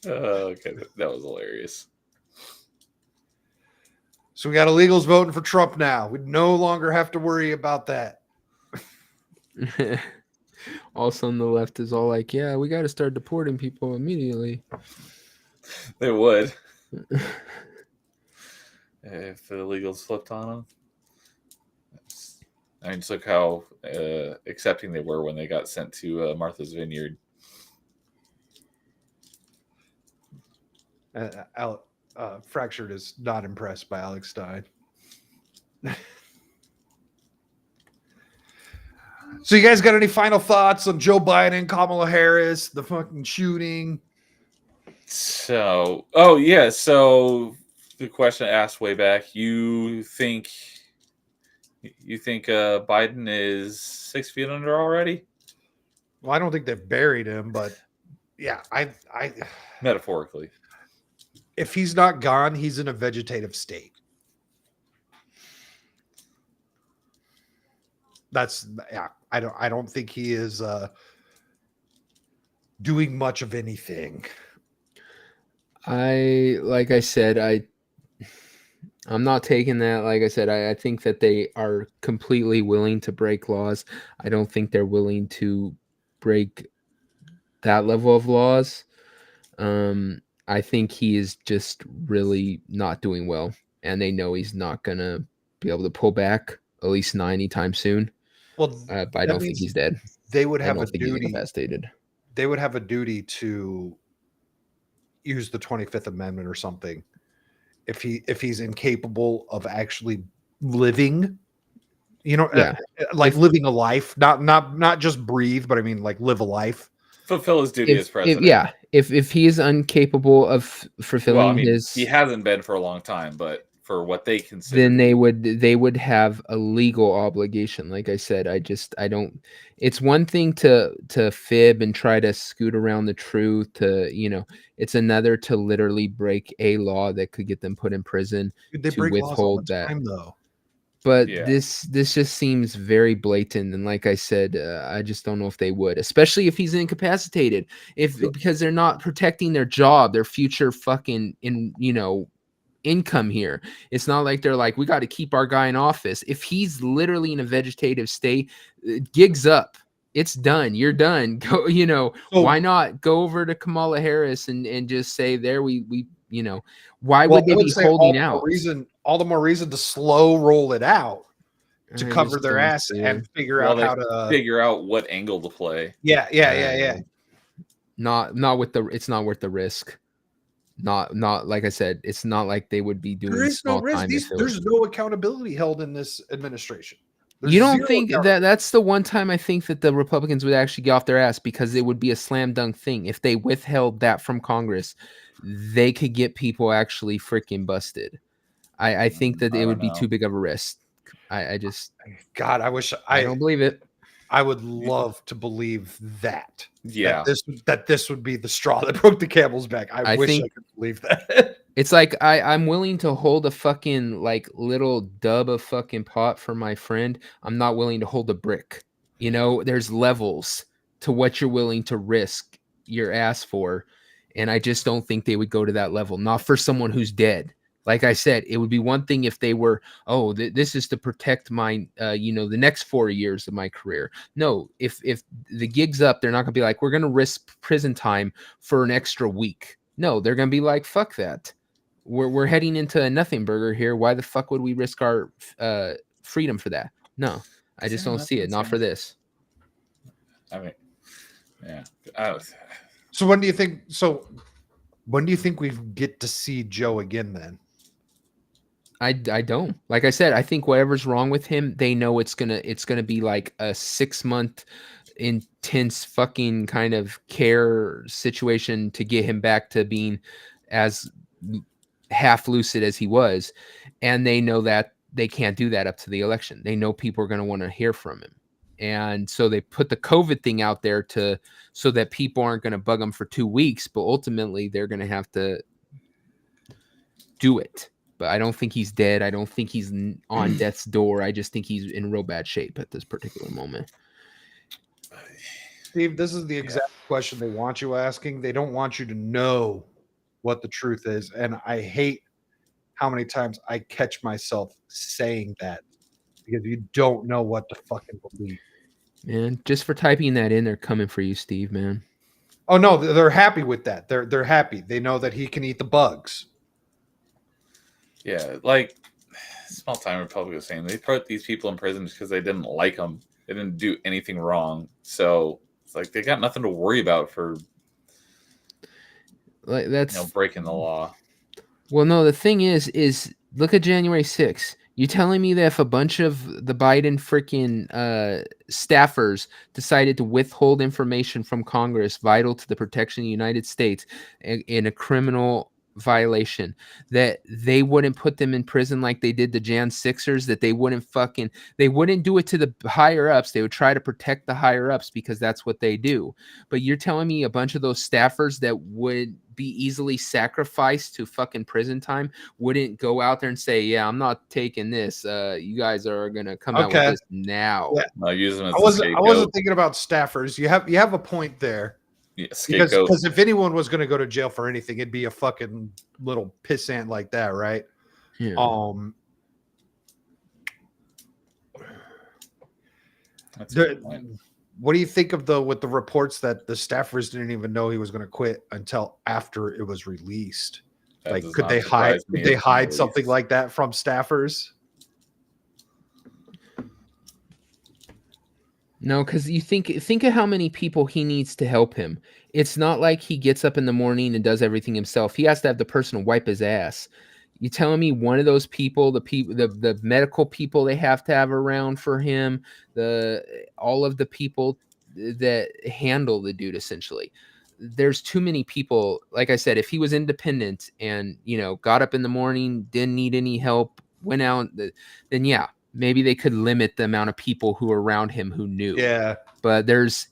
Okay, that was hilarious. So we got illegals voting for Trump now. We no longer have to worry about that. Also on the left is all like, yeah, we got to start deporting people immediately. They would. If the illegals flipped on them. I mean, just look how accepting they were when they got sent to Martha's Vineyard. Fractured is not impressed by Alex Stein. So you guys got any final thoughts on Joe Biden, Kamala Harris, the fucking shooting? So, so the question asked way back, you think Biden is 6 feet under already? Well, I don't think they've buried him, but yeah, I metaphorically, if he's not gone, he's in a vegetative state. That's I don't think he is doing much of anything. Like I said, I'm not taking that. Like I said, I think that they are completely willing to break laws. I don't think they're willing to break that level of laws. I think he is just really not doing well, and they know he's not gonna be able to pull back, at least not anytime soon. Well, but I don't think he's dead. They would have a duty. Incapacitated. They would have a duty to use the 25th Amendment or something if he's incapable of actually living. Living a life, not just breathe, but I mean like live a life. Fulfill his duty as president. If he is incapable of fulfilling his, he hasn't been for a long time, but for what they consider, then they would have a legal obligation. Like I said, I don't. It's one thing to fib and try to scoot around the truth. It's another to literally break a law that could get them put in prison. They to break withhold laws all the that. time, though. But this just seems very blatant, and like I said, I just don't know if they would, especially if he's incapacitated, because they're not protecting their job, their future fucking income here. It's not like they're like, we got to keep our guy in office. If he's literally in a vegetative state, gigs up. It's done. You're done. Go. Why not go over to Kamala Harris and just say there we. Why would they be holding out? All the more reason to slow roll it out to cover their ass and figure out how to figure out what angle to play. Yeah. Not with the. It's not worth the risk. Not like I said. It's not like they would be doing. There is no risk. There's no accountability held in this administration. You don't think that's the one time I think that the Republicans would actually get off their ass, because it would be a slam dunk thing if they withheld that from Congress. They could get people actually freaking busted. I think that it would be too big of a risk. I don't believe it. I would love to believe that. Yeah. That this would be the straw that broke the camel's back. I wish I could believe that. It's like I'm willing to hold a fucking like little dub of fucking pot for my friend. I'm not willing to hold a brick. There's levels to what you're willing to risk your ass for. And I just don't think they would go to that level. Not for someone who's dead. Like I said, it would be one thing if they were, this is to protect my, the next 4 years of my career. No, if the gig's up, they're not going to be like, we're going to risk prison time for an extra week. No, they're going to be like, fuck that. We're heading into a nothing burger here. Why the fuck would we risk our freedom for that? No, I just don't see it. Not for this. I mean, yeah. So when do you think we get to see Joe again then? I don't. Like I said, I think whatever's wrong with him, they know it's gonna be like a 6-month intense fucking kind of care situation to get him back to being as half lucid as he was. And they know that they can't do that up to the election. They know people are gonna want to hear from him. And so they put the COVID thing out there so that people aren't going to bug them for 2 weeks, but ultimately they're going to have to do it. But I don't think he's dead. I don't think he's on death's door. I just think he's in real bad shape at this particular moment. Steve, this is the exact question they want you asking. They don't want you to know what the truth is. And I hate how many times I catch myself saying that, because you don't know what to fucking believe. Man, just for typing that in, they're coming for you, Steve, man. Oh no, they're happy with that. They're happy. They know that he can eat the bugs. Yeah, like small time Republic was saying, they put these people in prison because they didn't like them. They didn't do anything wrong. So it's like they got nothing to worry about for like that's breaking the law. Well, no, the thing is look at January 6th. You telling me that if a bunch of the Biden freaking staffers decided to withhold information from Congress vital to the protection of the United States in a criminal violation, that they wouldn't put them in prison like they did the Jan 6ers, that they wouldn't do it to the higher ups. They would try to protect the higher ups because that's what they do. But you're telling me a bunch of those staffers that would be easily sacrificed to fucking prison time wouldn't go out there and say, yeah, I'm not taking this. You guys are gonna come out with this now. Yeah. I'll use them as I wasn't thinking about staffers. You have a point there. Yeah, because if anyone was going to go to jail for anything, it'd be a fucking little pissant like that, right? Yeah. What do you think of with the reports that the staffers didn't even know he was going to quit until after it was released? Like, could they hide something like that from staffers? No, because you think of how many people he needs to help him. It's not like he gets up in the morning and does everything himself. He has to have the person wipe his ass. You telling me one of those people, the medical people they have to have around for him, all of the people that handle the dude, essentially. There's too many people. Like I said, if he was independent and, got up in the morning, didn't need any help, went out, then yeah, maybe they could limit the amount of people who are around him who knew. Yeah. But there's,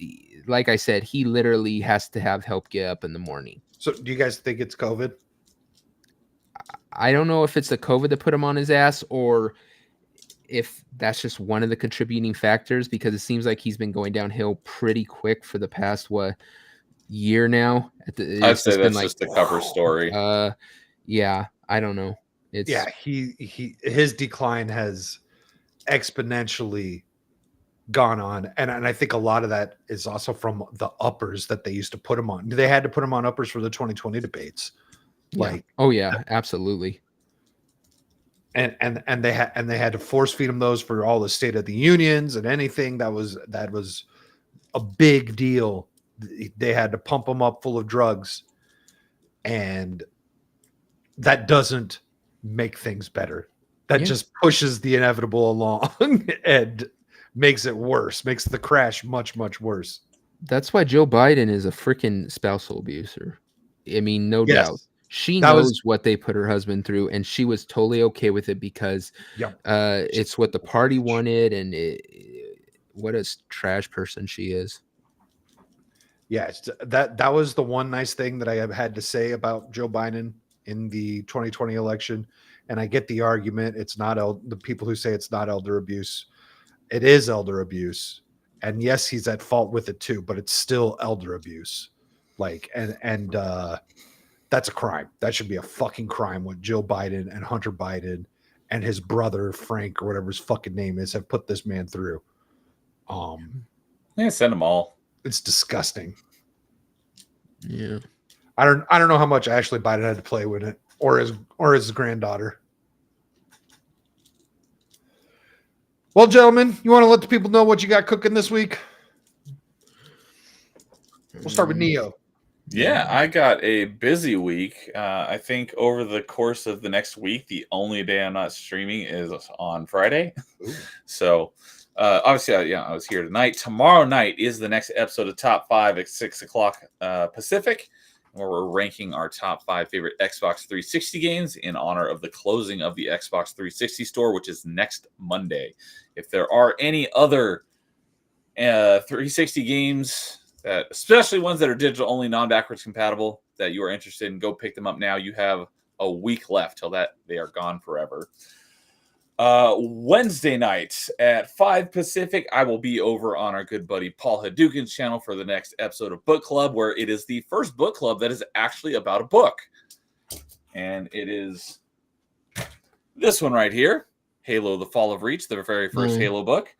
like I said, he literally has to have help get up in the morning. So do you guys think it's COVID? I don't know if it's the COVID that put him on his ass or if that's just one of the contributing factors, because it seems like he's been going downhill pretty quick for the past, year now. I'd say that's just a cover story. Yeah, I don't know. His decline has exponentially gone on, and I think a lot of that is also from the uppers that they used to put him on. They had to put him on uppers for the 2020 debates. Absolutely. And they had to force feed him those for all the State of the Unions and anything that was a big deal. They had to pump him up full of drugs, and that doesn't make things better. That just pushes the inevitable along and makes it worse, makes the crash much, much worse. That's why Joe Biden is a freaking spousal abuser. I mean, no doubt. She knows what they put her husband through, and she was totally okay with it because it's what the party wanted, and what a trash person she is. Yeah, that was the one nice thing that I have had to say about Joe Biden in the 2020 election. And I get the argument. It's not the people who say it's not elder abuse. It is elder abuse. And yes, he's at fault with it too, but it's still elder abuse. And that's a crime. That should be a fucking crime what Joe Biden and Hunter Biden and his brother, Frank, or whatever his fucking name is, have put this man through. Send them all. It's disgusting. Yeah. I don't know how much Ashley Biden had to play with it, or his granddaughter. Well, gentlemen, you want to let the people know what you got cooking this week? We'll start with Neo. Yeah, I got a busy week. I think over the course of the next week, the only day I'm not streaming is on Friday. So obviously, I was here tonight. Tomorrow night is the next episode of Top 5 at 6 o'clock Pacific, where we're ranking our top 5 favorite Xbox 360 games in honor of the closing of the Xbox 360 store, which is next Monday. If there are any other 360 games, especially ones that are digital only, non-backwards compatible, that you are interested in, go pick them up now. You have a week left till that they are gone forever. Wednesday night at 5 Pacific, I will be over on our good buddy Paul Hadouken's channel for the next episode of Book Club, where it is the first book club that is actually about a book. And it is this one right here, Halo: The Fall of Reach, the very first Halo book.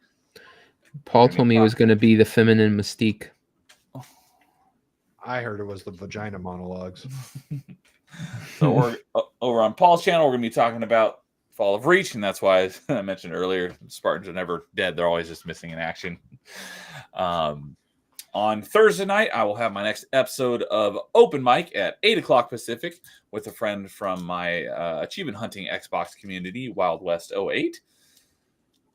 Paul told me it was going to be the feminine mystique. I heard it was the vagina monologues. So we're over on Paul's channel. We're going to be talking about Fall of Reach, and that's why I mentioned earlier, Spartans are never dead. They're always just missing in action. On Thursday night, I will have my next episode of Open Mic at 8 o'clock Pacific with a friend from my achievement hunting Xbox community, Wild West 08.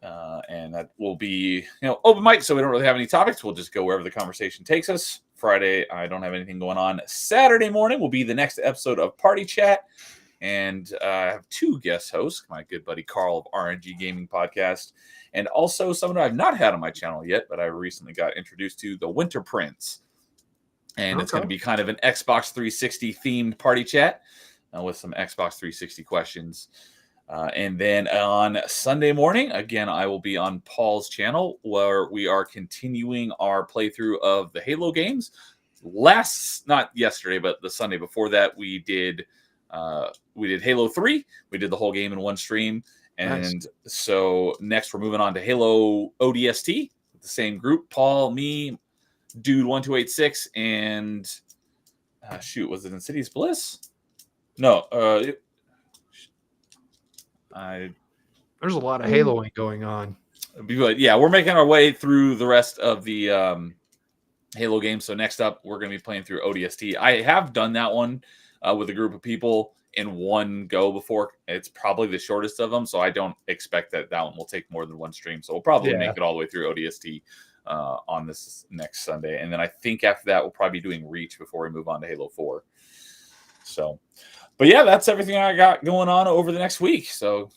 And that will be, open mic, so we don't really have any topics. We'll just go wherever the conversation takes us. Friday, I don't have anything going on. Saturday morning will be the next episode of Party Chat. And I have 2 guest hosts, my good buddy Carl of RNG Gaming Podcast, and also someone I've not had on my channel yet, but I recently got introduced to, the Winter Prince. And it's going to be kind of an Xbox 360 themed party chat with some Xbox 360 questions. And then on Sunday morning, again, I will be on Paul's channel where we are continuing our playthrough of the Halo games. Not yesterday, but the Sunday before that, we did Halo 3. We did the whole game in one stream. And so next we're moving on to Halo ODST with the same group. Paul, me, Dude 1286, and was it Insidious Bliss? No, there's a lot of Haloing going on. But yeah, we're making our way through the rest of the Halo games. So next up, we're going to be playing through ODST. I have done that one with a group of people in one go before. It's probably the shortest of them, so I don't expect that one will take more than one stream. So we'll probably make it all the way through ODST on this next Sunday. And then I think after that, we'll probably be doing Reach before we move on to Halo 4. So, but yeah, that's everything I got going on over the next week. So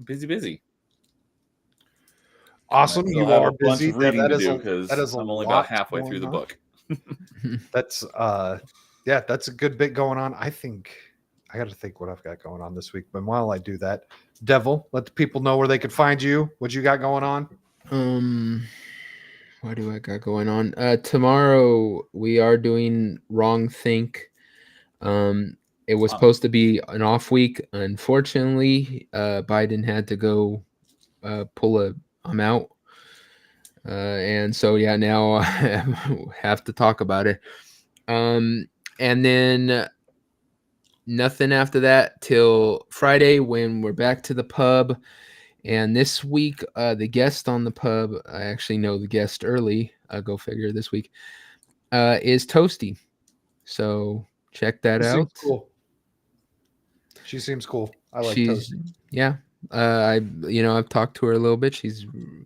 busy. Awesome. You are busy. That is I'm only about halfway through the book. That's that's a good bit going on. I got to think what I've got going on this week. But while I do that, Devil, let the people know where they can find you. What you got going on? What do I got going on? Tomorrow we are doing Wrong Think. It was supposed to be an off week. Unfortunately, Biden had to go I'm out. And so, now I have to talk about it. And then nothing after that till Friday when we're back to the pub. And this week, the guest on the pub, I actually know the guest early, go figure this week, is Toasty. So check that out. Seems cool. She seems cool. I like Toasty. Yeah. I've talked to her a little bit.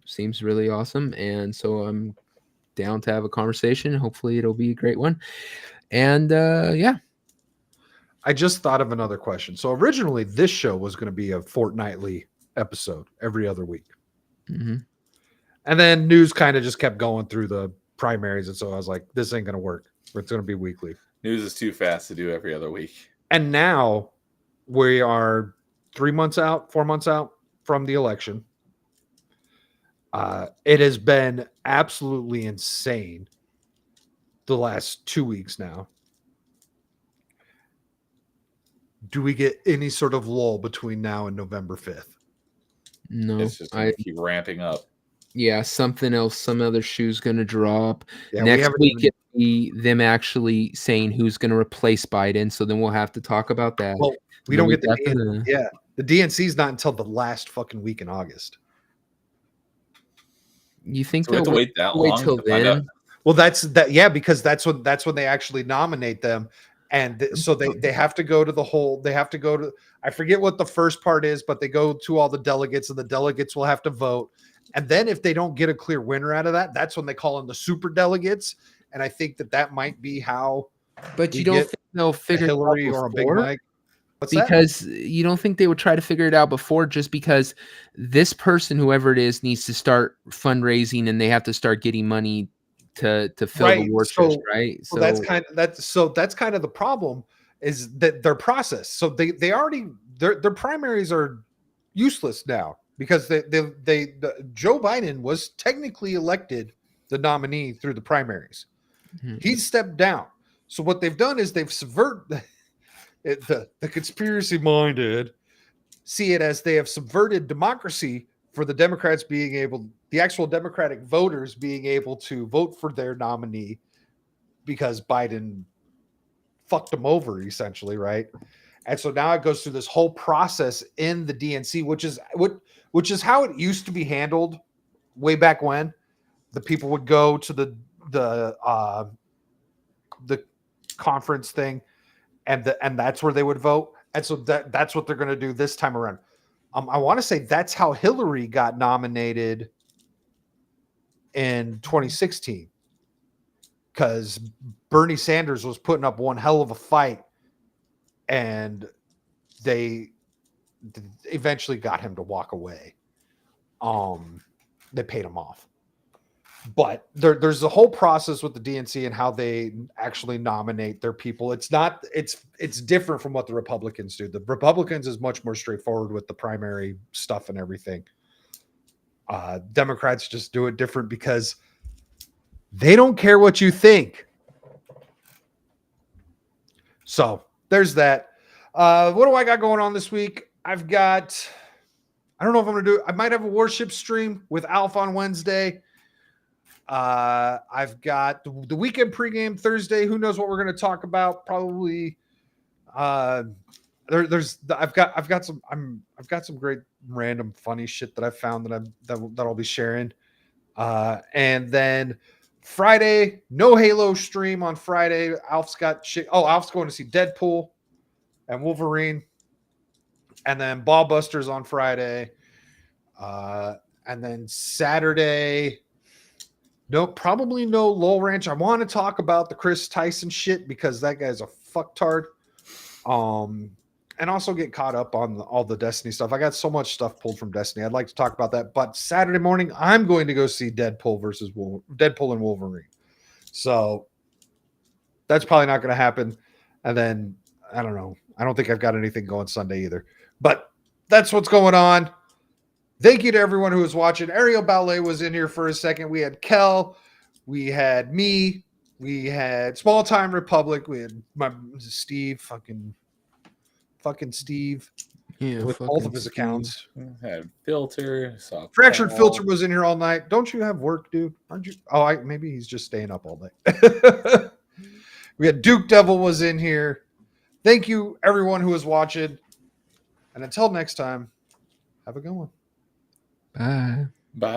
Seems really awesome. And so I'm down to have a conversation. Hopefully it'll be a great one. And I just thought of another question. So originally this show was going to be a fortnightly episode every other week. Mm-hmm. And then news kind of just kept going through the primaries. And so I was like, this ain't going to work. It's going to be weekly. News is too fast to do every other week. And now we are 4 months out from the election. It has been absolutely insane the last 2 weeks now. Do we get any sort of lull between now and November 5th? No. It's just going to keep ramping up. Yeah, something else, some other shoe's going to drop. Next week, it'll be them actually saying who's going to replace Biden. So then we'll have to talk about that. Well, we don't get the DNC's not until the last fucking week in August. You think they'll wait that long? Wait till then? Well, because that's when they actually nominate them. And so they have to go to I forget what the first part is, but they go to all the delegates and the delegates will have to vote. And then if they don't get a clear winner out of that, that's when they call in the super delegates. And I think that might be how. But you don't think they'll figure Hillary it out or a Big before? Mike? Because you don't think they would try to figure it out before, just because this person, whoever it is, needs to start fundraising and they have to start getting money to fill the war chest, right? So that's kind of the problem, is that their process. So they already their primaries are useless now because Joe Biden was technically elected the nominee through the primaries. Mm-hmm. He stepped down. So what they've done is they've subverted the conspiracy minded see it as they have subverted democracy for the Democrats the actual Democratic voters being able to vote for their nominee because Biden fucked them over, essentially, right? And so now it goes through this whole process in the DNC, which is how it used to be handled way back when. The people would go to the the conference thing, and that's where they would vote. And so that's what they're going to do this time around. I want to say that's how Hillary got nominated in 2016, because Bernie Sanders was putting up one hell of a fight, and they eventually got him to walk away. They paid him off. But there's a whole process with the DNC and how they actually nominate their people. It's different from what the Republicans do. The Republicans is much more straightforward with the primary stuff and everything. Democrats just do it different because they don't care what you think. So there's that. What do I got going on this week? I don't know if I'm going to I might have a worship stream with Alf on Wednesday. I've got the weekend pregame Thursday. Who knows what we're going to talk about? Probably I've got some great random funny shit that I found that I'll be sharing. And then Friday, no Halo stream on Friday. Alf's got shit. Oh, Alf's going to see Deadpool and Wolverine. And then Ballbusters on Friday. And then Saturday, probably no Lowell Ranch. I want to talk about the Chris Tyson shit because that guy's a fucktard. And also get caught up on all the Destiny stuff. I got so much stuff pulled from Destiny. I'd like to talk about that. But Saturday morning, I'm going to go see Deadpool and Wolverine. So that's probably not going to happen. And then, I don't know. I don't think I've got anything going Sunday either. But that's what's going on. Thank you to everyone who was watching. Ariel Ballet was in here for a second. We had Kel. We had me. We had Small Time Republic. We had my Steve, fucking Steve. Yeah, with both of his accounts. Had Filter. Fractured Filter was in here all night. Don't you have work, dude? Aren't you? Oh, maybe he's just staying up all night. We had Duke Devil was in here. Thank you, everyone who was watching. And until next time, have a good one. Bye. Bye.